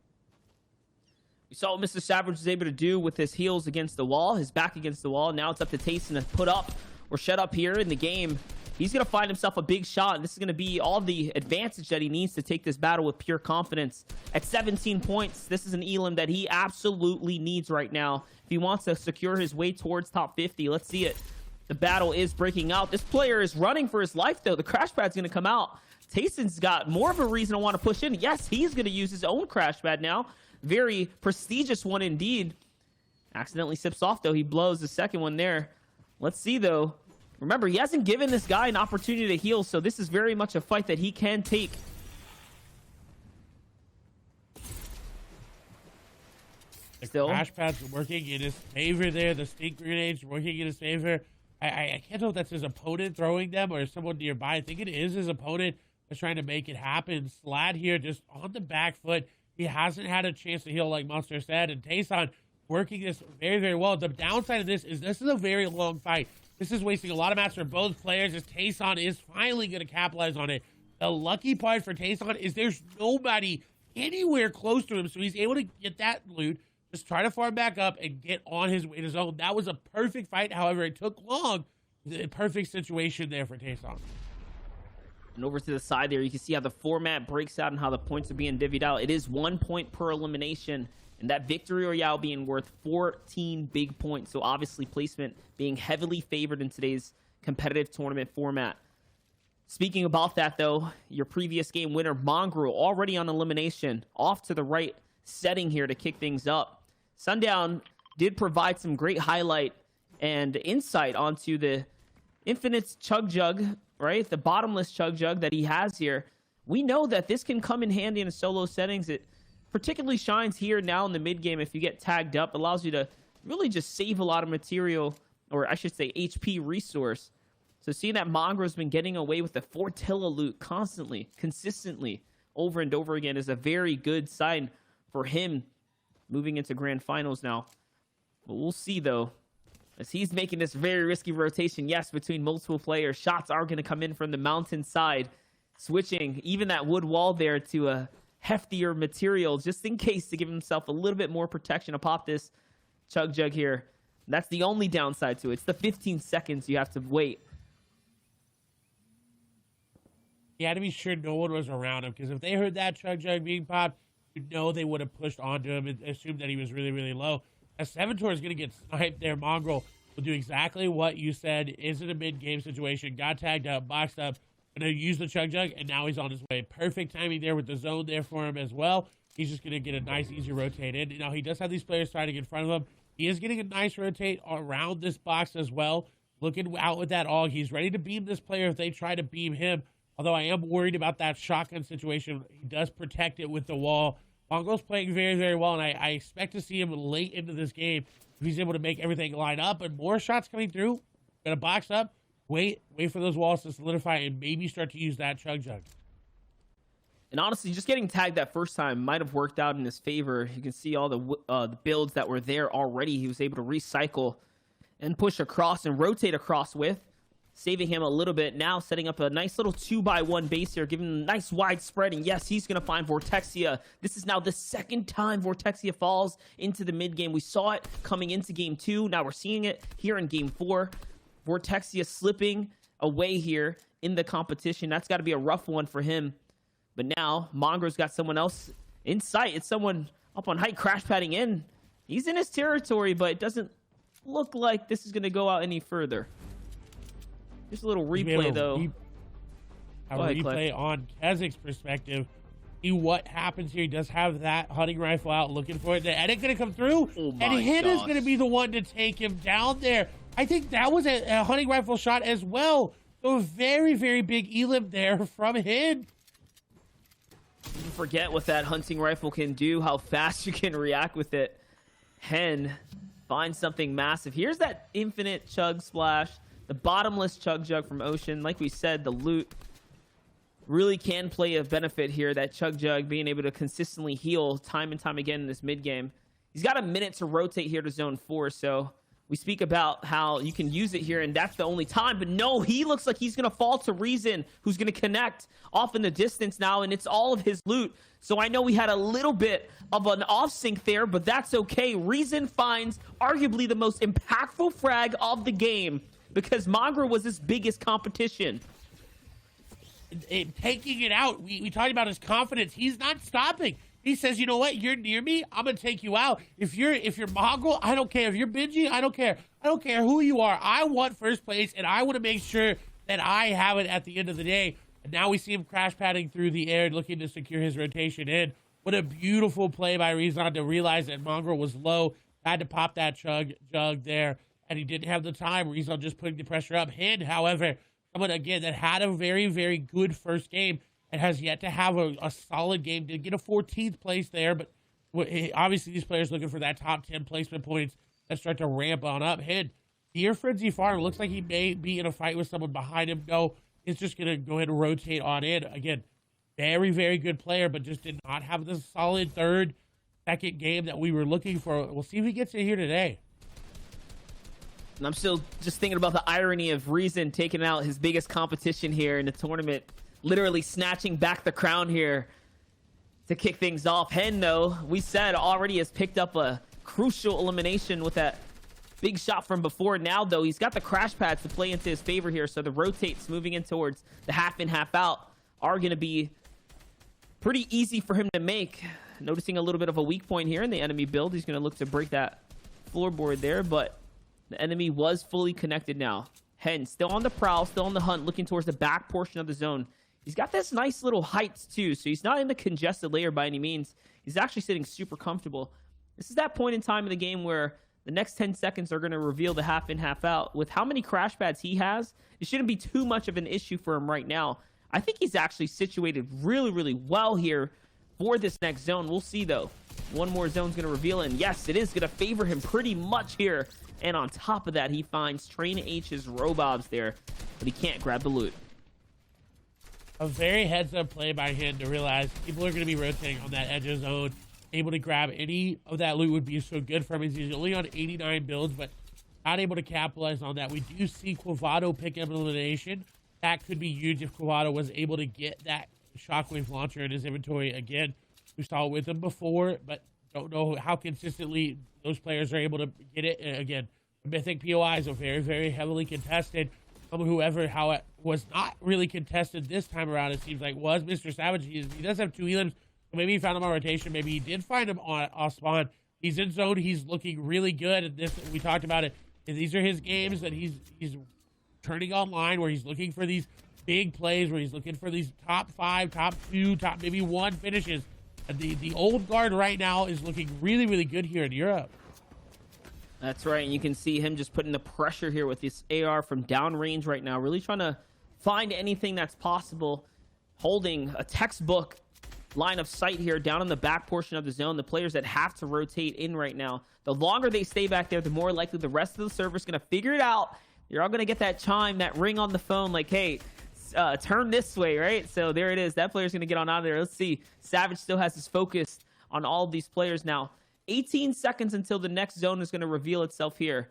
We saw what Mr. Savage was able to do with his heels against the wall, his back against the wall. Now it's up to Tayson to put up or shut up here in the game. He's going to find himself a big shot, and this is going to be all the advantage that he needs to take this battle with pure confidence. At 17 points, this is an elim that he absolutely needs right now if he wants to secure his way towards top 50. Let's see it. The battle is breaking out. This player is running for his life, though. The crash pad's going to come out. Tayson's got more of a reason to want to push in. Yes, he's going to use his own crash pad now. Very prestigious one indeed. Accidentally sips off, though. He blows the second one there. Let's see, though. Remember, he hasn't given this guy an opportunity to heal, so this is very much a fight that he can take. The crash pad's working in his favor there. The stink grenades working in his favor. I can't tell if that's his opponent throwing them or someone nearby. I think it is his opponent that's trying to make it happen. Slad here just on the back foot. He hasn't had a chance to heal like Monster said. And Tayson working this very, very well. The downside of this is a very long fight. This is wasting a lot of mats for both players as Tayson is finally going to capitalize on it. The lucky part for Tayson is there's nobody anywhere close to him, so he's able to get that loot, just try to farm back up and get on his way to zone. That was a perfect fight. However, it took long. The perfect situation there for Tayson. And over to the side there, you can see how the format breaks out and how the points are being divvied out. It is 1 point per elimination. And that victory royale being worth 14 big points. So obviously placement being heavily favored in today's competitive tournament format. Speaking about that, though, your previous game winner, Mongrel, already on elimination. Off to the right setting here to kick things up. Sundown did provide some great highlight and insight onto the infinite chug jug, right? The bottomless chug jug that he has here. We know that this can come in handy in solo settings. It particularly shines here now in the mid game. If you get tagged up, allows you to really just save a lot of material, or I should say HP resource. So seeing that Mongrel's been getting away with the Fortilla loot constantly, consistently, over and over again is a very good sign for him moving into grand finals now. But we'll see, though, as he's making this very risky rotation, yes, between multiple players. Shots are going to come in from the mountain side, switching even that wood wall there to a heftier material, just in case, to give himself a little bit more protection to pop this Chug Jug here. That's the only downside to it. It's the 15 seconds you have to wait. He had to be sure no one was around him, because if they heard that Chug Jug being popped, you know they would have pushed onto him and assumed that he was really, really low. As Seventor is going to get sniped there, Mongrel will do exactly what you said. Is in a mid-game situation, got tagged up, boxed up, going to use the Chug Jug, and now he's on his way. Perfect timing there with the zone there for him as well. He's just going to get a nice, easy rotate in. Now, he does have these players fighting in front of him. He is getting a nice rotate around this box as well. Looking out with that AUG. He's ready to beam this player if they try to beam him. Although I am worried about that shotgun situation. He does protect it with the wall. Mongrel's playing very, very well, and I expect to see him late into this game if he's able to make everything line up and more shots coming through. Gonna box up, wait for those walls to solidify, and maybe start to use that Chug Jug. And honestly, just getting tagged that first time might have worked out in his favor. You can see all the builds that were there already. He was able to recycle and push across and rotate across with, saving him a little bit. Now setting up a nice little 2x1 base here, giving him a nice wide spread. And yes, he's going to find Vortexia. This is now the second time Vortexia falls into the mid game. We saw it coming into game 2. Now we're seeing it here in game 4. Vortexia slipping away here in the competition. That's got to be a rough one for him. But now Mongrel's got someone else in sight. It's someone up on height, crash padding in. He's in his territory, but it doesn't look like this is going to go out any further. Just a little replay, though. A replay on Kezik's perspective. See what happens here. He does have that hunting rifle out looking for it. And it's going to come through. Oh and Hin is going to be the one to take him down there. I think that was a hunting rifle shot as well. So a very, very big elim there from Hin. You forget what that hunting rifle can do, how fast you can react with it. Hen finds something massive. Here's that infinite chug splash, the bottomless chug jug from Ocean. Like we said, the loot really can play a benefit here. That chug jug being able to consistently heal time and time again in this mid game. He's got a minute to rotate here to zone 4, so we speak about how you can use it here, and that's the only time. But no, he looks like he's going to fall to Reason, who's going to connect off in the distance now, and it's all of his loot. So I know we had a little bit of an off-sync there, but that's okay. Reason finds arguably the most impactful frag of the game because Mongrel was his biggest competition. Taking it out, we talked about his confidence. He's not stopping. He says, you know what? You're near me. I'm gonna take you out. If you're Mongrel, I don't care. If you're Benji, I don't care. I don't care who you are. I want first place, and I want to make sure that I have it at the end of the day. And now we see him crash padding through the air, looking to secure his rotation in. What a beautiful play by Rezon to realize that Mongrel was low, had to pop that chug jug there, and he didn't have the time. Rezon just putting the pressure up. Hin, however, someone again that had a very, very good first game and has yet to have a solid game. Did get a 14th place there, but obviously these players looking for that top 10 placement points that start to ramp on up. Hin, near Frenzy Farm, looks like he may be in a fight with someone behind him. No, it's just going to go ahead and rotate on in. Again, very, very good player, but just did not have the solid second game that we were looking for. We'll see if he gets it here today. And I'm still just thinking about the irony of Reason taking out his biggest competition here in the tournament, literally snatching back the crown here to kick things off. Hen, though, we said already has picked up a crucial elimination with that big shot from before. Now, though, he's got the crash pads to play into his favor here, so the rotates moving in towards the half in, half out are going to be pretty easy for him to make. Noticing a little bit of a weak point here in the enemy build. He's going to look to break that floorboard there, but the enemy was fully connected now. Hen still on the prowl, still on the hunt, looking towards the back portion of the zone. He's got this nice little heights too, so he's not in the congested layer by any means. He's actually sitting super comfortable. This is that point in time in the game where the next 10 seconds are going to reveal the half in, half out. With how many crash pads he has, it shouldn't be too much of an issue for him right now. I think he's actually situated really, really well here for this next zone. We'll see, though. One more zone's going to reveal it, and yes, it is going to favor him pretty much here. And on top of that, he finds Train H's Robobs there, but he can't grab the loot. A very heads-up play by him to realize people are going to be rotating on that edge of zone. Able to grab any of that loot would be so good for him. He's only on 89 builds, but not able to capitalize on that. We do see Quavado pick up an elimination. That could be huge if Quavado was able to get that Shockwave launcher in his inventory again. We saw it with him before, but don't know how consistently those players are able to get it. Again, Mythic POIs are very, very heavily contested. Whoever, how it was not really contested this time around, it seems like, was Mr. Savage. He does have 2 elims. Maybe he found him on rotation. Maybe he did find him on off spawn. He's in zone. He's looking really good. And this, we talked about it. And these are his games that he's turning online, where he's looking for these big plays, where he's looking for these top 5, top 2, top maybe 1 finishes. And the old guard right now is looking really, really good here in Europe. That's right, and you can see him just putting the pressure here with this AR from downrange right now, really trying to find anything that's possible, holding a textbook line of sight here down in the back portion of the zone. The players that have to rotate in right now, the longer they stay back there, the more likely the rest of the server is going to figure it out. You're all going to get that chime, that ring on the phone, like, hey, turn this way, right? So there it is. That player's going to get on out of there. Let's see. Savage still has his focus on all of these players now. 18 seconds until the next zone is going to reveal itself here.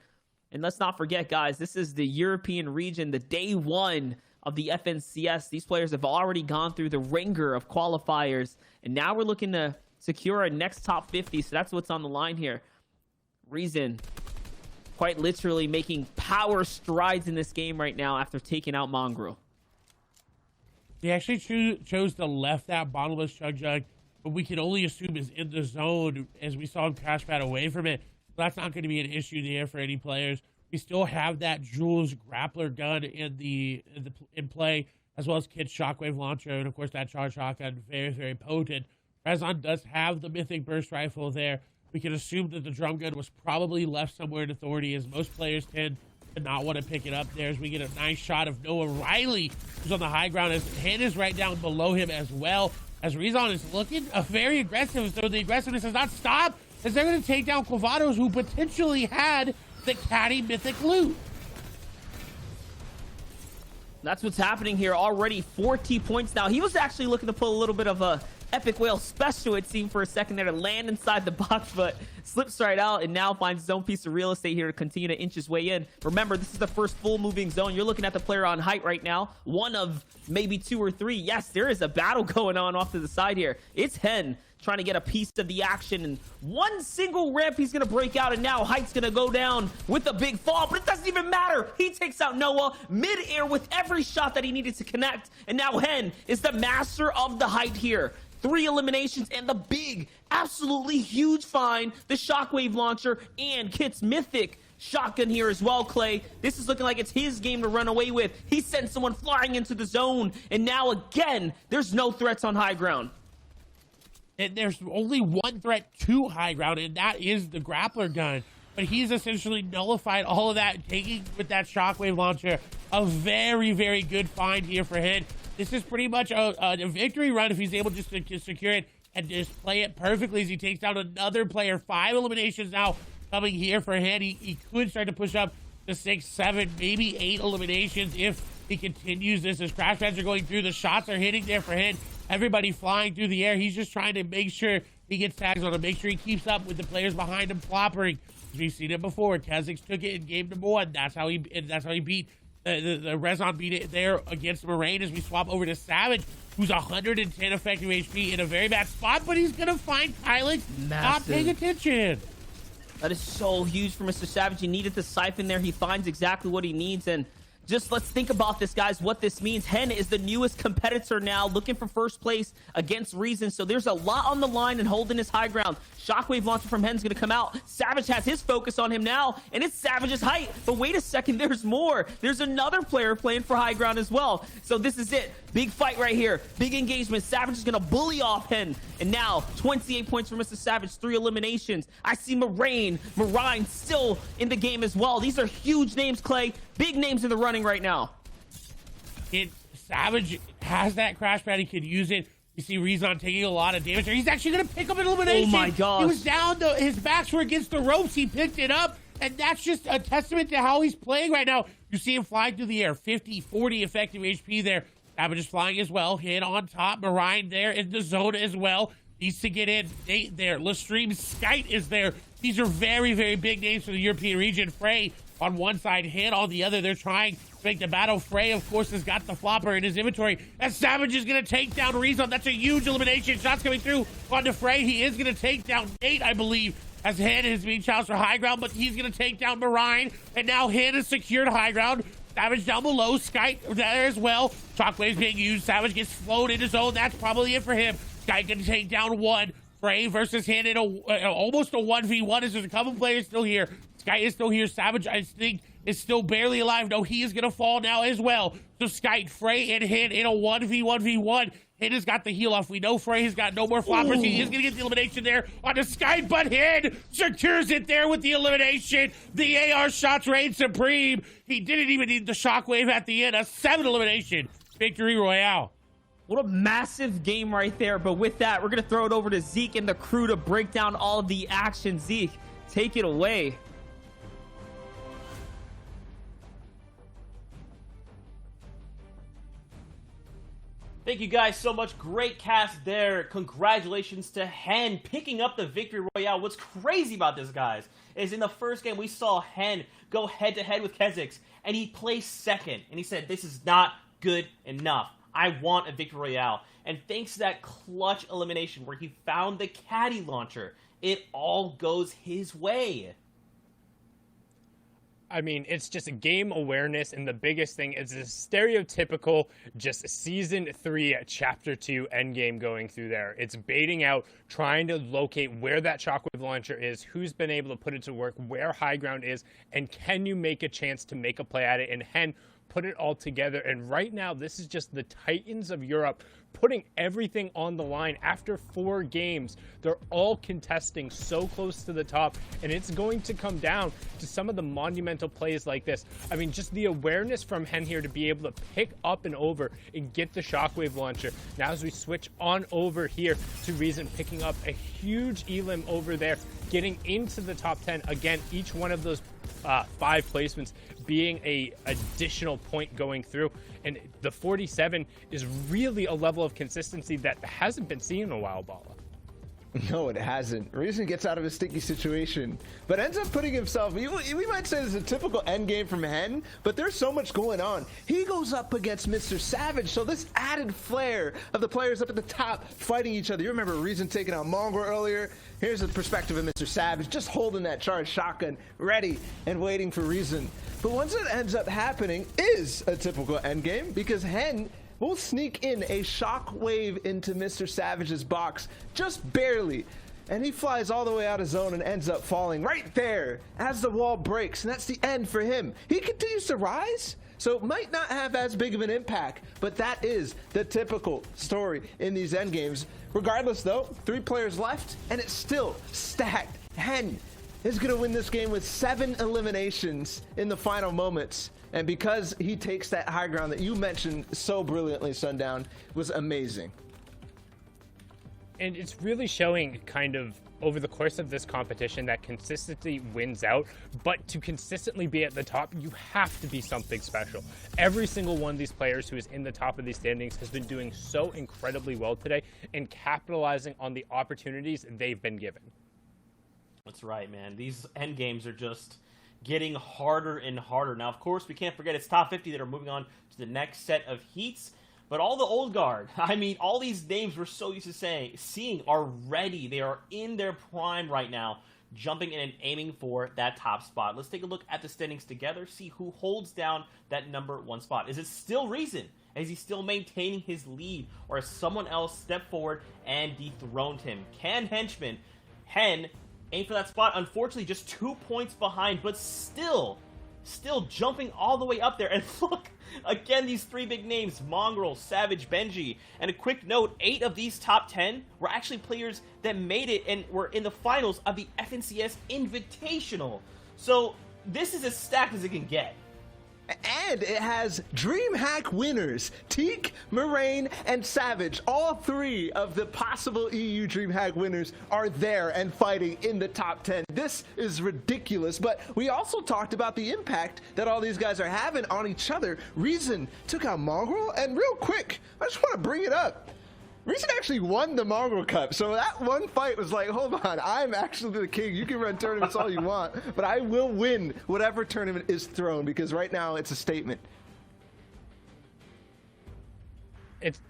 And let's not forget, guys, this is the European region, the day 1 of the FNCS. These players have already gone through the ringer of qualifiers, and now we're looking to secure a next top 50. So that's what's on the line here. Reason quite literally making power strides in this game right now after taking out Mongrel. He actually chose to left that bottomless chug jug, but we can only assume is in the zone as we saw him crash pad away from it. So that's not going to be an issue there for any players. We still have that Jules grappler gun in play, as well as Kit's shockwave launcher, and of course that charge shotgun, very, very potent. Rezon does have the Mythic burst rifle there. We can assume that the drum gun was probably left somewhere in Authority, as most players tend to not want to pick it up there. As we get a nice shot of Noah Riley, who's on the high ground. His hand is right down below him as well, as Rezon is looking very aggressive. So the aggressiveness does not stop, as they're going to take down Quavados, who potentially had the caddy mythic loot. That's what's happening here. Already 40 points now. He was actually looking to pull a little bit of a Epic Whale special, it seemed, for a second there, to land inside the box, but slips right out and now finds his own piece of real estate here to continue to inch his way in. Remember, this is the first full moving zone. You're looking at the player on height right now, one of maybe 2 or 3. Yes, there is a battle going on off to the side here. It's Hen trying to get a piece of the action, and one single ramp he's gonna break out, and now Height's gonna go down with a big fall, but it doesn't even matter. He takes out Noah mid-air with every shot that he needed to connect, and now Hen is the master of the Height here. 3 eliminations and the big, absolutely huge find, the shockwave launcher and Kit's mythic shotgun here as well, Clay. This is looking like it's his game to run away with. He sent someone flying into the zone, and now again, there's no threats on high ground. And there's only one threat to high ground, and that is the grappler gun. But he's essentially nullified all of that, taking with that shockwave launcher. A very, very good find here for him. This is pretty much a victory run if he's able just to secure it and just play it perfectly as he takes down another player. 5 eliminations now coming here for him. He could start to push up to 6, 7, maybe 8 eliminations if he continues this. As crash pads are going through, the shots are hitting there for him. Everybody flying through the air. He's just trying to make sure he gets tags on him, make sure he keeps up with the players behind him floppering. We've seen it before. Kezix took it in game number 1. That's how he beat the Rezon beat it there against Moraine, as we swap over to Savage, who's 110 effective HP in a very bad spot, but he's gonna find Kylix not paying attention. That is so huge for Mr. Savage. He needed the siphon there. He finds exactly what he needs, and just let's think about this, guys, what this means. Hen is the newest competitor now, looking for first place against Reason. So there's a lot on the line and holding his high ground. Shockwave launcher from Hen's going to come out. Savage has his focus on him now, and it's Savage's height. But wait a second, there's more. There's another player playing for high ground as well. So this is it. Big fight right here. Big engagement. Savage is going to bully off Hen. And now, 28 points for Mr. Savage, 3 eliminations. I see Marine still in the game as well. These are huge names, Clay. Big names in the running right now. Savage has that crash pad. He could use it You see Rezon taking a lot of damage there. He's actually going to pick up an elimination. Oh my gosh. He was down, his backs were against the ropes. He picked it up, and that's just a testament to how he's playing right now. You see him flying through the air, 50, 40 effective HP there. Savage is flying as well. Hit on top. Marine there in the zone as well. Needs to get in. Nate there. Lestream Skite is there. These are very, very big names for the European region. Frey on one side, Hit on the other. They're trying to make the battle. Frey, of course, has got the flopper in his inventory. As Savage is going to take down Rezon. That's a huge elimination. Shots coming through onto Frey. He is going to take down Nate, I believe, as Hen is being challenged for high ground, but he's going to take down Marine. And now Hen has secured high ground. Savage down below. Skite there as well. Shockwave's being used. Savage gets flowed into zone. That's probably it for him. Skite going to take down one. Frey versus Hen in almost a 1v1 as there's a couple players still here. Skite is still here. Savage, I think, is still barely alive. No, he is going to fall now as well. So Skite, Frey, and Hen in a 1v1v1. Hen has got the heal off. We know Frey has got no more floppers. He is going to get the elimination there on the Skite, but Hen secures it there with the elimination. The AR shots reign supreme. He didn't even need the shockwave at the end. A 7 elimination victory royale. What a massive game right there. But with that, we're going to throw it over to Zeke and the crew to break down all of the action. Zeke, take it away. Thank you guys so much. Great cast there. Congratulations to Hen picking up the victory royale. What's crazy about this, guys, is in the first game we saw Hen go head-to-head with Kha'Zix, and he placed second. And he said, this is not good enough. I want a victory royale. And thanks to that clutch elimination where he found the caddy launcher, it all goes his way. I mean, it's just a game awareness, and the biggest thing is a stereotypical just season 3 chapter 2 endgame going through there. It's baiting out, trying to locate where that shockwave launcher is, who's been able to put it to work, where high ground is, and can you make a chance to make a play at it. And Hen put it all together. And right now, this is just the Titans of Europe putting everything on the line after 4 games. They're all contesting so close to the top, and it's going to come down to some of the monumental plays like this. I mean, just the awareness from Hen here to be able to pick up and over and get the shockwave launcher. Now as we switch on over here to Reason, picking up a huge elim over there, getting into the top 10. Again, each one of those 5 placements being a additional point going through. And the 47 is really a level of consistency that hasn't been seen in a while, Bala. No, it hasn't. Reason gets out of a sticky situation, but ends up putting himself, we might say this is a typical end game from Hen, but there's so much going on. He goes up against Mr. Savage, so this added flair of the players up at the top fighting each other. You remember Reason taking out Mongrel earlier? Here's the perspective of Mr. Savage, just holding that charged shotgun, ready and waiting for Reason. But once it ends up happening is a typical end game, because Hen will sneak in a shockwave into Mr. Savage's box, just barely. And he flies all the way out of zone and ends up falling right there as the wall breaks. And that's the end for him. He continues to rise, so it might not have as big of an impact, but that is the typical story in these end games. Regardless though, 3 players left and it's still stacked. Hen is going to win this game with 7 eliminations in the final moments. And because he takes that high ground that you mentioned so brilliantly, Sundown, was amazing. And it's really showing kind of over the course of this competition that consistency wins out, but to consistently be at the top, you have to be something special. Every single one of these players who is in the top of these standings has been doing so incredibly well today and capitalizing on the opportunities they've been given. That's right, man. These end games are just getting harder and harder. Now, of course, we can't forget it's top 50 that are moving on to the next set of heats. But all the old guard, I mean, all these names we're so used to seeing are ready. They are in their prime right now, jumping in and aiming for that top spot. Let's take a look at the standings together, see who holds down that number 1 spot. Is it still Reason? Is he still maintaining his lead? Or has someone else stepped forward and dethroned him? Can Henchman, Hen, aim for that spot? Unfortunately, just 2 points behind, but still jumping all the way up there. And look, again, these 3 big names, Mongrel, Savage, Benji. And a quick note, 8 of these top 10 were actually players that made it and were in the finals of the FNCS Invitational. So this is as stacked as it can get. And it has DreamHack winners, Teak, Moraine, and Savage. All 3 of the possible EU DreamHack winners are there and fighting in the top 10. This is ridiculous, but we also talked about the impact that all these guys are having on each other. Reason took out Mongrel, and real quick, I just want to bring it up. Reason actually won the Mongrel Cup, so that one fight was like, hold on, I'm actually the king. You can run tournaments all you want, but I will win whatever tournament is thrown, because right now it's a statement.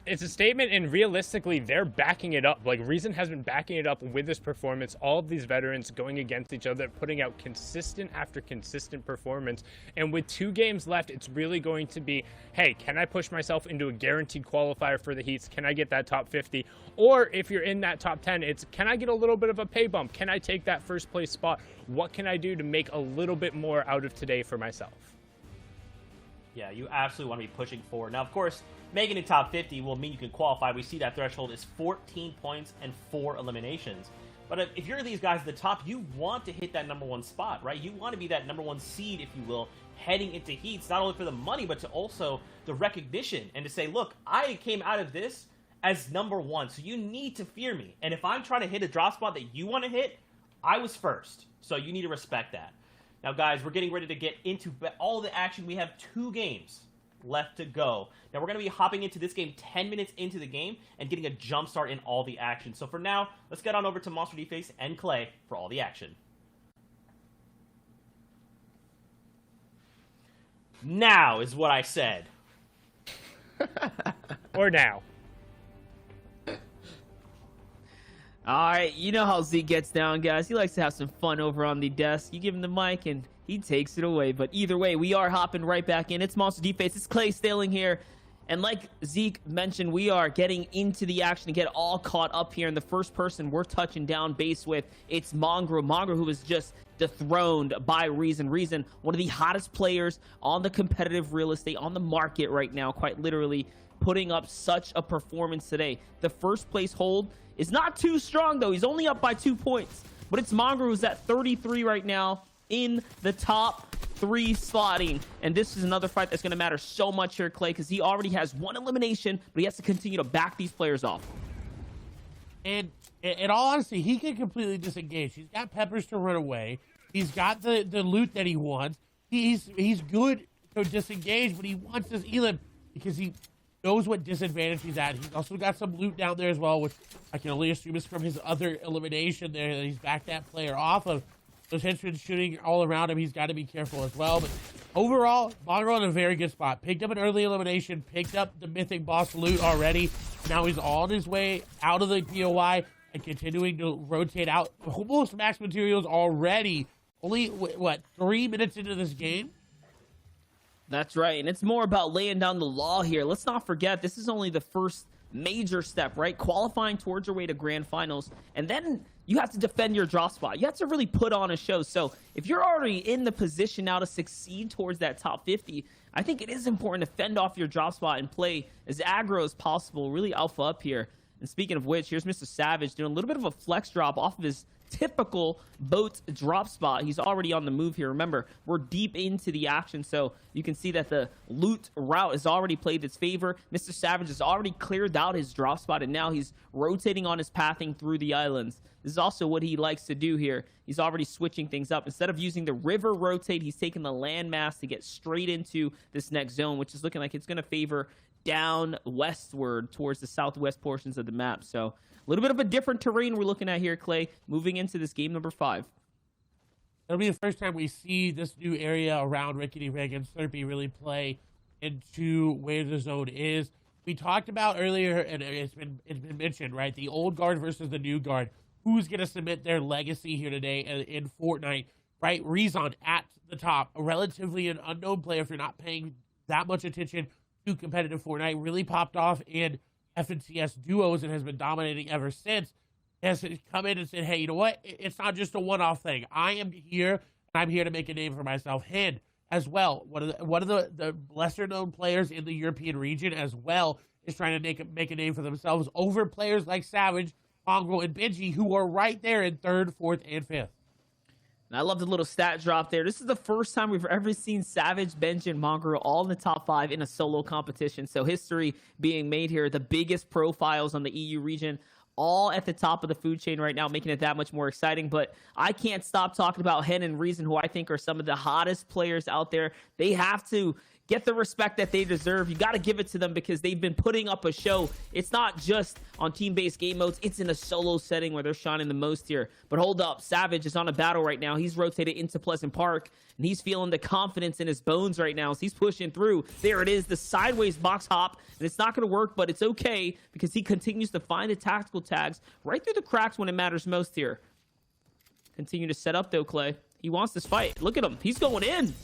It's a statement, and realistically, they're backing it up. Like, Reason has been backing it up with this performance. All of these veterans going against each other, putting out consistent after consistent performance. And with 2 games left, it's really going to be, hey, can I push myself into a guaranteed qualifier for the heats? Can I get that top 50? Or if you're in that top 10, it's, can I get a little bit of a pay bump? Can I take that first place spot? What can I do to make a little bit more out of today for myself? Yeah, you absolutely want to be pushing forward. Now, of course, making it top 50 will mean you can qualify. We see that threshold is 14 points and 4 eliminations. But if you're these guys at the top, you want to hit that #1 spot, right? You want to be that #1 seed, if you will, heading into heats, not only for the money, but to also the recognition and to say, look, I came out of this as #1, so you need to fear me. And if I'm trying to hit a drop spot that you want to hit, I was first. So you need to respect that. Now, guys, we're getting ready to get into all the action. We have 2 games left to go. Now, we're going to be hopping into this game 10 minutes into the game and getting a jump start in all the action. So for now, let's get on over to Monster Deface and Clay for all the action. Now is what I said. Or now. All right, you know how Zeke gets down, guys. He likes to have some fun over on the desk. You give him the mic, and he takes it away. But either way, we are hopping right back in. It's Monster Deface. It's Clay Staling here. And like Zeke mentioned, we are getting into the action to get all caught up here. And the first person we're touching down base with, it's Mongrel. Mongrel, who was just dethroned by Reason. Reason, one of the hottest players on the competitive real estate, on the market right now, quite literally, putting up such a performance today. The first place hold is not too strong, though. He's only up by 2 points. But it's Mongrel who's at 33 right now in the top 3 slotting. And this is another fight that's going to matter so much here, Clay, because he already has 1 elimination, but he has to continue to back these players off. And in all honesty, he can completely disengage. He's got peppers to run away. He's got the loot that he wants. He's good to disengage, but he wants this Elim because he knows what disadvantage he's at. He's also got some loot down there as well, which I can only assume is from his other elimination there that he's backed that player off of. Those henchmen shooting all around him. He's got to be careful as well. But overall, Mongrel in a very good spot. Picked up an early elimination, picked up the mythic boss loot already. Now he's on his way out of the POI and continuing to rotate out. Almost max materials already. Only, what, 3 minutes into this game? That's right, and it's more about laying down the law here. Let's not forget, this is only the first major step, right? Qualifying towards your way to grand finals, and then you have to defend your drop spot. You have to really put on a show. So if you're already in the position now to succeed towards that top 50, I think it is important to fend off your drop spot and play as aggro as possible, really alpha up here. And speaking of which, here's Mr. Savage doing a little bit of a flex drop off of his typical boat drop spot. He's already on the move here. Remember, we're deep into the action, so you can see that the loot route has already played its favor. Mr. Savage has already cleared out his drop spot, and now he's rotating on his pathing through the islands. This is also what he likes to do here. He's already switching things up. Instead of using the river rotate, he's taking the landmass to get straight into this next zone, which is looking like it's going to favor down westward towards the southwest portions of the map. So a little bit of a different terrain we're looking at here, Clay, moving into this game number 5. It'll be the first time we see this new area around Rickety Rig and Slurpee really play into where the zone is. We talked about earlier, and it's been mentioned, right? The old guard versus the new guard. Who's going to submit their legacy here today in Fortnite, right? Rezon at the top, a relatively an unknown player if you're not paying that much attention to competitive Fortnite, really popped off in FNCS duos and has been dominating ever since. Has come in and said, hey, you know what? It's not just a one-off thing. I am here, and I'm here to make a name for myself. Hen as well, one of the lesser-known players in the European region as well is trying to make a name for themselves over players like Savage, Mongrel, and Benji, who are right there in 3rd, 4th, and 5th. And I love the little stat drop there. This is the first time we've ever seen Savage, Benji, and Mongrel all in the top 5 in a solo competition. So history being made here. The biggest profiles on the EU region, all at the top of the food chain right now, making it that much more exciting. But I can't stop talking about Hen and Reason, who I think are some of the hottest players out there. They have to get the respect that they deserve. You got to give it to them because they've been putting up a show. It's not just on team-based game modes. It's in a solo setting where they're shining the most here. But hold up, Savage is on a battle right now. He's rotated into Pleasant Park, and he's feeling the confidence in his bones right now. So he's pushing through. There it is, the sideways box hop. And it's not going to work, but it's okay because he continues to find the tactical tags right through the cracks when it matters most here. Continue to set up, though, Clay. He wants this fight. Look at him. He's going in.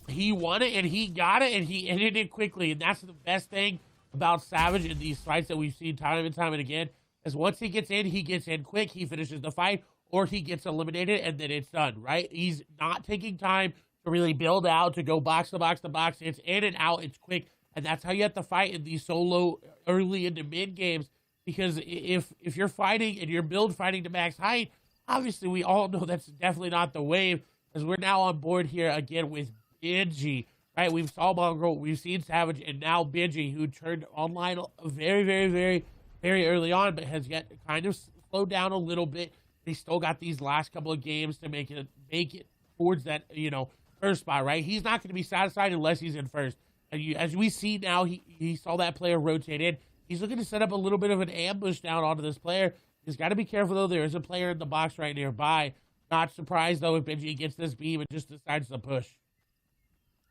He won it, and he got it, and he ended it quickly. And that's the best thing about Savage in these fights that we've seen time and time and again, is once he gets in quick, he finishes the fight, or he gets eliminated, and then it's done, right? He's not taking time to really build out, to go box to box to box. It's in and out. It's quick, and that's how you have to fight in these solo early into mid games, because if you're fighting and you're build fighting to max height, obviously we all know that's definitely not the wave, as we're now on board here again with Benji, right? We've saw Mongrel, we've seen Savage, and now Benji, who turned online very, very, very, very early on, but has yet to kind of slowed down a little bit. They still got these last couple of games to make it towards that, first spot, right? He's not going to be satisfied unless he's in first. And as we see now, he saw that player rotate in. He's looking to set up a little bit of an ambush down onto this player. He's got to be careful, though. There is a player in the box right nearby. Not surprised, though, if Benji gets this beam and just decides to push.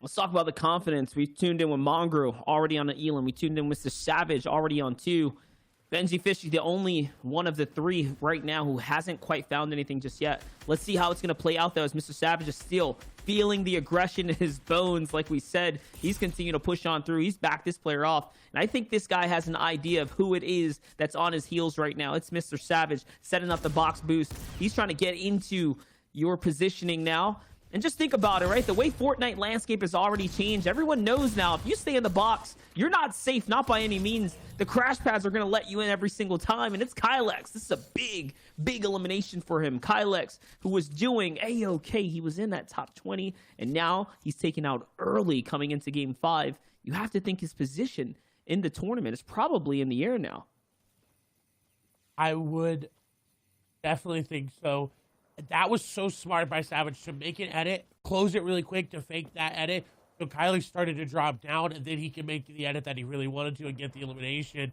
Let's talk about the confidence. We tuned in with Mongrel, already on an Elam. We tuned in with Mr. Savage, already on 2. Benji Fishy, the only one of the 3 right now who hasn't quite found anything just yet. Let's see how it's going to play out, though, as Mr. Savage is still feeling the aggression in his bones. Like we said, he's continuing to push on through. He's backed this player off. And I think this guy has an idea of who it is that's on his heels right now. It's Mr. Savage setting up the box boost. He's trying to get into your positioning now. And just think about it, right? The way Fortnite landscape has already changed. Everyone knows now, if you stay in the box, you're not safe, not by any means. The crash pads are going to let you in every single time. And it's Kylex. This is a big, big elimination for him. Kylex, who was doing A-OK. He was in that top 20. And now he's taken out early coming into game 5. You have to think his position in the tournament is probably in the air now. I would definitely think so. That was so smart by Savage to make an edit, close it really quick to fake that edit. So Kylie started to drop down, and then he can make the edit that he really wanted to and get the elimination.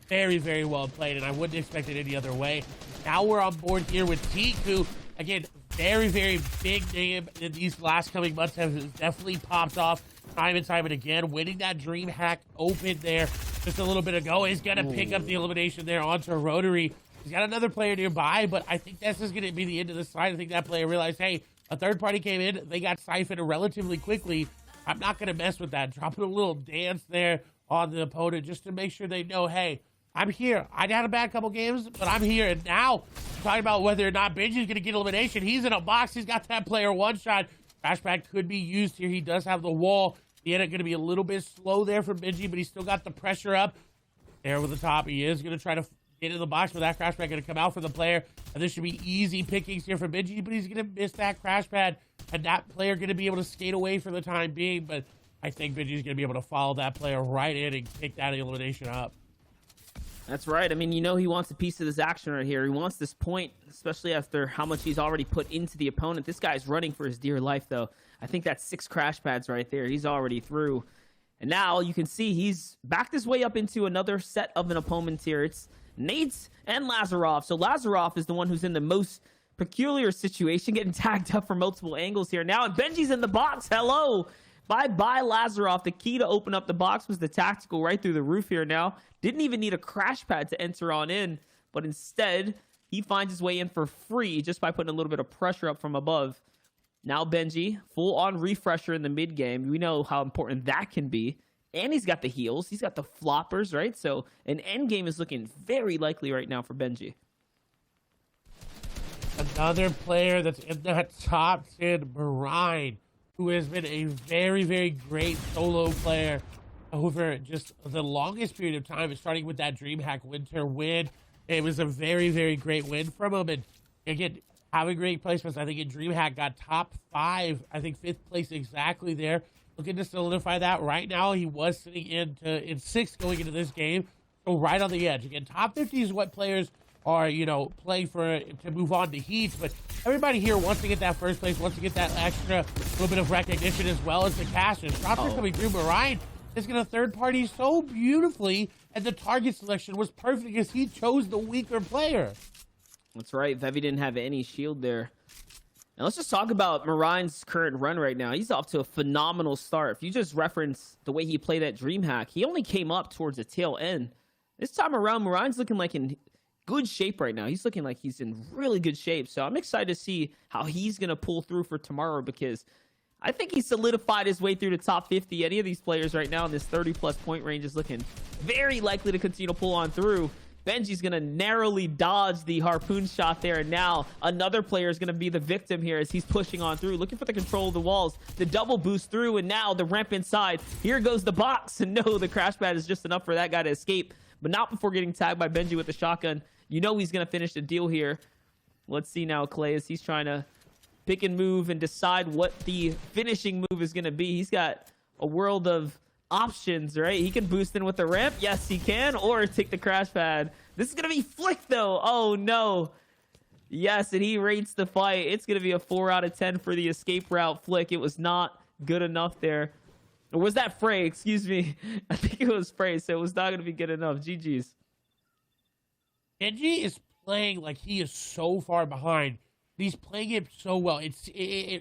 Very, very well played, and I wouldn't expect it any other way. Now we're on board here with Teak, who, again, very, very big name in these last coming months, has definitely popped off time and time and again. Winning that Dream Hack open there just a little bit ago. He's going to pick up the elimination there onto Rotary. He's got another player nearby, but I think this is going to be the end of the slide. I think that player realized, hey, a third party came in. They got siphoned relatively quickly. I'm not going to mess with that. Dropping a little dance there on the opponent just to make sure they know, hey, I'm here. I had a bad couple games, but I'm here. And now, talking about whether or not Benji's going to get elimination. He's in a box. He's got that player one shot. Flashback could be used here. He does have the wall. The edit going to be a little bit slow there for Benji, but he's still got the pressure up. There with the top. He is going to try to get in the box, but that crash pad going to come out for the player. And this should be easy pickings here for Benji, but he's going to miss that crash pad. And that player going to be able to skate away for the time being. But I think Benji's going to be able to follow that player right in and pick that elimination up. That's right. I mean, he wants a piece of this action right here. He wants this point, especially after how much he's already put into the opponent. This guy's running for his dear life, though. I think that's 6 crash pads right there. He's already through. And now you can see he's backed his way up into another set of an opponent here. It's Nate's and Lazarov. So Lazarov is the one who's in the most peculiar situation, getting tagged up from multiple angles here now. And Benji's in the box. Hello. Bye-bye, Lazarov. The key to open up the box was the tactical right through the roof here now. Didn't even need a crash pad to enter on in, but instead, he finds his way in for free just by putting a little bit of pressure up from above. Now Benji, full-on refresher in the mid-game. We know how important that can be. And he's got the heals. He's got the floppers, right? So an end game is looking very likely right now for Benji. Another player that's in that top 10, Marine, who has been a very, very great solo player over just the longest period of time, starting with that DreamHack Winter win. It was a very, very great win from him. And again, having great placements. I think in DreamHack got top 5, I think 5th place exactly there. Looking to solidify that. Right now, he was sitting in 6th going into this game, so right on the edge. Again, top 50 is what players are, playing for to move on to heats, but everybody here wants to get that first place, wants to get that extra little bit of recognition as well as the casters. Shots are coming through, but Ryan is going to third party so beautifully, and the target selection was perfect because he chose the weaker player. That's right. Vevi didn't have any shield there. Now let's just talk about Marine's current run right now. He's off to a phenomenal start. If you just reference the way he played at DreamHack, he only came up towards the tail end. This time around, Marine's looking like in good shape right now. He's looking like he's in really good shape. So I'm excited to see how he's going to pull through for tomorrow, because I think he solidified his way through the top 50. Any of these players right now in this 30-plus point range is looking very likely to continue to pull on through. Benji's going to narrowly dodge the harpoon shot there, and now another player is going to be the victim here as he's pushing on through, looking for the control of the walls. The double boost through, and now the ramp inside. Here goes the box, and no, the crash pad is just enough for that guy to escape, but not before getting tagged by Benji with the shotgun. You know he's going to finish the deal here. Let's see now, Clay, as he's trying to pick and move and decide what the finishing move is going to be. He's got a world of options, right? He can boost in with the ramp. Yes, he can. Or take the crash pad. This is going to be Flick, though. Oh, no. Yes, and he rates the fight. It's going to be a 4 out of 10 for the escape route. Flick, it was not good enough there. Or was that Frey? Excuse me. I think it was Frey, so it was not going to be good enough. GG's. Benji is playing like he is so far behind. He's playing it so well.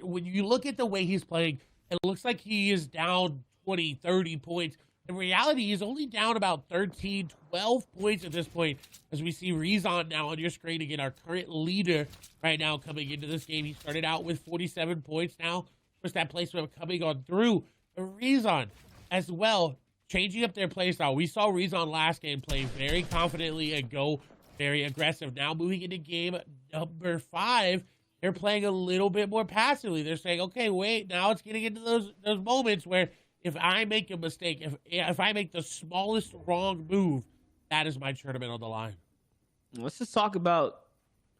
When you look at the way he's playing, it looks like he is down 20, 30 points. In reality, he's only down about 13, 12 points at this point, as we see Rezon now on your screen again, our current leader right now coming into this game. He started out with 47 points now. First that placement coming on through. Rezon as well, changing up their playstyle. We saw Rezon last game play very confidently and go very aggressive. Now moving into game number 5, they're playing a little bit more passively. They're saying, okay, wait, now it's getting into those moments where if I make a mistake, if I make the smallest wrong move, that is my tournament on the line. Let's just talk about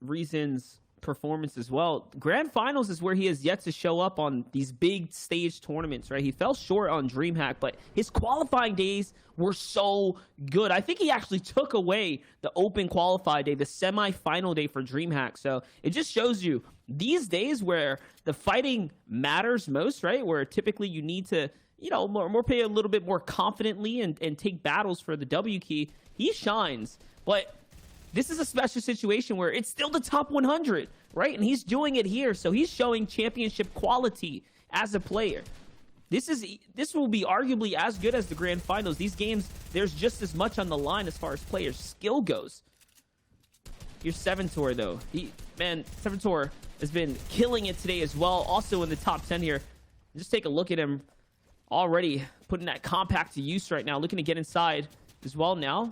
Rezon's performance as well. Grand Finals is where he has yet to show up on these big stage tournaments, right? He fell short on DreamHack, but his qualifying days were so good. I think he actually took away the open qualify day, the semi-final day for DreamHack. So it just shows you these days where the fighting matters most, right? Where typically you need to, more play a little bit more confidently and take battles for the W key. He shines, but this is a special situation where it's still the top 100, right? And he's doing it here, so he's showing championship quality as a player. This will be arguably as good as the Grand Finals. These games, there's just as much on the line as far as players' skill goes. Here's Seventor, though. Seventor has been killing it today as well, also in the top 10 here. Just take a look at him already putting that compact to use right now, looking to get inside as well now.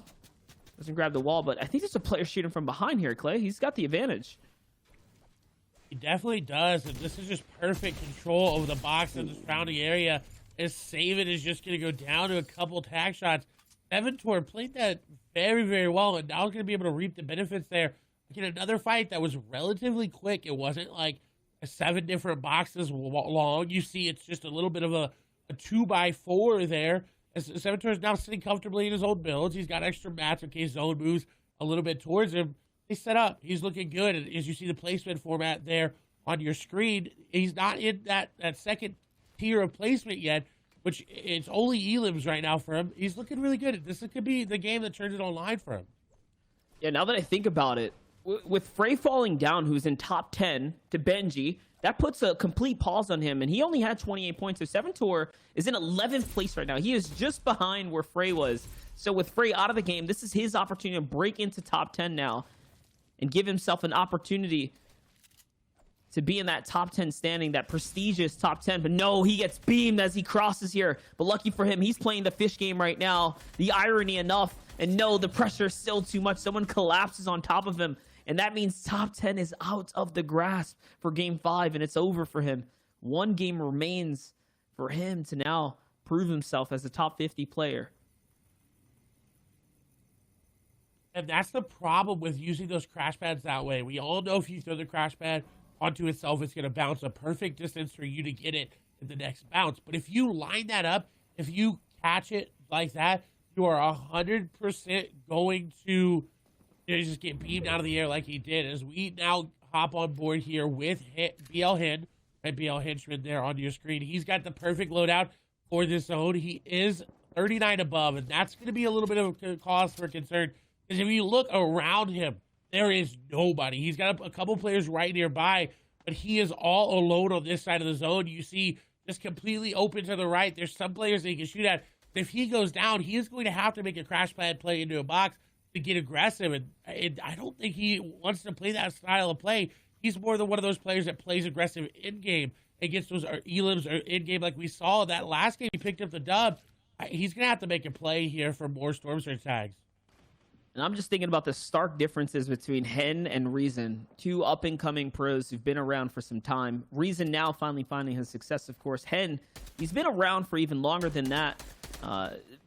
Doesn't grab the wall, but I think there's a player shooting from behind here, Clay. He's got the advantage. He definitely does, and this is just perfect control over the box in the surrounding area, as Saban is just going to go down to a couple tag shots. Seventor played that very, very well, and now he's going to be able to reap the benefits there. Again, another fight that was relatively quick. It wasn't like 7 different boxes long. You see it's just a little bit of a 2x4 there. As Seventor is now sitting comfortably in his own builds. He's got extra mats in case zone moves a little bit towards him. He's set up. He's looking good. And as you see the placement format there on your screen, he's not in that second tier of placement yet, which it's only elims right now for him. He's looking really good. This could be the game that turns it online for him. Yeah, now that I think about it, with Frey falling down, who's in top 10, to Benji, that puts a complete pause on him, and he only had 28 points. So Seventor is in 11th place right now. He is just behind where Frey was. So with Frey out of the game, this is his opportunity to break into top 10 now and give himself an opportunity to be in that top 10 standing, that prestigious top 10. But no, he gets beamed as he crosses here. But lucky for him, he's playing the fish game right now. The irony enough. And no, the pressure is still too much. Someone collapses on top of him. And that means top 10 is out of the grasp for Game 5, and it's over for him. One game remains for him to now prove himself as a top 50 player. And that's the problem with using those crash pads that way. We all know if you throw the crash pad onto itself, it's going to bounce a perfect distance for you to get it in the next bounce. But if you line that up, if you catch it like that, you are 100% going to just get beamed out of the air like he did. As we now hop on board here with BL Hen, right? BL Henchman there on your screen. He's got the perfect loadout for this zone. He is 39 above, and that's going to be a little bit of a cause for concern. Because if you look around him, there is nobody. He's got a couple players right nearby, but he is all alone on this side of the zone. You see just completely open to the right. There's some players that he can shoot at. If he goes down, he is going to have to make a crash pad play into a box to get aggressive. And I don't think he wants to play that style of play. He's more than one of those players that plays aggressive in-game and gets those elims or in-game like we saw that last game. He picked up the dub. He's going to have to make a play here for more Storm Surge tags. And I'm just thinking about the stark differences between Hen and Reason, two up-and-coming pros who've been around for some time. Reason now finally finding his success, of course. Hen, he's been around for even longer than that.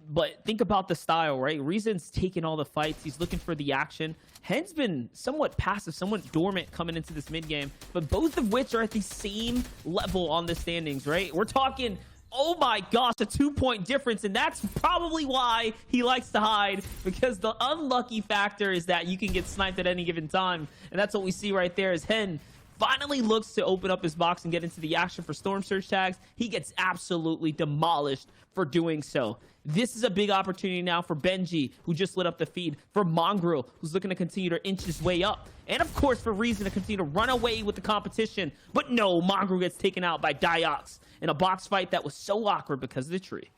But think about the style, right? Reason's taking all the fights. He's looking for the action. Hen's been somewhat passive, somewhat dormant coming into this mid-game, but both of which are at the same level on the standings, right? We're talking, oh my gosh, a 2-point difference, and that's probably why he likes to hide, because the unlucky factor is that you can get sniped at any given time, and that's what we see right there as Hen finally looks to open up his box and get into the action for Storm Surge tags. He gets absolutely demolished for doing so. This is a big opportunity now for Benji, who just lit up the feed, for Mongrel, who's looking to continue to inch his way up, and of course for Reason to continue to run away with the competition. But no, Mongrel gets taken out by Diox in a box fight that was so awkward because of the tree.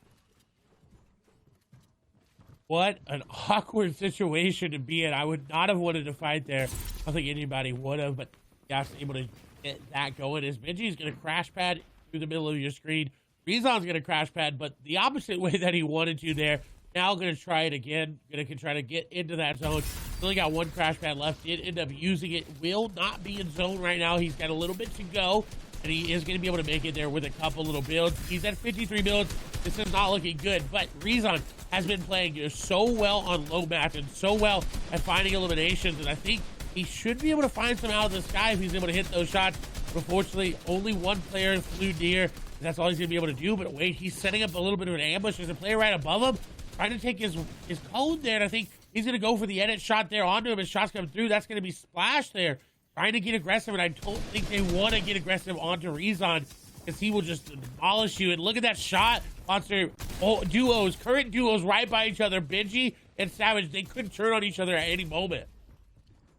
What an awkward situation to be in. I would not have wanted to fight there. I don't think anybody would have, but yeah, able to get that going. As Benji's going to crash pad through the middle of your screen. Rezon's going to crash pad, but the opposite way that he wanted to there. Now going to try it again. Going to try to get into that zone. Only got one crash pad left. Did end up using it. Will not be in zone right now. He's got a little bit to go, and he is going to be able to make it there with a couple little builds. He's at 53 builds. This is not looking good, but Rezon has been playing so well on low match and so well at finding eliminations, and I think he should be able to find some out of the sky if he's able to hit those shots. Unfortunately, only one player flew near. That's all he's going to be able to do. But wait, he's setting up a little bit of an ambush. There's a player right above him trying to take his cone there. And I think he's going to go for the edit shot there onto him. His shots come through. That's going to be splashed there. Trying to get aggressive. And I don't think they want to get aggressive onto Rezon because he will just demolish you. And look at that shot. Monster current duos right by each other. Benji and Savage, they could turn on each other at any moment.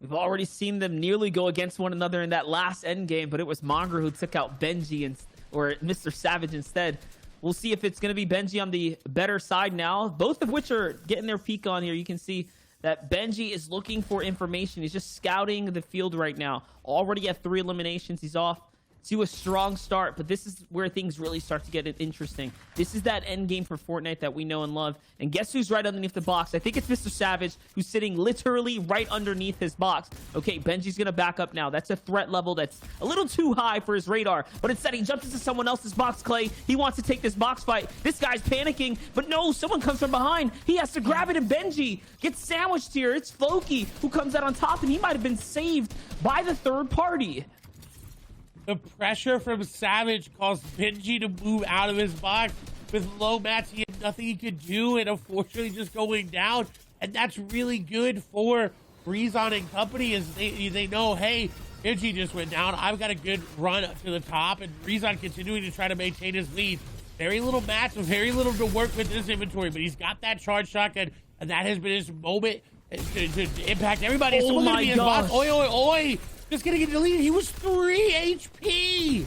We've already seen them nearly go against one another in that last end game, but it was Mongrel who took out Benji or Mr. Savage instead. We'll see if it's going to be Benji on the better side now, both of which are getting their peak on here. You can see that Benji is looking for information. He's just scouting the field right now. Already at 3 eliminations. He's off to a strong start, but this is where things really start to get interesting. This is that end game for Fortnite that we know and love. And guess who's right underneath the box? I think it's Mr. Savage, who's sitting literally right underneath his box. Okay, Benji's gonna back up now. That's a threat level that's a little too high for his radar, but instead he jumps into someone else's box, Clay. He wants to take this box fight. This guy's panicking, but no, someone comes from behind. He has to grab it, and Benji gets sandwiched here. It's Floki who comes out on top, and he might have been saved by the third party. The pressure from Savage caused Benji to move out of his box. With low mats, he had nothing he could do, and unfortunately just going down. And that's really good for Rezon and company, as they know, hey, Benji just went down. I've got a good run up to the top, and Rezon continuing to try to maintain his lead. Very little mats, very little to work with in his inventory, but he's got that charge shotgun, and that has been his moment to impact everybody. Oh my gosh. Oi, oi, oi. Just gonna get deleted. He was 3 HP.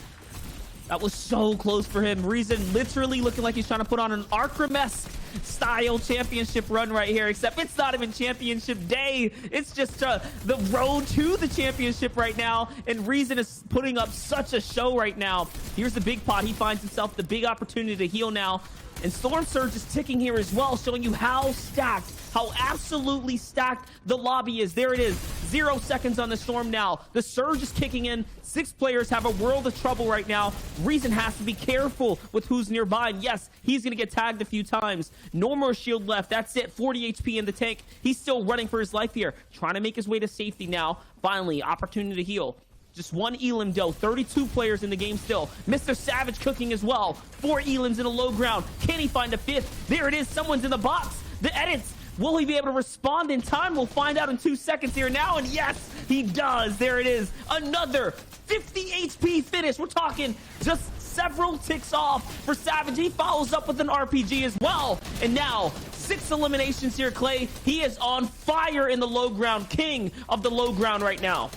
That was so close for him. Reason literally looking like he's trying to put on an Arkham-esque style championship run right here, except it's not even championship day. It's just the road to the championship right now, and Reason is putting up such a show right now. Here's the big pot. He finds himself the big opportunity to heal now, and Storm Surge is ticking here as well, showing you how stacked, how absolutely stacked the lobby is. There it is. 0 seconds on the Storm now. The surge is kicking in. 6 players have a world of trouble right now. Reason has to be careful with who's nearby. And yes, he's going to get tagged a few times. No more shield left. That's it. 40 HP in the tank. He's still running for his life here. Trying to make his way to safety now. Finally, opportunity to heal. Just 1 Elim though. 32 players in the game still. Mr. Savage cooking as well. 4 Elims in the low ground. Can he find a 5th? There it is. Someone's in the box. The edits. Will he be able to respond in time? We'll find out in 2 seconds here now. And yes, he does. There it is. Another 50 HP finish. We're talking just several ticks off for Savage. He follows up with an RPG as well. And now 6 eliminations here, Clay. He is on fire in the low ground. King of the low ground right now.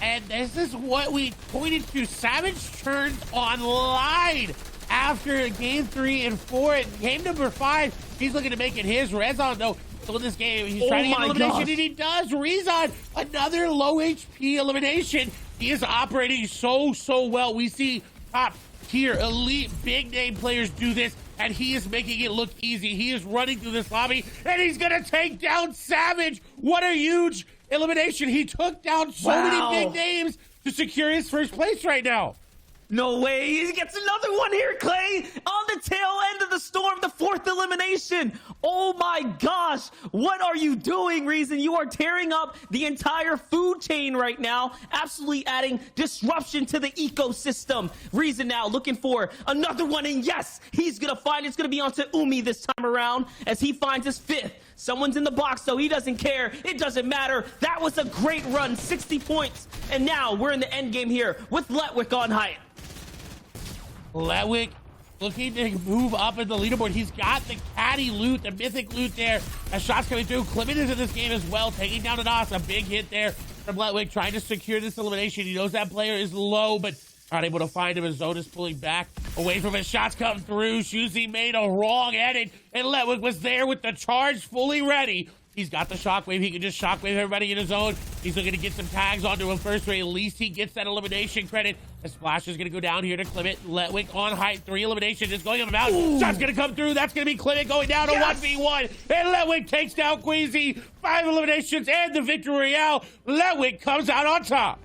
And this is what we pointed to. Savage turns online after game 3 and 4. And game number 5, he's looking to make it his. Rezon, though, still in this game. He's trying to get elimination, and he does. Rezon, another low HP elimination. He is operating so well. We see top tier, elite, big name players do this, and he is making it look easy. He is running through this lobby, and he's going to take down Savage. What a huge elimination. He took down so many big names to secure his first place right now. No way. He gets another one here, Clay. On the tail end of the Storm, the 4th elimination. Oh my gosh. What are you doing, Reason? You are tearing up the entire food chain right now. Absolutely adding disruption to the ecosystem. Reason now looking for another one. And yes, he's going to find it's going to be onto Umi this time around as he finds his 5th. Someone's in the box, though. He doesn't care. It doesn't matter. That was a great run. 60 points. And now we're in the end game here with Letwick on height. Letwick looking to move up in the leaderboard. He's got the caddy loot, the mythic loot there. As shots coming through. Clement is in this game as well, taking down an Nos. A big hit there from Letwick, trying to secure this elimination. He knows that player is low, but not able to find him. His zone is pulling back away from his shots come through. Shuzi made a wrong edit, and Letwick was there with the charge fully ready. He's got the shockwave. He can just shockwave everybody in his zone. He's looking to get some tags onto him first rate. At least he gets that elimination credit. The splash is going to go down here to Clement. Letwick on height. 3 eliminations. Just going on the mountain. Shot's going to come through. That's going to be Clement going down to 1v1. And Letwick takes down Queasy. 5 eliminations and the victory royale. Letwick comes out on top.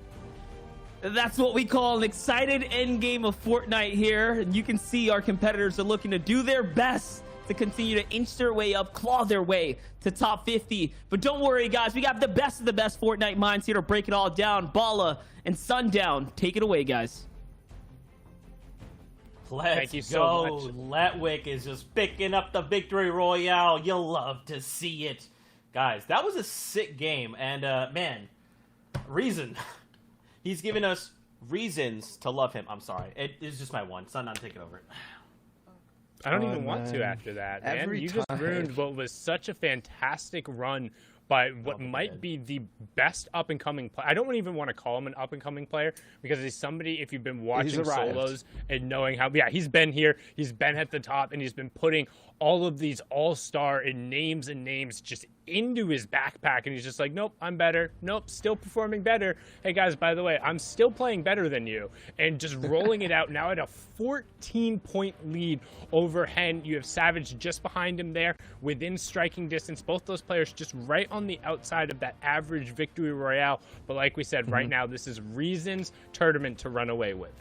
That's what we call an excited end game of Fortnite here. You can see our competitors are looking to do their best to continue to inch their way up, claw their way to top 50. But don't worry, guys. We got the best of the best Fortnite minds here to break it all down. Bala and Sundown, take it away, guys. Thank you so much. Letwick is just picking up the victory royale. You'll love to see it. Guys, that was a sick game. And, man, Reason. He's given us reasons to love him. I'm sorry. It is just my one. Sundown, take it over. I don't even want to after that, man. You just ruined what was such a fantastic run by what might be the best up-and-coming player. I don't even want to call him an up-and-coming player because he's somebody, if you've been watching solos and knowing how, he's been here, he's been at the top, and he's been putting all of these all-star and names just into his backpack, and he's just like, nope, I'm better. Nope, still performing better. Hey, guys, by the way, I'm still playing better than you. And just rolling it out now at a 14-point lead over Hen. You have Savage just behind him there within striking distance. Both those players just right on the outside of that average victory royale. But like we said, right now, this is Reason's tournament to run away with.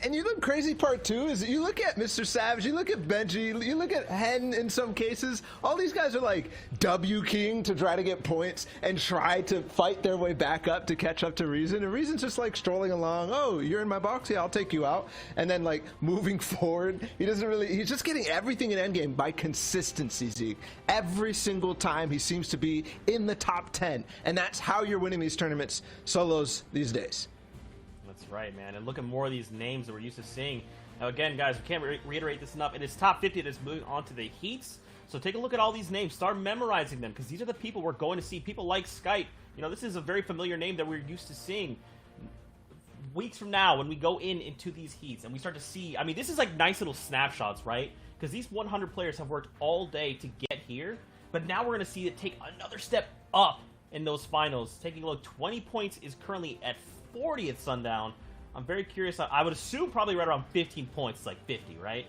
And you look crazy part two is that you look at Mr. Savage, you look at Benji, you look at Hen in some cases. All these guys are like W King to try to get points and try to fight their way back up to catch up to Reason. And Reason's just like strolling along. Oh, you're in my box? Yeah, I'll take you out. And then like moving forward, he's just getting everything in endgame by consistency, Zeke. Every single time he seems to be in the top 10. And that's how you're winning these tournaments solos these days. That's right, man. And look at more of these names that we're used to seeing. Now, again, guys, we can't reiterate this enough. It is top 50 that's moving on to the heats. So take a look at all these names. Start memorizing them because these are the people we're going to see. People like Skype. You know, this is a very familiar name that we're used to seeing. Weeks from now, when we go into these heats and we start to see, I mean, this is like nice little snapshots, right? Because these 100 players have worked all day to get here. But now we're going to see it take another step up in those finals. Taking a look, 20 points is currently at 40th Sundown. I'm very curious. I would assume probably right around 15 points. It's like 50, right?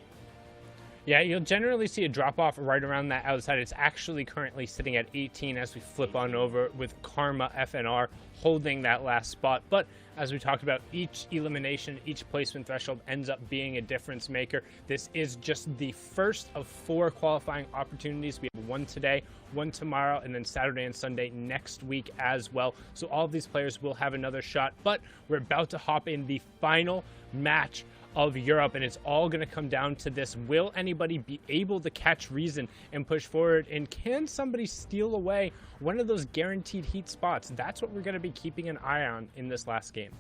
Yeah, you'll generally see a drop-off right around that outside. It's actually currently sitting at 18 as we flip on over with Karma FNR holding that last spot. But as we talked about, each elimination, each placement threshold ends up being a difference maker. This is just the first of 4 qualifying opportunities. We have one today, one tomorrow, and then Saturday and Sunday next week as well. So all of these players will have another shot, but we're about to hop in the final match of Europe, and it's all going to come down to this. Will anybody be able to catch Reason and push forward, and can somebody steal away one of those guaranteed heat spots? That's what we're going to be keeping an eye on in this last game.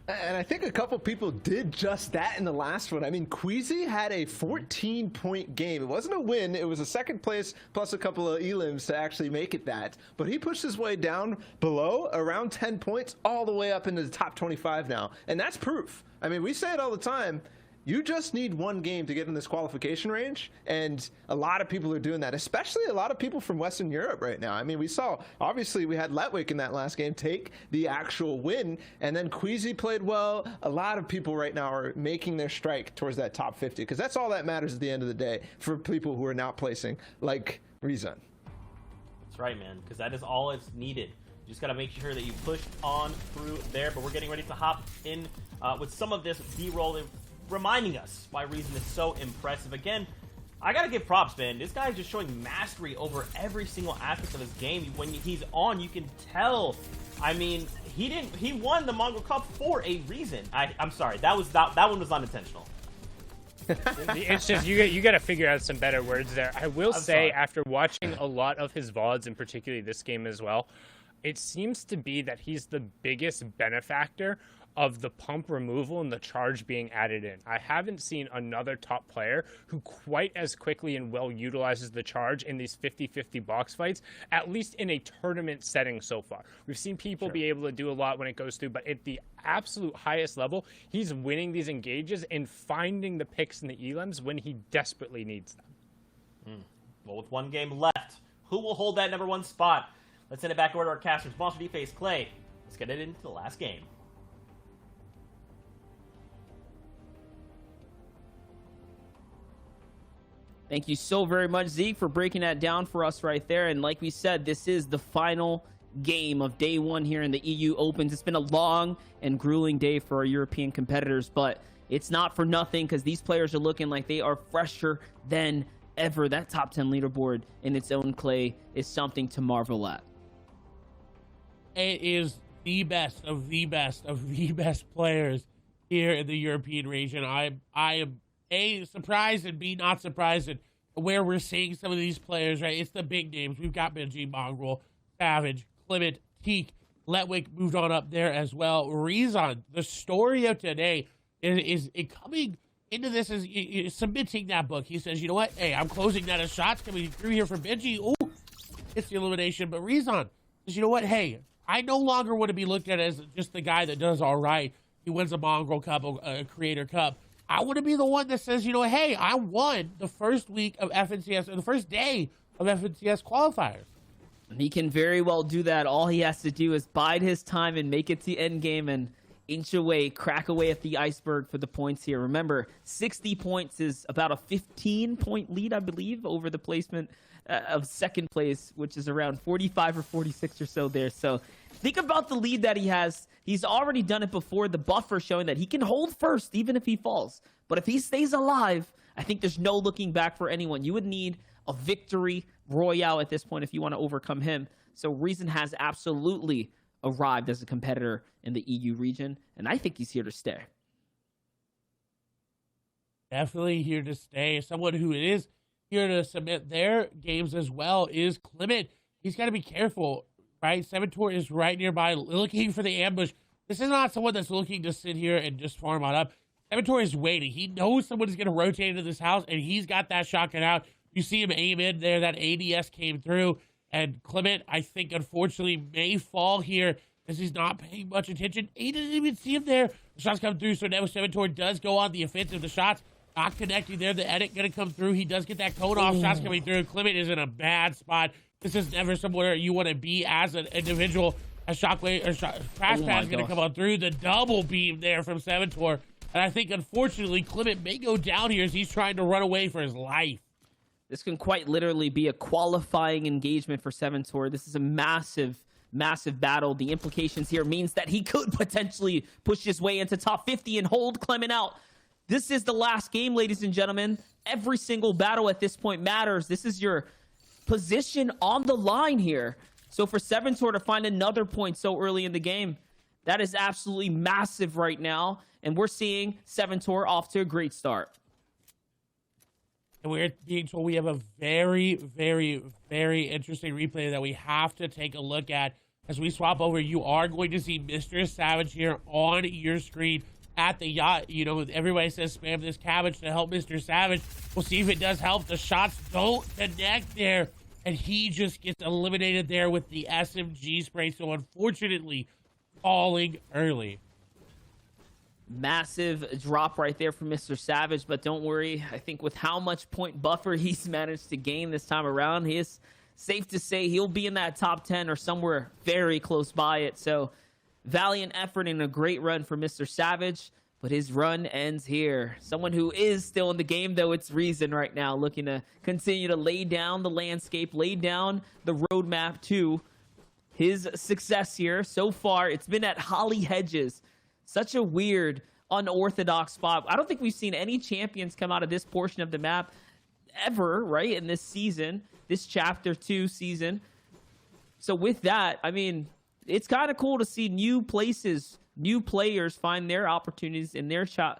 And I think a couple people did just that in the last one. I mean, Queasy had a 14-point game. It wasn't a win. It was a second place plus a couple of elims to actually make it that. But he pushed his way down below around 10 points all the way up into the top 25 now. And that's proof. I mean, we say it all the time. You just need one game to get in this qualification range, and a lot of people are doing that, especially a lot of people from Western Europe right now. I mean, we saw, obviously, we had Letwick in that last game take the actual win, and then Queasy played well. A lot of people right now are making their strike towards that top 50, because that's all that matters at the end of the day for people who are now placing, like Rezun. That's right, man, because that is all it's needed. You just got to make sure that you push on through there, but we're getting ready to hop in with some of this B-roll reminding us why Reason is so impressive. Again, I gotta give props, man. This guy is just showing mastery over every single aspect of his game. When he's on, you can tell. I mean, he won the Mongol Cup for a reason. I'm sorry, that one was unintentional. It's just you got to figure out some better words there. I will say, sorry. after watching a lot of his VODs, and particularly this game as well, it seems to be that he's the biggest benefactor of the pump removal and the charge being added in. I haven't seen another top player who quite as quickly and well utilizes the charge in these 50-50 box fights, at least in a tournament setting so far. We've seen people be able to do a lot when it goes through, but at the absolute highest level, he's winning these engages and finding the picks and the elims when he desperately needs them. Well, with one game left, who will hold that number 1 spot? Let's send it back over to our casters. Monster D-Face, Clay. Let's get it into the last game. Thank you so very much, Zeke, for breaking that down for us right there. And like we said, this is the final game of day 1 here in the EU Opens. It's been a long and grueling day for our European competitors, but it's not for nothing because these players are looking like they are fresher than ever. That top 10 leaderboard in its own, Clay, is something to marvel at. It is the best of the best of the best players here in the European region. I am A, surprised, and B, not surprised at where we're seeing some of these players, right? It's the big names. We've got Benji, Mongrel, Savage, Clement, Teak, Letwick moved on up there as well. Rezon, the story of today is coming into this is submitting that book. He says, you know what? Hey, I'm closing that as shots coming through here for Benji. Ooh, it's the elimination. But Rezon says, you know what? Hey, I no longer want to be looked at as just the guy that does all right. He wins a Mongrel Cup, a Creator Cup. I want to be the one that says, you know, hey, I won the first week of FNCS, or the first day of FNCS qualifiers. He can very well do that. All he has to do is bide his time and make it to the end game and inch away, crack away at the iceberg for the points here. Remember, 60 points is about a 15-point lead, I believe, over the placement of second place, which is around 45 or 46 or so there. So think about the lead that he has. He's already done it before. The buffer showing that he can hold first even if he falls. But if he stays alive, I think there's no looking back for anyone. You would need a victory royale at this point if you want to overcome him. So Reason has absolutely arrived as a competitor in the EU region, and I think he's here to stay. Definitely here to stay. Someone who is here to submit their games as well is Clement. He's got to be careful, right? Seventor is right nearby looking for the ambush. This is not someone that's looking to sit here and just farm on up. Seventor is waiting. He knows someone is going to rotate into this house, and he's got that shotgun out. You see him aim in there. That ADS came through, and Clement, I think, unfortunately, may fall here as he's not paying much attention. He didn't even see him there. The shots come through, so now Seventor does go on the offensive. The shots not connecting there. The edit going to come through. He does get that cone off. Shots coming through. Clement is in a bad spot. This is never somewhere you want to be as an individual. A shockwave or crash pad is going to come on through. The double beam there from Seventor. And I think, unfortunately, Clement may go down here as he's trying to run away for his life. This can quite literally be a qualifying engagement for Seventor. This is a massive battle. The implications here means that he could potentially push his way into top 50 and hold Clement out. This is the last game, ladies and gentlemen. Every single battle at this point matters. This is your position on the line here. So for Seventor to find another point so early in the game, that is absolutely massive right now. And we're seeing Seventor off to a great start. And we're being told we have a very, very, very interesting replay that we have to take a look at. As we swap over, you are going to see Mr. Savage here on your screen at the yacht. You know, everybody says spam this cabbage to help Mr. Savage. We'll see if it does help. The shots don't connect there. And he just gets eliminated there with the SMG spray. So unfortunately, falling early. Massive drop right there from Mr. Savage, but don't worry. I think with how much point buffer he's managed to gain this time around, he is safe to say he'll be in that top 10 or somewhere very close by it. So valiant effort and a great run for Mr. Savage, but his run ends here. Someone who is still in the game, though, it's Reason right now, looking to continue to lay down the landscape, lay down the roadmap to his success here. So far, it's been at Holly Hedges. Such a weird, unorthodox spot. I don't think we've seen any champions come out of this portion of the map ever, right, in this season, this Chapter 2 season. So with that, I mean, it's kind of cool to see new places, new players find their opportunities in their shot,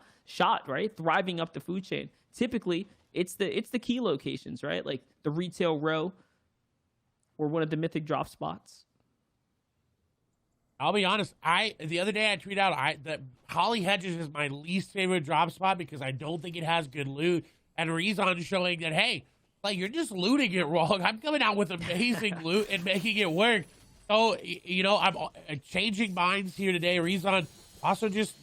right, thriving up the food chain. Typically, it's the key locations, right, like the retail row or one of the mythic drop spots. I'll be honest. The other day I tweeted out that Holly Hedges is my least favorite drop spot because I don't think it has good loot. And Rezon showing that, hey, like, you're just looting it wrong. I'm coming out with amazing loot and making it work. So, you know, I'm changing minds here today. Rezon also just,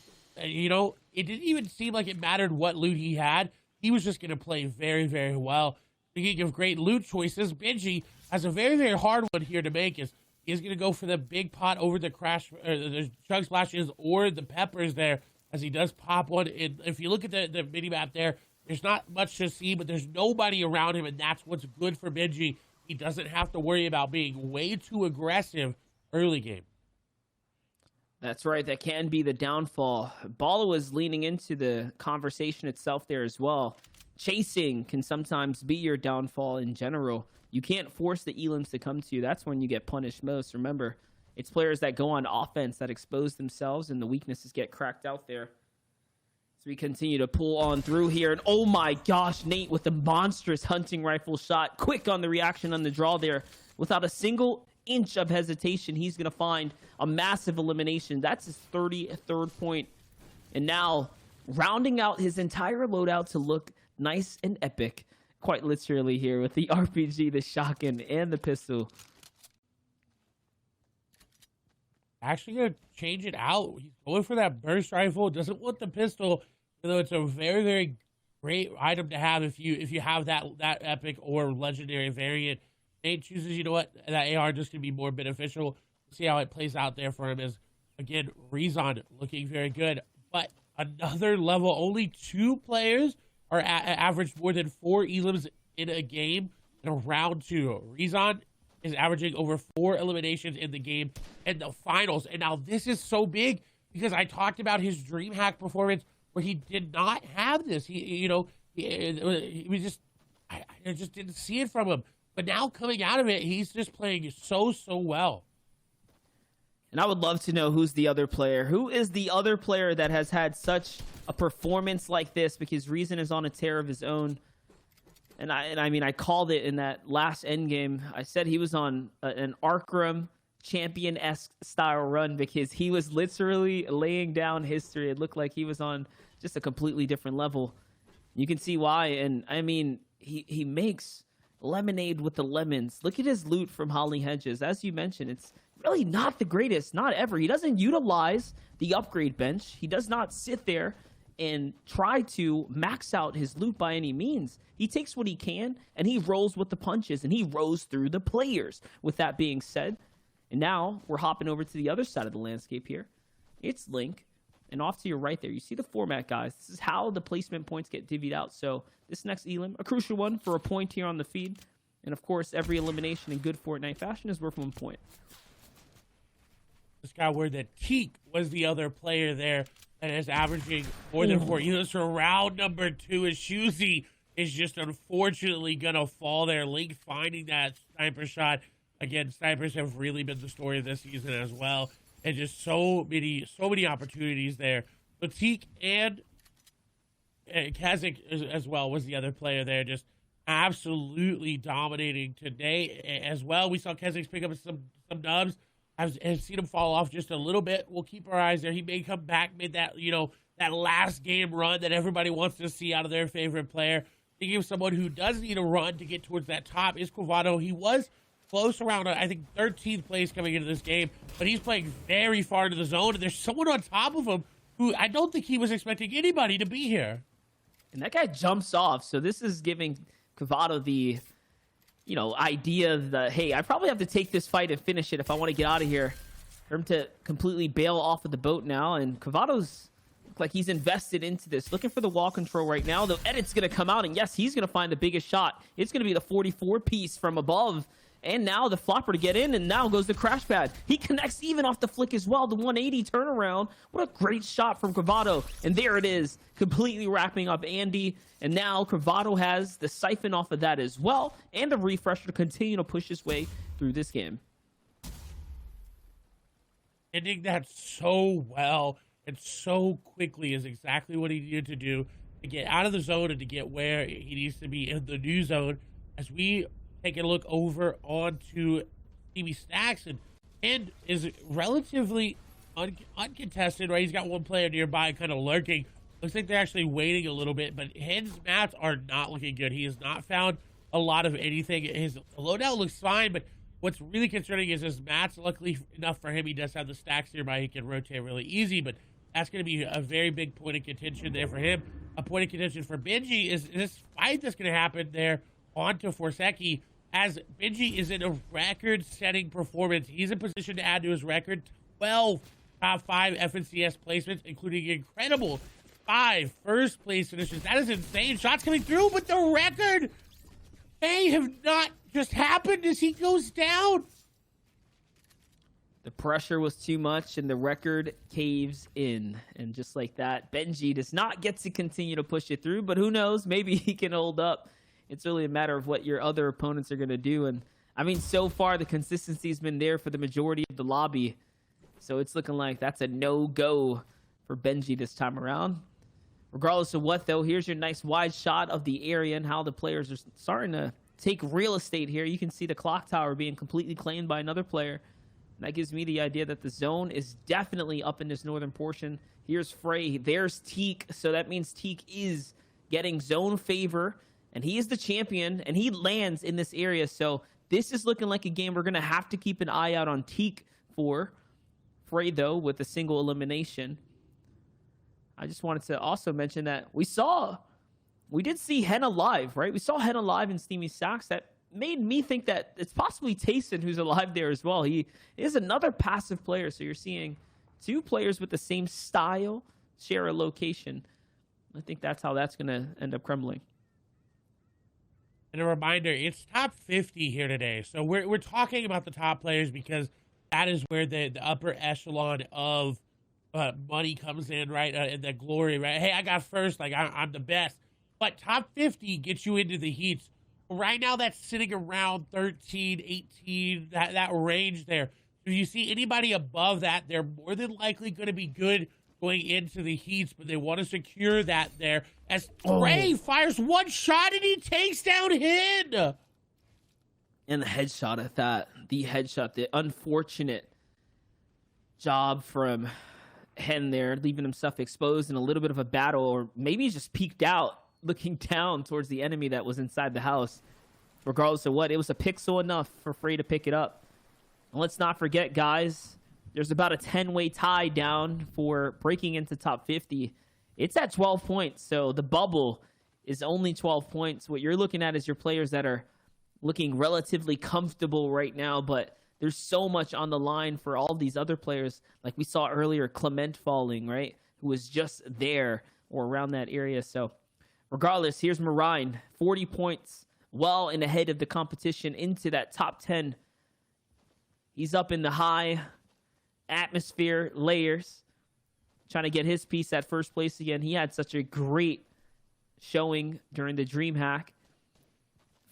you know, it didn't even seem like it mattered what loot he had. He was just going to play very, very well. Speaking of great loot choices, Benji has a very, very hard one here to make. He's going to go for the big pot over the crash, or the chug splashes or the peppers there as he does pop one. And if you look at the mini-map there, there's not much to see, but there's nobody around him, and that's what's good for Benji. He doesn't have to worry about being way too aggressive early game. That's right. That can be the downfall. Bala was leaning into the conversation itself there as well. Chasing can sometimes be your downfall in general. You can't force the elims to come to you. That's when you get punished most. Remember, it's players that go on offense that expose themselves and the weaknesses get cracked out there. So we continue to pull on through here. And oh my gosh, Nate with the monstrous hunting rifle shot. Quick on the reaction on the draw there. Without a single inch of hesitation, he's going to find a massive elimination. That's his 33rd point. And now rounding out his entire loadout to look nice and epic. Quite literally here with the RPG, the shotgun, and the pistol. Actually going to change it out. He's going for that burst rifle. Doesn't want the pistol, though it's a very, very great item to have if you have that epic or legendary variant. Nate chooses, you know what, that AR just to be more beneficial. See how it plays out there for him. Is again, Rezon looking very good. But another level, only 2 players are averaged more than 4 elims in a game in a round 2. Rezon is averaging over 4 eliminations in the game in the finals. And now this is so big because I talked about his DreamHack performance where he did not have this. He was just, I just didn't see it from him. But now coming out of it, he's just playing so well. And I would love to know who's the other player. Who is the other player that has had such a performance like this? Because Reason is on a tear of his own. And I mean, I called it in that last endgame. I said he was on an Arkham Champion-esque style run because he was literally laying down history. It looked like he was on just a completely different level. You can see why. And I mean, he makes lemonade with the lemons. Look at his loot from Holly Hedges. As you mentioned, it's really not the greatest, not ever. He doesn't utilize the upgrade bench. He does not sit there and try to max out his loot by any means. He takes what he can, and he rolls with the punches, and he rolls through the players. With that being said, and now we're hopping over to the other side of the landscape here. It's Link, And off to your right there, you see the format, guys. This is how the placement points get divvied out. So this next elim, a crucial one for a point here on the feed. And of course, every elimination in good Fortnite fashion is worth 1 point. Just got word that Teak was the other player there that is averaging more than 4 units for round number 2. As Shuzi is just unfortunately going to fall there. Link finding that sniper shot. Again, snipers have really been the story of this season as well. And just so many opportunities there. So Teak and Kazik as well was the other player there. Just absolutely dominating today as well. We saw Kazik pick up some dubs. I've seen him fall off just a little bit. We'll keep our eyes there. He may come back mid that, that last game run that everybody wants to see out of their favorite player. Thinking of someone who does need a run to get towards that top is Quavato. He was close around, I think, 13th place coming into this game, but he's playing very far into the zone, and there's someone on top of him who I don't think he was expecting anybody to be here. And that guy jumps off, so this is giving Quavato the, idea that, hey, I probably have to take this fight and finish it if I want to get out of here. For him to completely bail off of the boat now, and Quavato's like he's invested into this, looking for the wall control right now. The edit's going to come out, and yes, he's going to find the biggest shot. It's going to be the 44 piece from above. And now the flopper to get in, and now goes the crash pad. He connects even off the flick as well. The 180 turnaround. What a great shot from Quavato. And there it is, completely wrapping up Andy. And now Quavato has the siphon off of that as well, and the refresher to continue to push his way through this game. Ending that so well and so quickly is exactly what he needed to do to get out of the zone and to get where he needs to be in the new zone. As we taking a look over onto Stevie Stacks, and is relatively uncontested, right? He's got one player nearby kind of lurking. Looks like they're actually waiting a little bit, but his mats are not looking good. He has not found a lot of anything. His loadout looks fine, but what's really concerning is his mats. Luckily enough for him, he does have the stacks nearby. He can rotate really easy, but that's going to be a very big point of contention there for him. A point of contention for Benji is this fight that's going to happen there onto Forsecki, as Benji is in a record-setting performance. He's in position to add to his record 12 top 5 FNCS placements, including incredible 5 first-place finishes. That is insane. Shots coming through, but the record may have not just happened as he goes down. The pressure was too much, and the record caves in. And just like that, Benji does not get to continue to push it through, but who knows? Maybe he can hold up. It's really a matter of what your other opponents are going to do. And, I mean, so far, the consistency has been there for the majority of the lobby. So it's looking like that's a no-go for Benji this time around. Regardless of what, though, here's your nice wide shot of the area and how the players are starting to take real estate here. You can see the clock tower being completely claimed by another player. And that gives me the idea that the zone is definitely up in this northern portion. Here's Frey. There's Teak. So that means Teak is getting zone favor. And he is the champion, and he lands in this area. So this is looking like a game we're going to have to keep an eye out on Teak for. Frey, though, with a single elimination. I just wanted to also mention that we did see Henna live, right? We saw Henna live in Steamy Stacks. That made me think that it's possibly Tayson who's alive there as well. He is another passive player. So you're seeing 2 players with the same style share a location. I think that's how that's going to end up crumbling. And a reminder, it's top 50 here today. So we're talking about the top players because that is where the upper echelon of money comes in, right? And the glory, right? Hey, I got first, like I'm the best. But top 50 gets you into the heats. Right now, that's sitting around 13, 18, that range there. If you see anybody above that, they're more than likely going to be good going into the heats, but they want to secure that there. As Trey fires one shot and he takes down Hin. And the headshot at that. The headshot, the unfortunate job from Hen there, leaving himself exposed in a little bit of a battle, or maybe he's just peeked out, looking down towards the enemy that was inside the house. Regardless of what, it was a pixel enough for Frey to pick it up. And let's not forget, guys, there's about a 10-way tie down for breaking into top 50. It's at 12 points, so the bubble is only 12 points. What you're looking at is your players that are looking relatively comfortable right now, but there's so much on the line for all these other players. Like we saw earlier, Clement falling, right? who was just there or around that area. So regardless, here's Marine, 40 points, well in ahead of the competition into that top 10. He's up in the high atmosphere layers, trying to get his piece at first place again. He had such a great showing during the DreamHack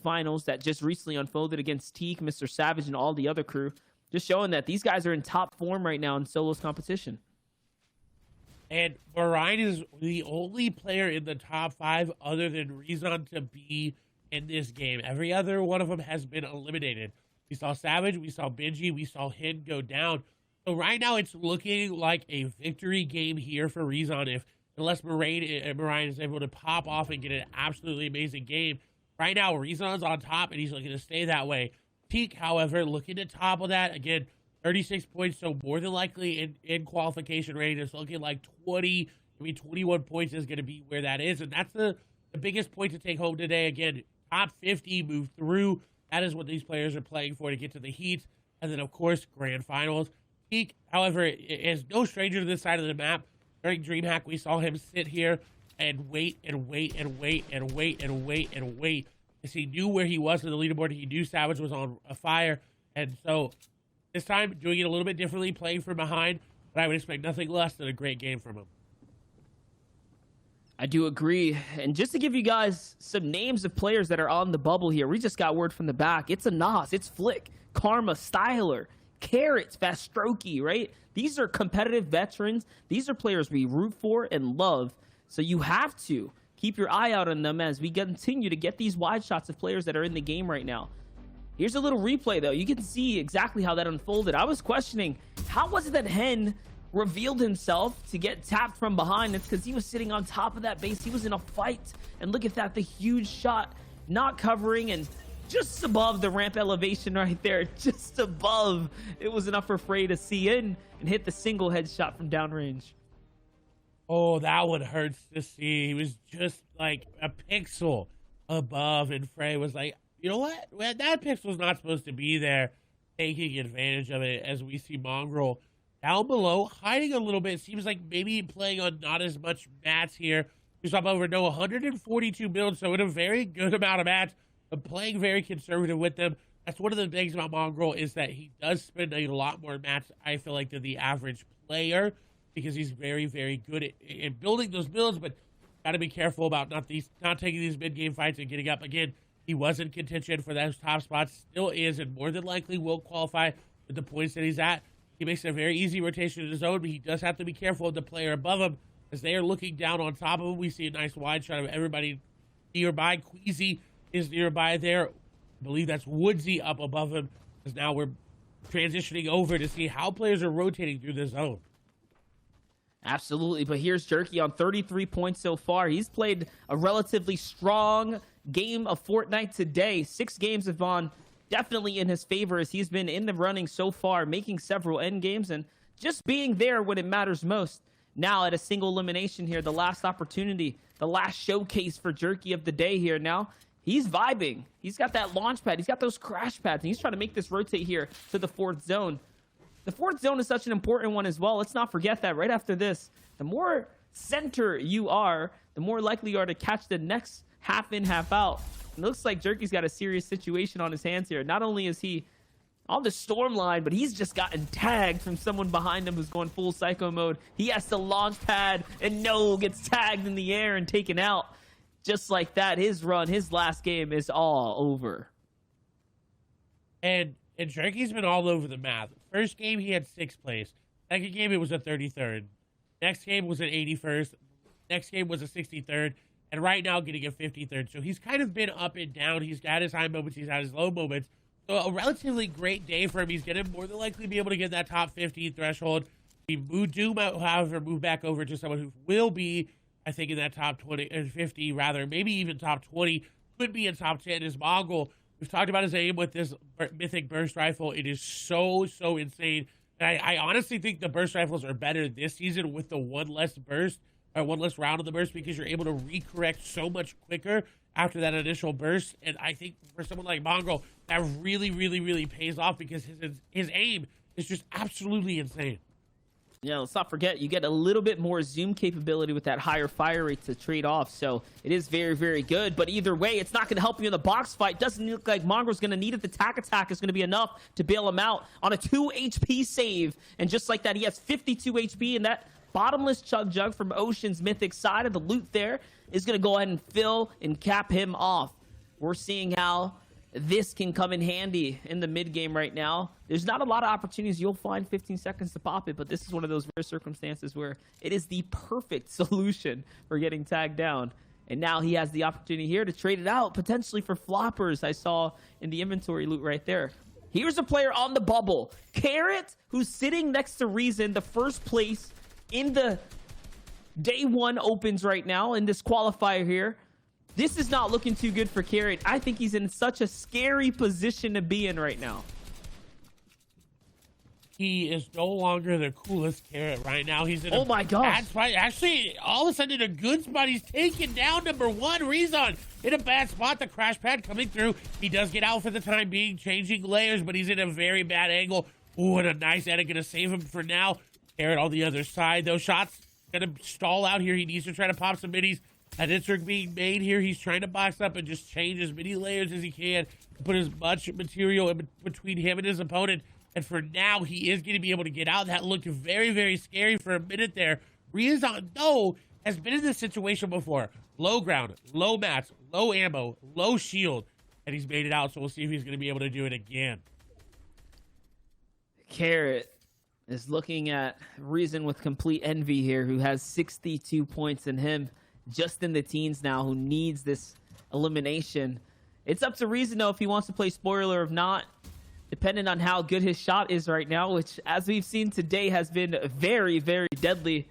finals that just recently unfolded against Teak, Mr. Savage, and all the other crew. Just showing that these guys are in top form right now in solos competition. And Marine is the only player in the top 5 other than Rezon to be in this game. Every other one of them has been eliminated. We saw Savage, we saw Benji, we saw Hin go down. So right now it's looking like a victory game here for Rezon unless Marine is able to pop off and get an absolutely amazing game. Right now, Rezon's on top, and he's looking to stay that way. Teak, however, looking to top of that. Again, 36 points, so more than likely in qualification rating, it's looking like 21 points is going to be where that is. And that's the biggest point to take home today. Again, top 50, move through. That is what these players are playing for to get to the heats. And then, of course, grand finals. Teak, however, is no stranger to this side of the map. During DreamHack, we saw him sit here and wait and wait and wait and wait and wait and wait. Because he knew where he was in the leaderboard. He knew Savage was on a fire. And so this time, doing it a little bit differently, playing from behind. But I would expect nothing less than a great game from him. I do agree. And just to give you guys some names of players that are on the bubble here, we just got word from the back. It's a Nas, it's Flick, Karma, Styler, Carrots, Vastroki, right? These are competitive veterans. These are players we root for and love. So you have to keep your eye out on them as we continue to get these wide shots of players that are in the game right now. Here's a little replay, though. You can see exactly how that unfolded. I was questioning, how was it that Hen revealed himself to get tapped from behind? It's because he was sitting on top of that base. He was in a fight. And look at that, the huge shot, not covering and just above the ramp elevation right there, just above. It was enough for Frey to see in and hit the single headshot from downrange. Oh, that one hurts to see. He was just like a pixel above, and Frey was like, you know what? Well, that pixel's not supposed to be there, taking advantage of it as we see Mongrel down below, hiding a little bit. Seems like maybe playing on not as much mats here. He's up over 142 builds, so in a very good amount of mats, but playing very conservative with them. That's one of the things about Mongrel is that he does spend a lot more mats, I feel like, than the average player, because he's very, very good at building those builds, but got to be careful about not taking these mid-game fights and getting up. Again, he was in contention for those top spots, still is, and more than likely will qualify with the points that he's at. He makes a very easy rotation in his own, but he does have to be careful of the player above him as they are looking down on top of him. We see a nice wide shot of everybody nearby. Queasy is nearby there. I believe that's Woodsy up above him, because now we're transitioning over to see how players are rotating through the zone. Absolutely, but here's Jerky on 33 points so far. He's played a relatively strong game of Fortnite today. 6 games have gone definitely in his favor as he's been in the running so far, making several end games and just being there when it matters most. Now at a single elimination here, the last opportunity, the last showcase for Jerky of the day here. Now he's vibing. He's got that launch pad. He's got those crash pads, and he's trying to make this rotate here to the 4th zone. The 4th zone is such an important one as well. Let's not forget that right after this, the more center you are, the more likely you are to catch the next half in, half out. It looks like Jerky's got a serious situation on his hands here. Not only is he on the storm line, but he's just gotten tagged from someone behind him who's going full psycho mode. He has to launch pad, and gets tagged in the air and taken out. Just like that, his run, his last game is all over. And Jerky's been all over the map. First game, he had 6th place. Second game, it was a 33rd. Next game was an 81st. Next game was a 63rd. And right now, getting a 53rd. So he's kind of been up and down. He's had his high moments. He's had his low moments. So a relatively great day for him. He's going to more than likely be able to get that top 15 threshold. We do, however, move back over to someone who will be, I think, in that top 20 or 50, rather, maybe even top 20. Could be in top 10 is Mongol. We've talked about his aim with this mythic burst rifle. It is so insane. And I honestly think the burst rifles are better this season with the one less round of the burst, because you're able to recorrect so much quicker after that initial burst. And I think for someone like Mongrel, that really pays off, because his aim is just absolutely insane. Yeah, let's not forget, you get a little bit more zoom capability with that higher fire rate to trade off. So it is very, very good. But either way, it's not going to help you in the box fight. Doesn't look like Mongrel's going to need it. The tack attack is going to be enough to bail him out on a 2 HP save. And just like that, he has 52 HP. And that bottomless Chug Jug from Ocean's Mythic side of the loot there is going to go ahead and fill and cap him off. We're seeing how this can come in handy in the mid game right now. There's not a lot of opportunities. You'll find 15 seconds to pop it, but this is one of those rare circumstances where it is the perfect solution for getting tagged down. And now he has the opportunity here to trade it out, potentially for floppers. I saw in the inventory loot right there. Here's a player on the bubble. Carrot, who's sitting next to Reason, the first place in the day one opens right now in this qualifier here. This is not looking too good for Carrot. I think he's in such a scary position to be in right now. He is no longer the coolest Carrot right now. He's in oh my gosh. bad spot. Actually, all of a sudden in a good spot. He's taking down number one, Rezon, in a bad spot. The crash pad coming through. He does get out for the time being, changing layers, but he's in a very bad angle. Ooh, and a nice edit. Gonna save him for now. Carrot on the other side. Those shots gonna stall out here. He needs to try to pop some minis. That insert being made here. He's trying to box up and just change as many layers as he can to put as much material in between him and his opponent. And for now, he is going to be able to get out. That looked very, very scary for a minute there. Rezon, though, has been in this situation before. Low ground, low mats, low ammo, low shield. And he's made it out, so we'll see if he's going to be able to do it again. Carrot is looking at Reason with complete envy here, who has 62 points in him. Just in the teens now, who needs this elimination. It's up to Reason, though, if he wants to play spoiler or not, depending on how good his shot is right now, which, as we've seen today, has been very, very deadly,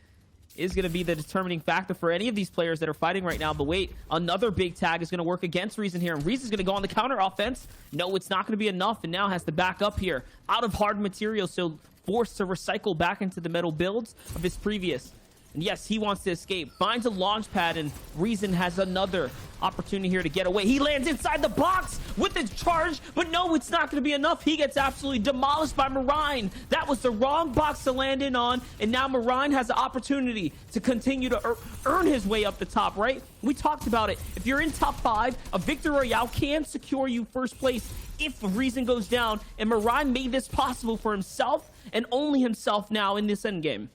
is going to be the determining factor for any of these players that are fighting right now. But wait, another big tag is going to work against Reason here, and Reason's going to go on the counter offense. No, it's not going to be enough, and now has to back up here. Out of hard material, so forced to recycle back into the metal builds of his previous. And yes, he wants to escape. Finds a launch pad, and Reason has another opportunity here to get away. He lands inside the box with the charge, but no, it's not going to be enough. He gets absolutely demolished by Marine. That was the wrong box to land in on, and now Marine has the opportunity to continue to earn his way up the top, right? We talked about it. If you're in top 5, a Victory Royale can secure you first place if Reason goes down, and Marine made this possible for himself and only himself now in this endgame.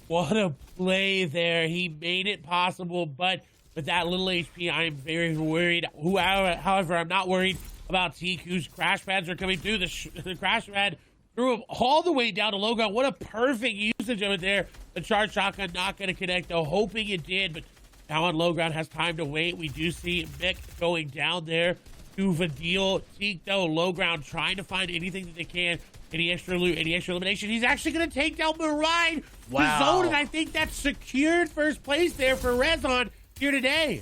What a play there. He made it possible, but with that little HP, I'm very worried. However, I'm not worried about Teak, whose crash pads are coming through. The crash pad threw him all the way down to low ground. What a perfect usage of it there. The charge shotgun not going to connect, though, hoping it did, but now on low ground has time to wait. We do see Mick going down there to Vadil. Teak, though, low ground, trying to find anything that they can. Any extra loot, any extra elimination. He's actually going to take down Marine. Wow. The zone, and I think that's secured first place there for Rezon here today.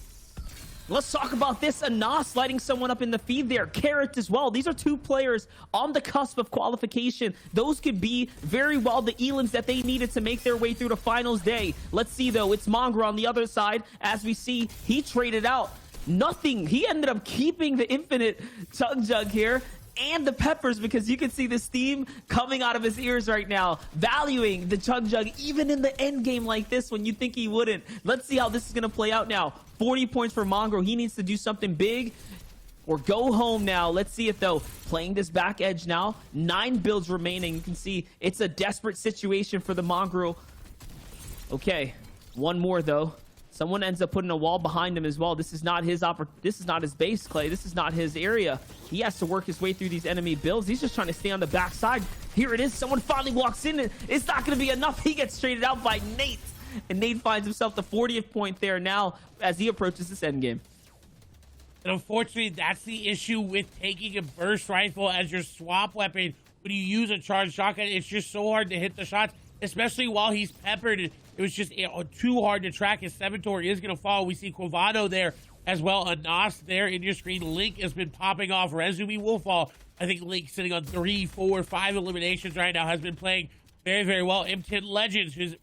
Let's talk about this. Anas lighting someone up in the feed there. Carrot as well. These are two players on the cusp of qualification. Those could be very well the elims that they needed to make their way through the finals day. Let's see, though. It's Mongrel on the other side. As we see, he traded out nothing. He ended up keeping the infinite Chug Jug here and the peppers, because you can see the steam coming out of his ears right now, valuing the Chug Jug even in the end game like this when you think he wouldn't. Let's see how this is going to play out now. 40 points for Mongrel. He needs to do something big or go home now. Let's see it, though. Playing this back edge now. 9 builds remaining. You can see it's a desperate situation for the Mongrel. Okay, one more, though. Someone ends up putting a wall behind him as well. This is not his this is not his base, Clay. This is not his area. He has to work his way through these enemy builds. He's just trying to stay on the backside. Here it is. Someone finally walks in, and it's not going to be enough. He gets traded out by Nate, and Nate finds himself the 40th point there now as he approaches this endgame. And unfortunately, that's the issue with taking a burst rifle as your swap weapon. When you use a charged shotgun, it's just so hard to hit the shots, especially while he's peppered. It was just too hard to track. His inventory is going to fall. We see Quavado there as well. Anas there in your screen. Link has been popping off. Rezumi will fall. I think Link sitting on 3, 4, 5 eliminations right now has been playing very, very well. M10 Legends, who's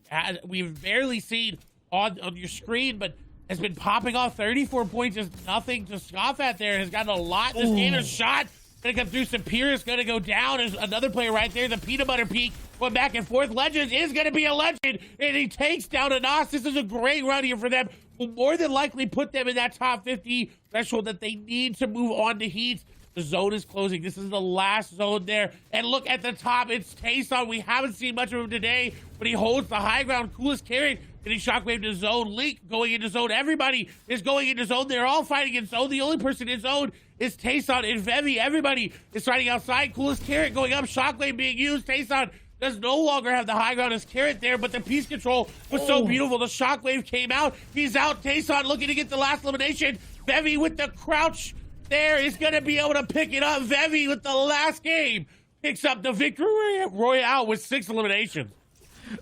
we've barely seen on your screen, but has been popping off. 34 points is nothing to scoff at there. Has gotten a lot in this game. A shot gonna come through. Superior's gonna go down. There's another player right there. The peanut butter peak going back and forth. Legends is gonna be a legend, and he takes down Anas. This is a great run here for them. Will more than likely put them in that top 50 threshold that they need to move on to heats. The zone is closing. This is the last zone there. And look at the top. It's Tayson. We haven't seen much of him today, but he holds the high ground. Coolest carry. Getting shockwave to zone. Leak going into zone. Everybody is going into zone. They're all fighting in zone. The only person in zone is Tayson and Vevi. Everybody is fighting outside. Coolest carrot going up. Shockwave being used. Tayson does no longer have the high ground as carrot there, but the piece control was so beautiful. The shockwave came out. He's out. Tayson looking to get the last elimination. Vevi with the crouch there is going to be able to pick it up. Vevi with the last game picks up the victory royale with 6 eliminations.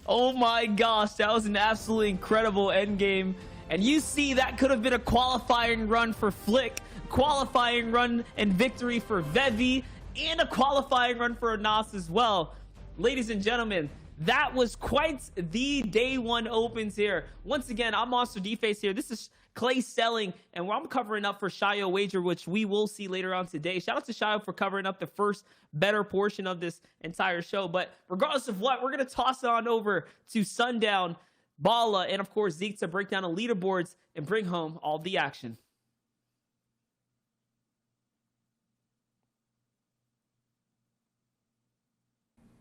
Oh my gosh, that was an absolutely incredible end game. And you see that could have been a qualifying run for Flick, qualifying run and victory for Vevi, and a qualifying run for Anas as well. Ladies and gentlemen, that was quite the day one opens here. Once again, I'm Monster D-Face here. This is Clay Selling, and I'm covering up for Shayo Wager, which we will see later on today. Shout out to Shayo for covering up the first better portion of this entire show. But regardless of what, we're going to toss it on over to Sundown, Bala, and of course Zeke to break down the leaderboards and bring home all the action.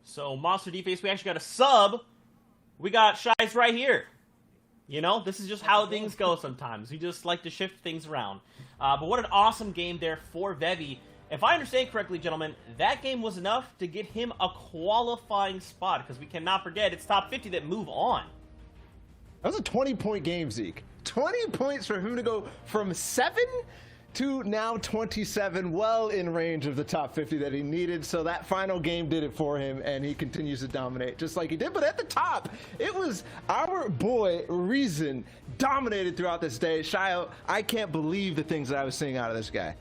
So, Monster D-Face, we actually got a sub. We got Shies right here. You know, this is just how things go sometimes. We just like to shift things around. But what an awesome game there for Vevi. If I understand correctly, gentlemen, that game was enough to get him a qualifying spot, because we cannot forget it's top 50 that move on. That was a 20-point game, Zeke. 20 points for him to go from 7 to now 27, well in range of the top 50 that he needed. So that final game did it for him, and he continues to dominate just like he did. But at the top, it was our boy Reason dominated throughout this day. Shayo, I can't believe the things that I was seeing out of this guy.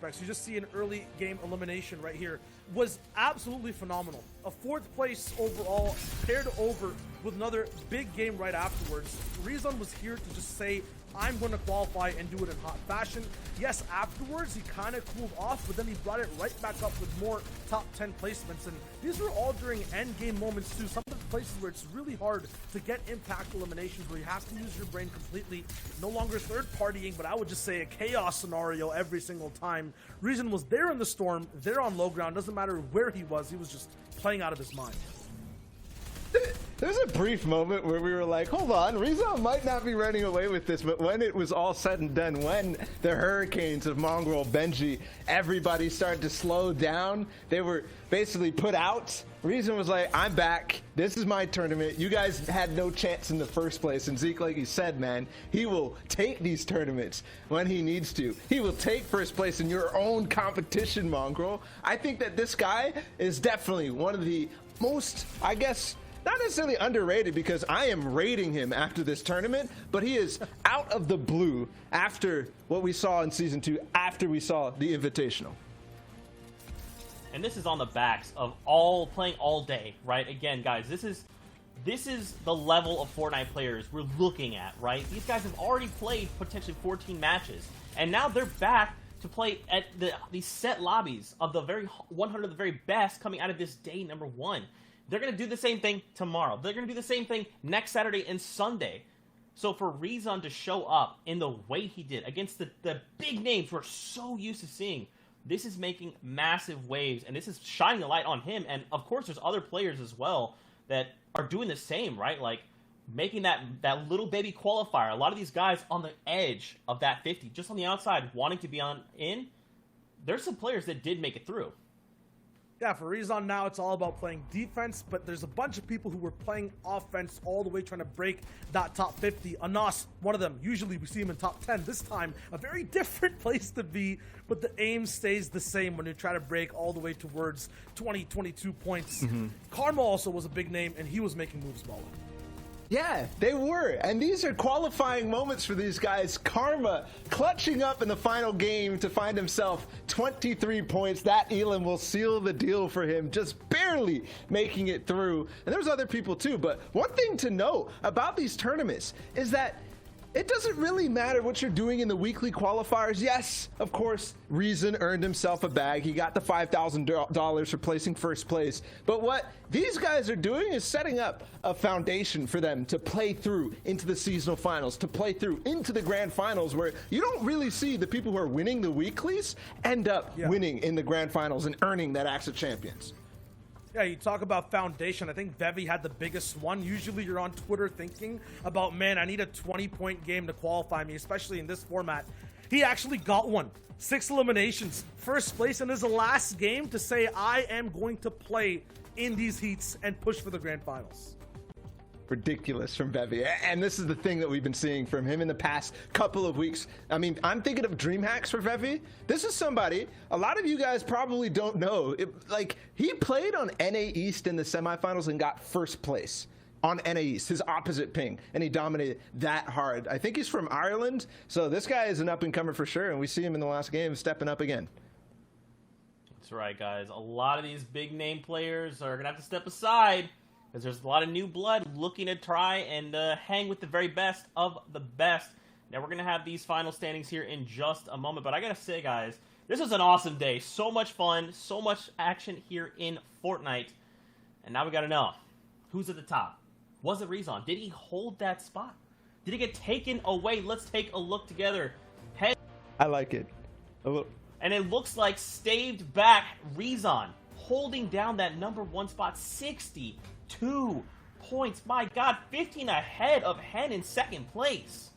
You just see an early game elimination right here. Was absolutely phenomenal. A 4th place overall paired over with another big game right afterwards. Rezon was here to just say, I'm going to qualify and do it in hot fashion. Yes, afterwards he kind of cooled off, but then he brought it right back up with more top 10 placements. And these were all during end game moments too. Some of the places where it's really hard to get impact eliminations, where you have to use your brain completely. No longer third partying, but I would just say a chaos scenario every single time. Reason was there in the storm, there on low ground. Doesn't matter where he was just playing out of his mind. There's a brief moment where we were like, hold on, Rizal might not be running away with this, but when it was all said and done, when the hurricanes of Mongrel, Benji, everybody started to slow down, they were basically put out. Reason was like, I'm back. This is my tournament. You guys had no chance in the first place. And Zeke, like you said, man, he will take these tournaments when he needs to. He will take first place in your own competition, Mongrel. I think that this guy is definitely one of the most, I guess, not necessarily underrated, because I am rating him after this tournament, but he is out of the blue after what we saw in Season 2, after we saw the Invitational. And this is on the backs of playing all day, right? Again, guys, this is the level of Fortnite players we're looking at, right? These guys have already played potentially 14 matches, and now they're back to play at these set lobbies of the 100 of the very best coming out of this day number 1. They're going to do the same thing tomorrow. They're going to do the same thing next Saturday and Sunday. So for Rezon to show up in the way he did against the big names we're so used to seeing, this is making massive waves, and this is shining a light on him. And of course, there's other players as well that are doing the same, right? Like making that little baby qualifier. A lot of these guys on the edge of that 50, just on the outside, wanting to be in. There's some players that did make it through. Yeah, for Rezon now, it's all about playing defense, but there's a bunch of people who were playing offense all the way trying to break that top 50. Anas, one of them. Usually we see him in top 10. This time, a very different place to be, but the aim stays the same when you try to break all the way towards 20, 22 points. Karma also was a big name, and he was making moves balling. Yeah, they were. And these are qualifying moments for these guys. Karma clutching up in the final game to find himself 23 points. That Elam will seal the deal for him, just barely making it through. And there's other people too. But one thing to know about these tournaments is that it doesn't really matter what you're doing in the weekly qualifiers. Yes, of course, Reason earned himself a bag. He got the $5,000 for placing first place. But what these guys are doing is setting up a foundation for them to play through into the seasonal finals, to play through into the grand finals, where you don't really see the people who are winning the weeklies end up winning in the grand finals and earning that Axe of Champions. Yeah, you talk about foundation. I think Vevi had the biggest one. Usually you're on Twitter thinking about, man, I need a 20-point game to qualify me, especially in this format. He actually got one. 6 eliminations, first place in his last game to say, I am going to play in these heats and push for the grand finals. Ridiculous from Vevi. And this is the thing that we've been seeing from him in the past couple of weeks. I mean, I'm thinking of dream hacks for Vevi. This is somebody a lot of you guys probably don't know. Like, he played on NA East in the semifinals and got first place on NA East, his opposite ping, and he dominated that hard. I think he's from Ireland, so this guy is an up-and-comer for sure, and we see him in the last game stepping up again. That's right, guys. A lot of these big-name players are going to have to step aside, because there's a lot of new blood looking to try and hang with the very best of the best. Now, we're going to have these final standings here in just a moment, but I got to say, guys, this was an awesome day. So much fun, so much action here in Fortnite. And now we got to know, who's at the top? Was it Rezon? Did he hold that spot? Did he get taken away? Let's take a look together. Hey. I like it. And it looks like staved back Rezon holding down that #1 spot, 62 points. My God, 15 ahead of Hen in second place.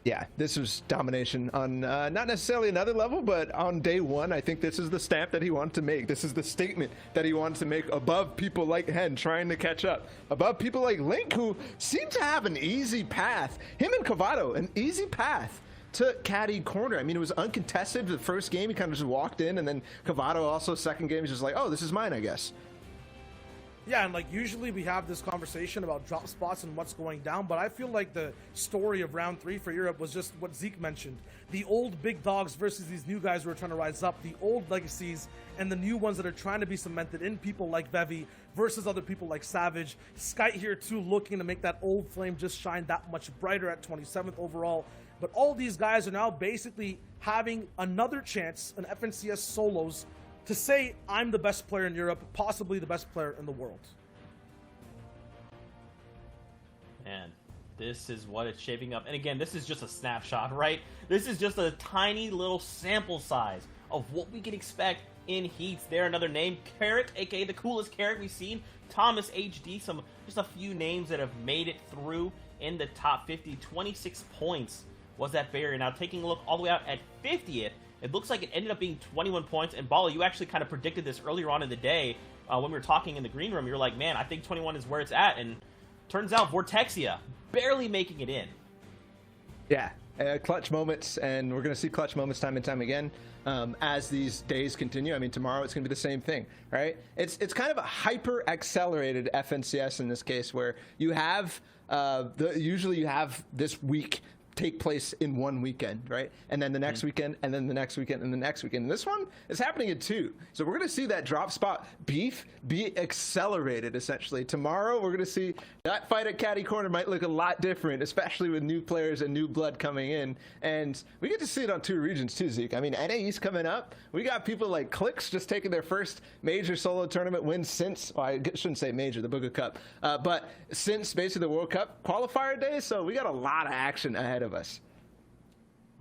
Yeah, this was domination on not necessarily another level, but on day one, I think this is the stamp that he wanted to make. This is the statement that he wanted to make above people like Hen trying to catch up, above people like Link, who seem to have an easy path. Him and Cavato, an easy path to caddy corner. I mean, it was uncontested. The first game, he kind of just walked in, and then Cavato also, second game, he's just like, oh, this is mine, I guess. Yeah, and like usually we have this conversation about drop spots and what's going down, but I feel like the story of round 3 for Europe was just what Zeke mentioned. The old big dogs versus these new guys who are trying to rise up, the old legacies and the new ones that are trying to be cemented in people like Vevi versus other people like Savage. Skite here too, looking to make that old flame just shine that much brighter at 27th overall. But all these guys are now basically having another chance, an FNCS solos, to say, I'm the best player in Europe, possibly the best player in the world. Man, this is what it's shaping up. And again, this is just a snapshot, right? This is just a tiny little sample size of what we can expect in heats. There, another name, Carrot, aka the coolest Carrot we've seen. Thomas HD, just a few names that have made it through in the top 50. 26 points was that barrier. Now, taking a look all the way out at 50th, it looks like it ended up being 21 points. And Bala, you actually kind of predicted this earlier on in the day when we were talking in the green room. You were like, man, I think 21 is where it's at. And turns out Vortexia barely making it in. Yeah, clutch moments, and we're going to see clutch moments time and time again as these days continue. I mean, tomorrow it's going to be the same thing, right? It's kind of a hyper-accelerated FNCS in this case, where you have usually you have this week take place in one weekend, right? And then the next weekend, and then the next weekend, and the next weekend. And this one is happening in 2. So we're going to see that drop spot beef be accelerated, essentially. Tomorrow, we're going to see that fight at Caddy Corner might look a lot different, especially with new players and new blood coming in. And we get to see it on 2 regions, too, Zeke. I mean, NA East coming up. We got people like Clicks just taking their first major solo tournament win since, well, I shouldn't say major, the Booga Cup, but since basically the World Cup qualifier day. So we got a lot of action ahead of us.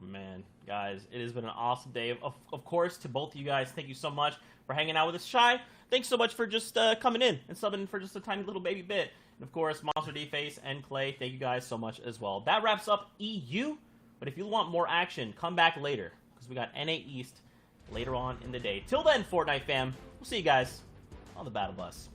Man, guys, it has been an awesome day. Of course, to both of you guys, thank you so much for hanging out with us. Shy, thanks so much for just coming in and subbing for just a tiny little baby bit. And of course, Monster D-Face and Clay, thank you guys so much as well. That wraps up EU, but if you want more action, come back later, because we got NA East later on in the day. Till then, Fortnite fam, we'll see you guys on the Battle Bus.